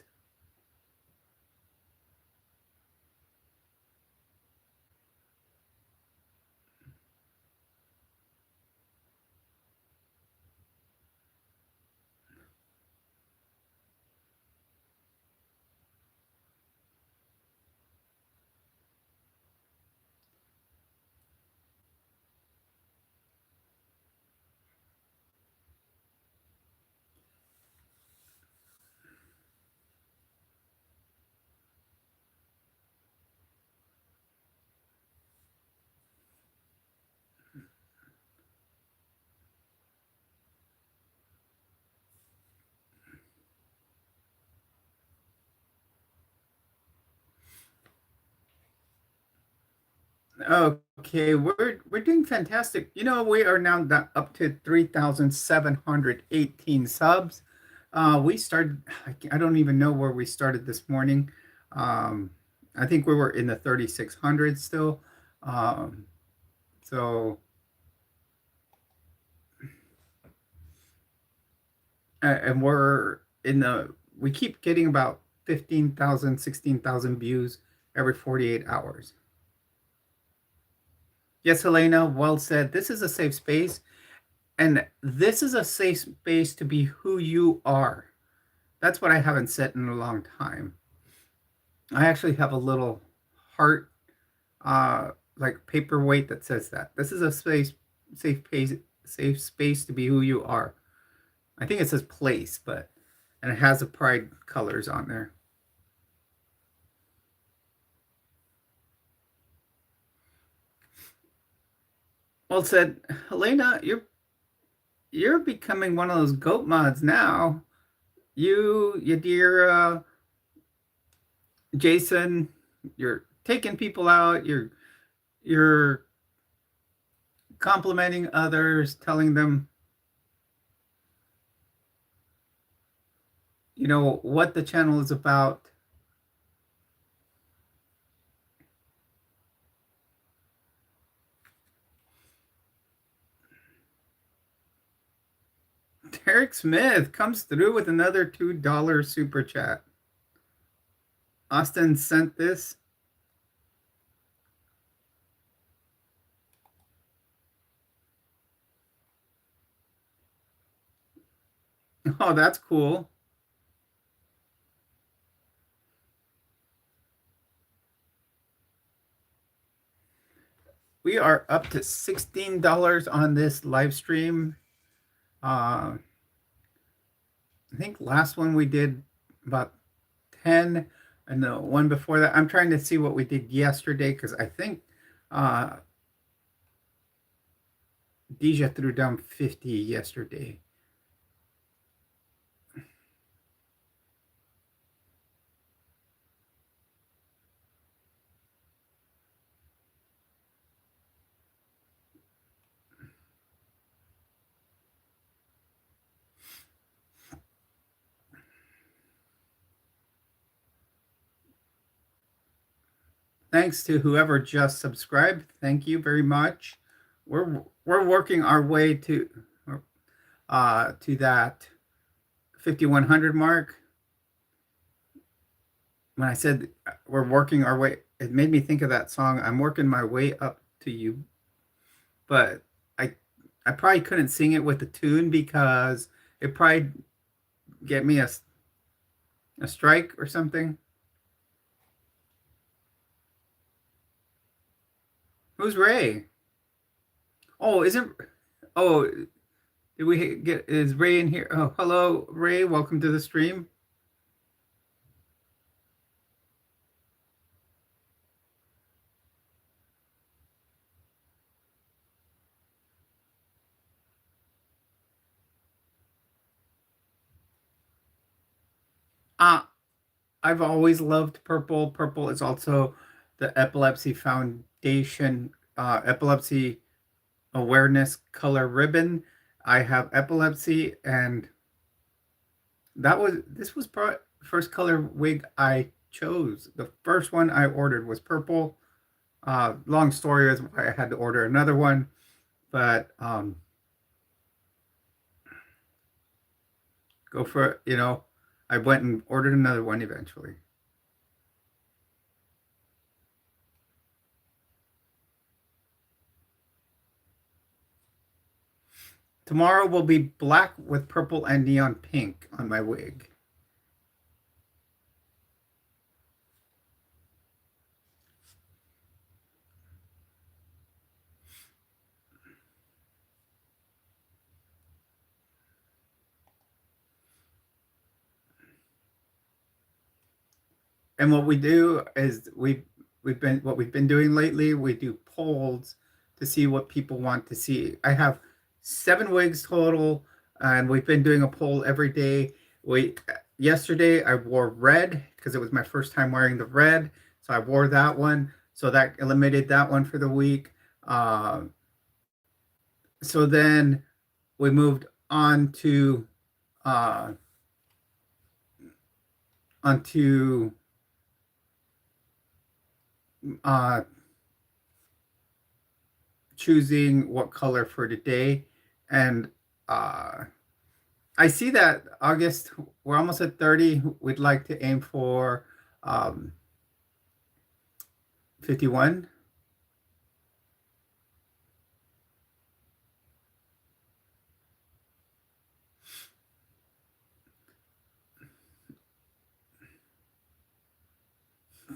[SPEAKER 1] Okay, we're doing fantastic. You know, we are now up to 3,718 subs. We started, I don't even know where we started this morning. Um, I think we were in the 3,600 still. Um, so, and we keep getting about 15,000, 16,000 views every 48 hours. Yes, Helena, well said. This is a safe space, and this is a safe space to be who you are. That's what I haven't said in a long time. I actually have a little heart, like paperweight that says that. This is a safe space to be who you are. I think it says place, but and it has the pride colors on there. Well, it said, Helena, you're becoming one of those goat mods now. You dear Jason, you're taking people out. You're complimenting others, telling them, what the channel is about. Derek Smith comes through with another $2 super chat. Austin sent this. Oh, that's cool. We are up to $16 on this live stream. I think last one we did about 10, and the one before that, I'm trying to see what we did yesterday because I think Deja threw down 50 yesterday. Thanks to whoever just subscribed. Thank you very much. We're working our way to that 5,100 mark. When I said we're working our way, it made me think of that song. I'm working my way up to you, but I probably couldn't sing it with the tune because it probably get me a strike or something. Who's Ray? Oh, isn't oh did we get is Ray in here? Oh, hello Ray, welcome to the stream. I've always loved purple. Purple is also the Epilepsy Foundation epilepsy awareness color ribbon. I have epilepsy, and this was first color wig I chose. The first one I ordered was purple. Long story is why I had to order another one, but go for it. I went and ordered another one eventually. Tomorrow will be black with purple and neon pink on my wig. And what we do is what we've been doing lately, we do polls to see what people want to see. I have 7 wigs total, and we've been doing a poll every day. Yesterday I wore red because it was my first time wearing the red, so I wore that one. So that eliminated that one for the week. So then we moved on to onto choosing what color for today. And I see that August, we're almost at 30. We'd like to aim for 51.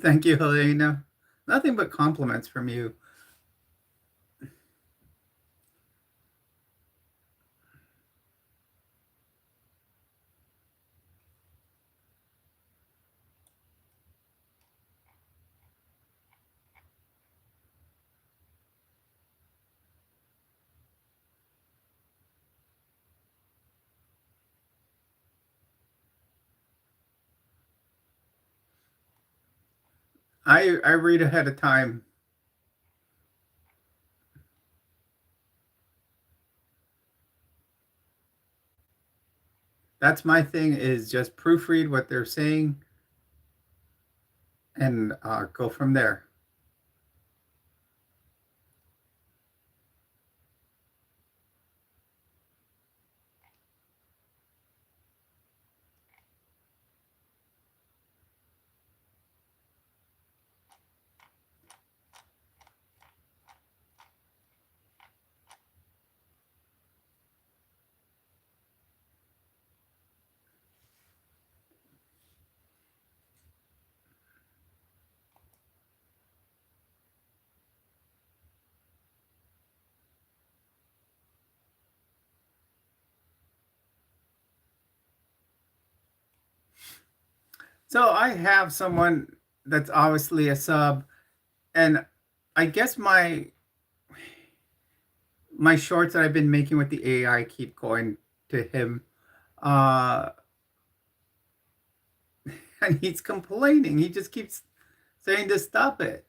[SPEAKER 1] Thank you, Helena. Nothing but compliments from you. I read ahead of time. That's my thing, is just proofread what they're saying and go from there. So I have someone that's obviously a sub, and I guess my shorts that I've been making with the AI keep going to him. Uh, and he's complaining. He just keeps saying to stop it.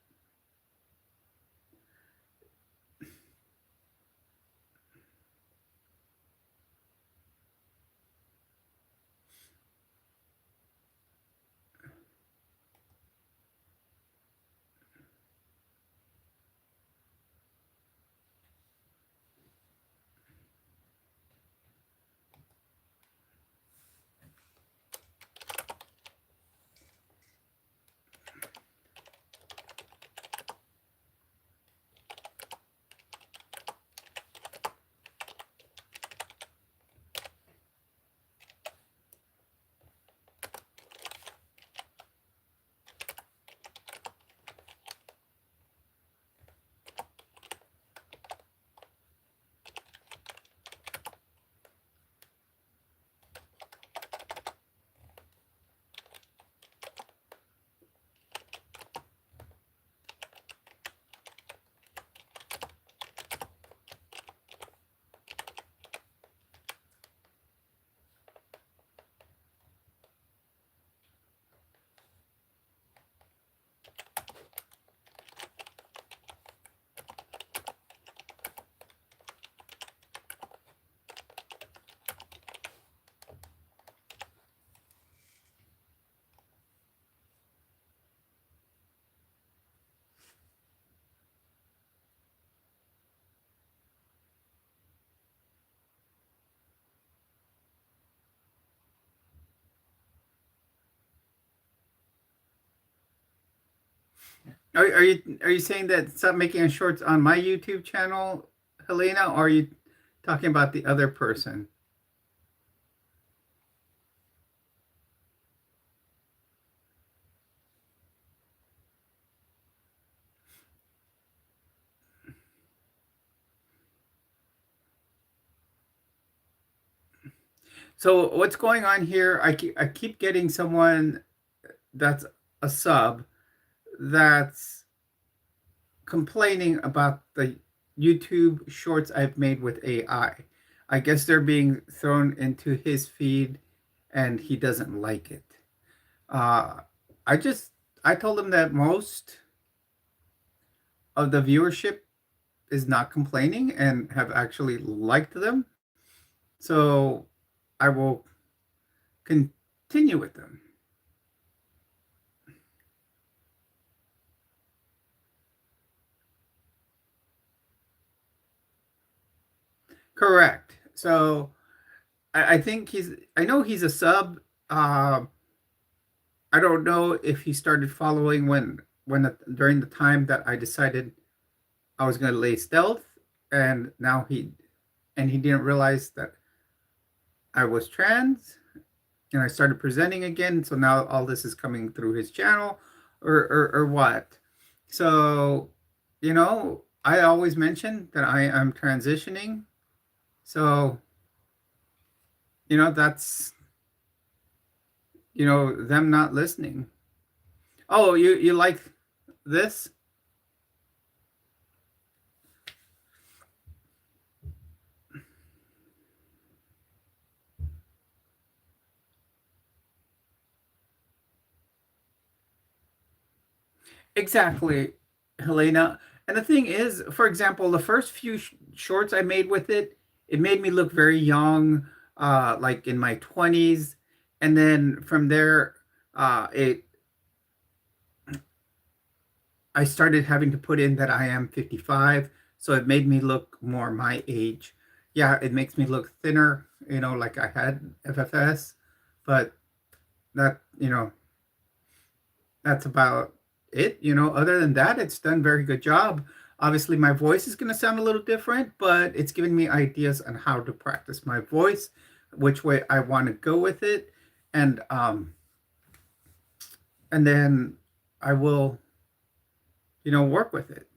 [SPEAKER 1] Are you saying that stop making shorts on my YouTube channel, Helena, or are you talking about the other person? So what's going on here? I keep getting someone that's a sub that's complaining about the YouTube shorts I've made with AI. I guess they're being thrown into his feed and he doesn't like it. Uh, I just I told him that most of the viewership is not complaining and have actually liked them. So I will continue with them. Correct. So I think I know he's a sub. Uh, I don't know if he started following during the time that I decided I was going to lay stealth, and now he didn't realize that I was trans, and I started presenting again. So now all this is coming through his channel, or what? So, I always mention that I am transitioning. So, that's them not listening. Oh, you like this? Exactly, Helena. And the thing is, for example, the first few shorts I made with it, it made me look very young, like in my 20s. And then from there, it I started having to put in that I am 55, so it made me look more my age. Yeah, it makes me look thinner, like I had FFS, but that, that's about it. Other than that, it's done very good job. Obviously, my voice is going to sound a little different, but it's giving me ideas on how to practice my voice, which way I want to go with it, and and then I will, work with it.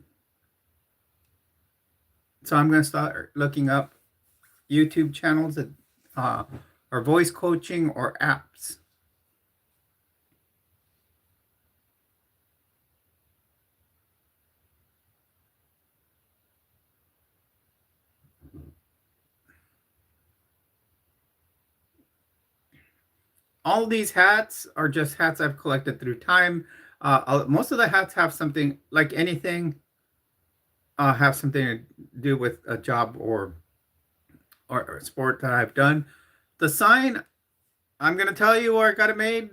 [SPEAKER 1] So I'm going to start looking up YouTube channels that uh, are voice coaching or apps. All these hats are just hats I've collected through time. Most of the hats have something, like anything, have something to do with a job or a sport that I've done. The sign, I'm gonna tell you where I got it made.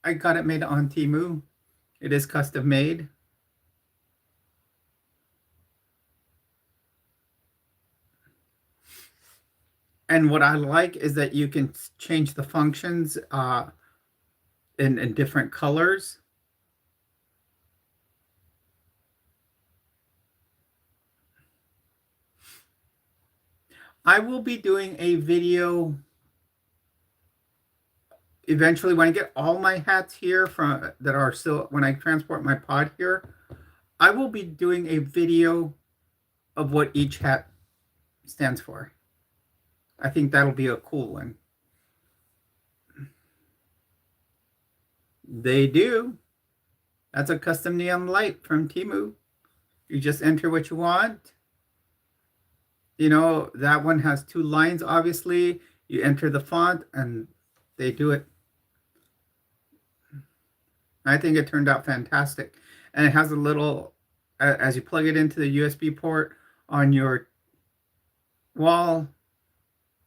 [SPEAKER 1] I got it made on Temu. It is custom made. And what I like is that you can change the functions in different colors. I will be doing a video eventually when I get all my hats here from that are still when I transport my pod here. I will be doing a video of what each hat stands for. I think that'll be a cool one. They do. That's a custom neon light from Temu. You just enter what you want. That one has two lines, obviously. You enter the font and they do it. I think it turned out fantastic. And it has a little, as you plug it into the USB port on your wall,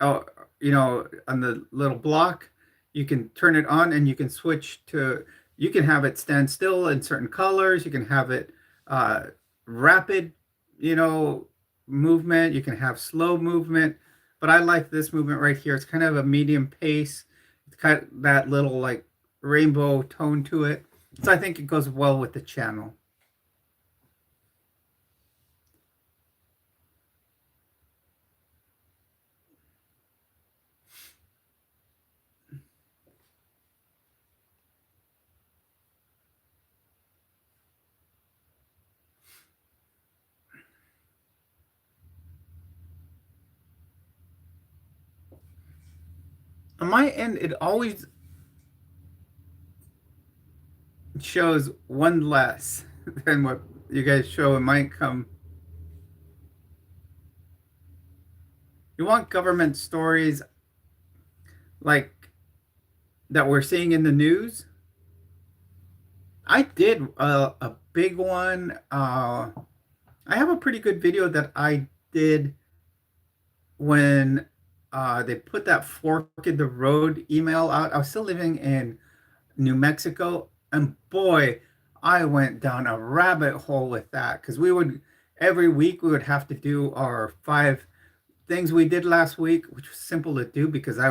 [SPEAKER 1] oh, on the little block, you can turn it on and you can switch to, you can have it stand still in certain colors. You can have it rapid, movement. You can have slow movement. But I like this movement right here. It's kind of a medium pace. It's got that little like rainbow tone to it. So I think it goes well with the channel. On my end, it always shows one less than what you guys show. It might come. You want government stories like that we're seeing in the news? I did a big one. I have a pretty good video that I did when they put that fork in the road email out. I was still living in New Mexico, and boy, I went down a rabbit hole with that because every week we would have to do our 5 things we did last week, which was simple to do because I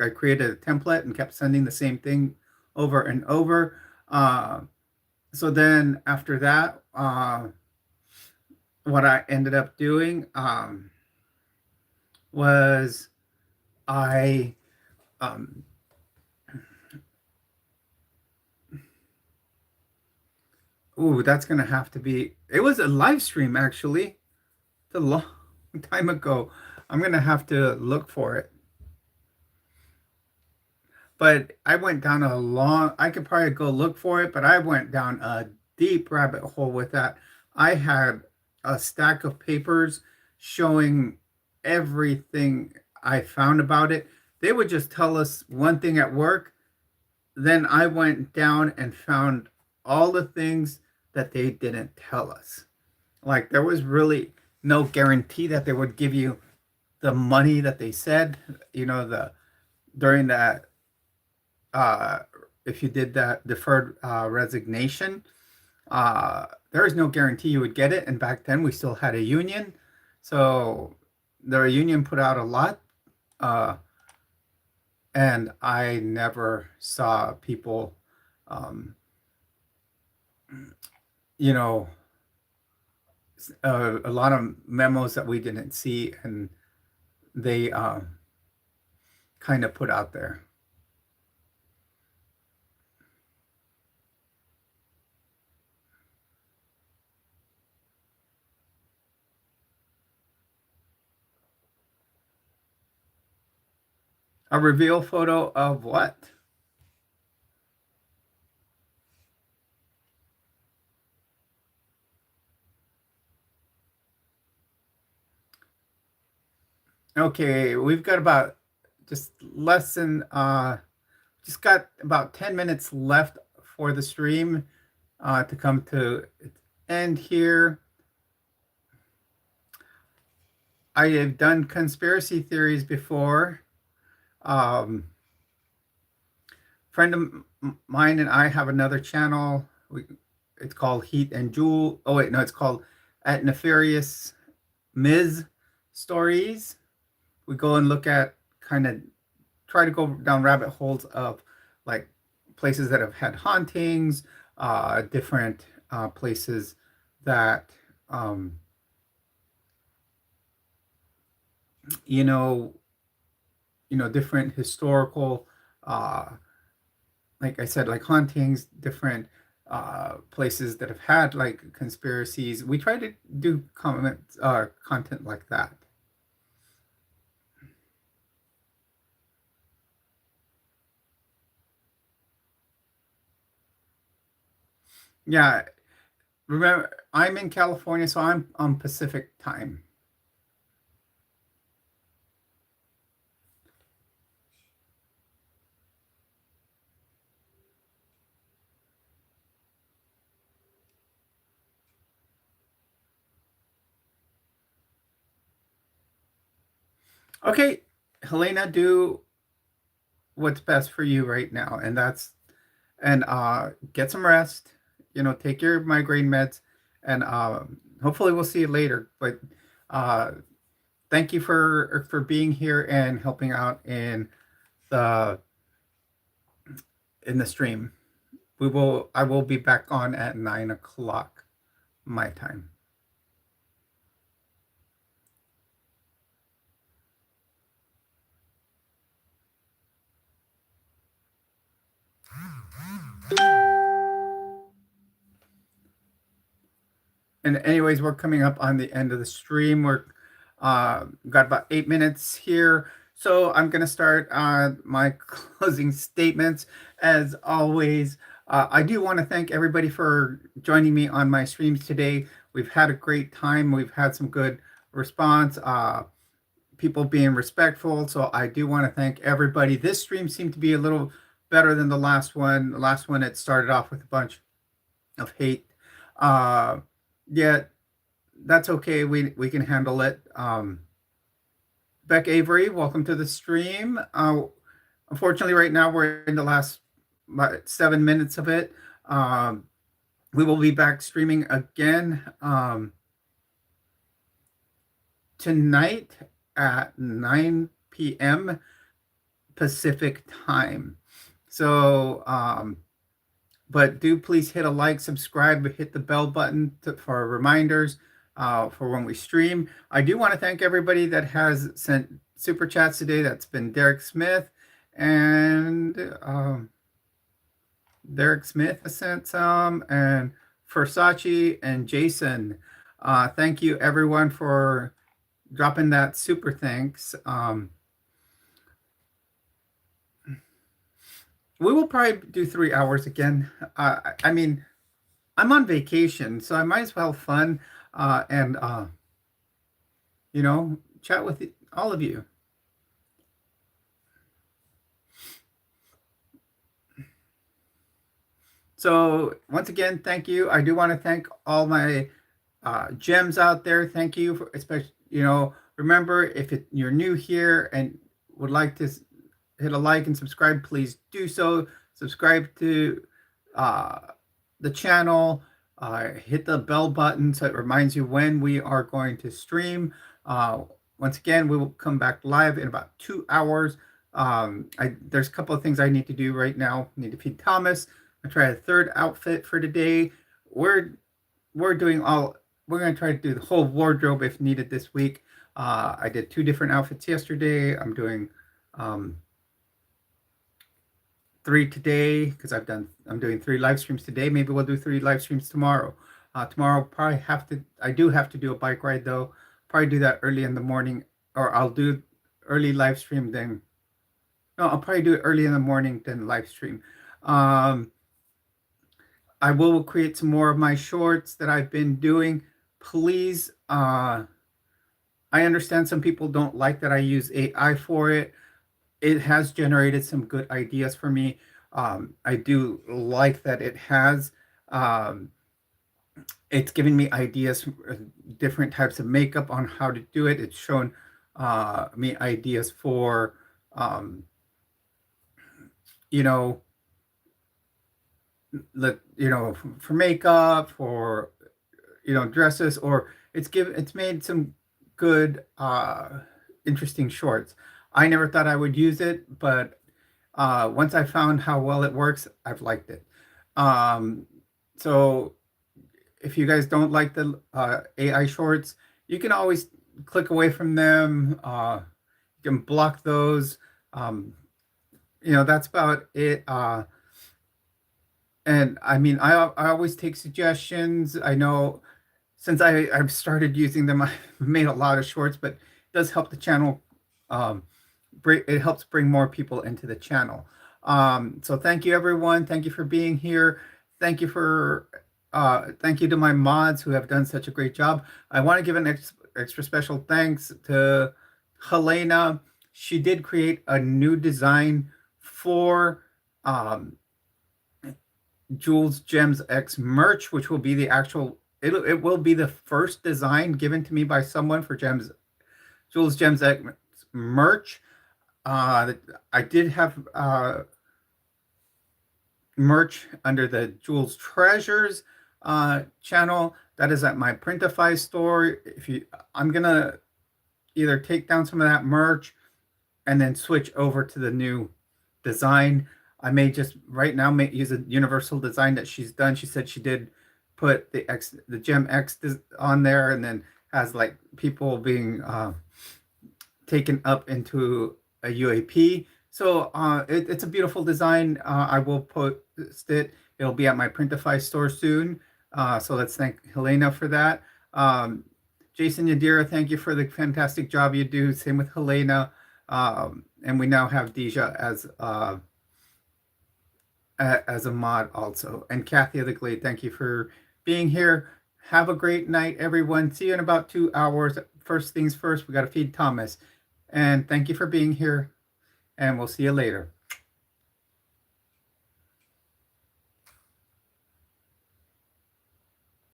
[SPEAKER 1] created a template and kept sending the same thing over and over. So then after that, what I ended up doing was I um, ooh, that's gonna have to be. It was a live stream actually, a long time ago. I'm gonna have to look for it. But I went down a long. I could probably go look for it, but I went down a deep rabbit hole with that. I had a stack of papers showing everything I found about it. They would just tell us one thing at work. Then I went down and found all the things that they didn't tell us. Like there was really no guarantee that they would give you the money that they said, the during that uh if you did that deferred resignation, there is no guarantee you would get it. And back then we still had a union. So the union put out a lot. Uh, and I never saw people, um, you know, a lot of memos that we didn't see and they kind of put out there. A reveal photo of what? Okay, we've got about just less than just got about 10 minutes left for the stream to come to its end here. I have done conspiracy theories before. Um, Friend of mine and I have another channel. It's called Heat and Jewel. Oh wait, no, it's called At Nefarious Ms. Stories. We go and look at kind of try to go down rabbit holes of like places that have had hauntings, different places that um, you know, different historical, uh, like I said, like hauntings, different places that have had like conspiracies. We try to do content like that. Yeah, remember, I'm in California, so I'm on Pacific time. Okay, Helena, do what's best for you right now, and that's and get some rest. Take your migraine meds, and hopefully we'll see you later. But uh, thank you for being here and helping out the in the stream. I will be back on at 9 o'clock my time. And anyways, we're coming up on the end of the stream. We're got about 8 minutes here. So I'm going to start my closing statements. As always, I do want to thank everybody for joining me on my streams today. We've had a great time. We've had some good response, people being respectful. So I do want to thank everybody. This stream seemed to be a little better than the last one. The last one, it started off with a bunch of hate. Uh, yeah, that's okay. We can handle it. Beck Avery, welcome to the stream. Unfortunately, right now we're in the last 7 minutes of it. We will be back streaming again tonight at 9 p.m. Pacific time. So, but do please hit a like, subscribe, hit the bell button for reminders for when we stream. I do want to thank everybody that has sent super chats today. That's been Derek Smith and Derek Smith has sent some, and Versace and Jason. Thank you everyone for dropping that super thanks. We will probably do 3 hours again. I mean, I'm on vacation, so I might as well have fun and chat with all of you. So once again, thank you. I do want to thank all my gems out there. Thank you for, especially, remember if you're new here and would like to hit a like and subscribe, please do so. Subscribe to uh, the channel. Hit the bell button so it reminds you when we are going to stream. Uh, Once again, we will come back live in about 2 hours. There's a couple of things I need to do right now. I need to feed Thomas. I try a third outfit for today. We're we're doing all. We're going to try to do the whole wardrobe if needed this week. I did 2 different outfits yesterday. I'm doing 3 today because I'm doing 3 live streams today. Maybe we'll do 3 live streams tomorrow. Tomorrow probably I do have to do a bike ride though. Probably do that early in the morning, or I'll do early live stream then. No, I'll probably do it early in the morning then live stream. I will create some more of my shorts that I've been doing. Please, I understand some people don't like that I use AI for it. It has generated some good ideas for me. I do like that it has. It's giving me ideas, different types of makeup on how to do it. It's shown me ideas for, you know, for makeup, for dresses, or it's made some good interesting shorts. I never thought I would use it, but once I found how well it works, I've liked it. So if you guys don't like the AI shorts, you can always click away from them. You can block those. That's about it. And I mean, I always take suggestions. I know since I've started using them, I've made a lot of shorts, but it does help the channel. It helps bring more people into the channel. So thank you, everyone. Thank you for being here. Thank you to my mods who have done such a great job. I want to give an extra special thanks to Helena. She did create a new design for Jules GemsX merch, which will be the actual. It will be the first design given to me by someone for Jules GemsX merch. I did have merch under the Jules Treasures channel. That is at my Printify store. I'm gonna either take down some of that merch and then switch over to the new design. I may just right now use a universal design that she's done. She said she did put the GemX on there, and then has like people being taken up into a UAP. So it's a beautiful design. I will post it. It'll be at my Printify store soon. So let's thank Helena for that. Jason Yadira, thank you for the fantastic job you do. Same with Helena. And we now have Deja as a mod also. And Kathy the Glade, thank you for being here. Have a great night, everyone. See you in about 2 hours. First things first, we got to feed Thomas. And thank you for being here. And we'll see you later.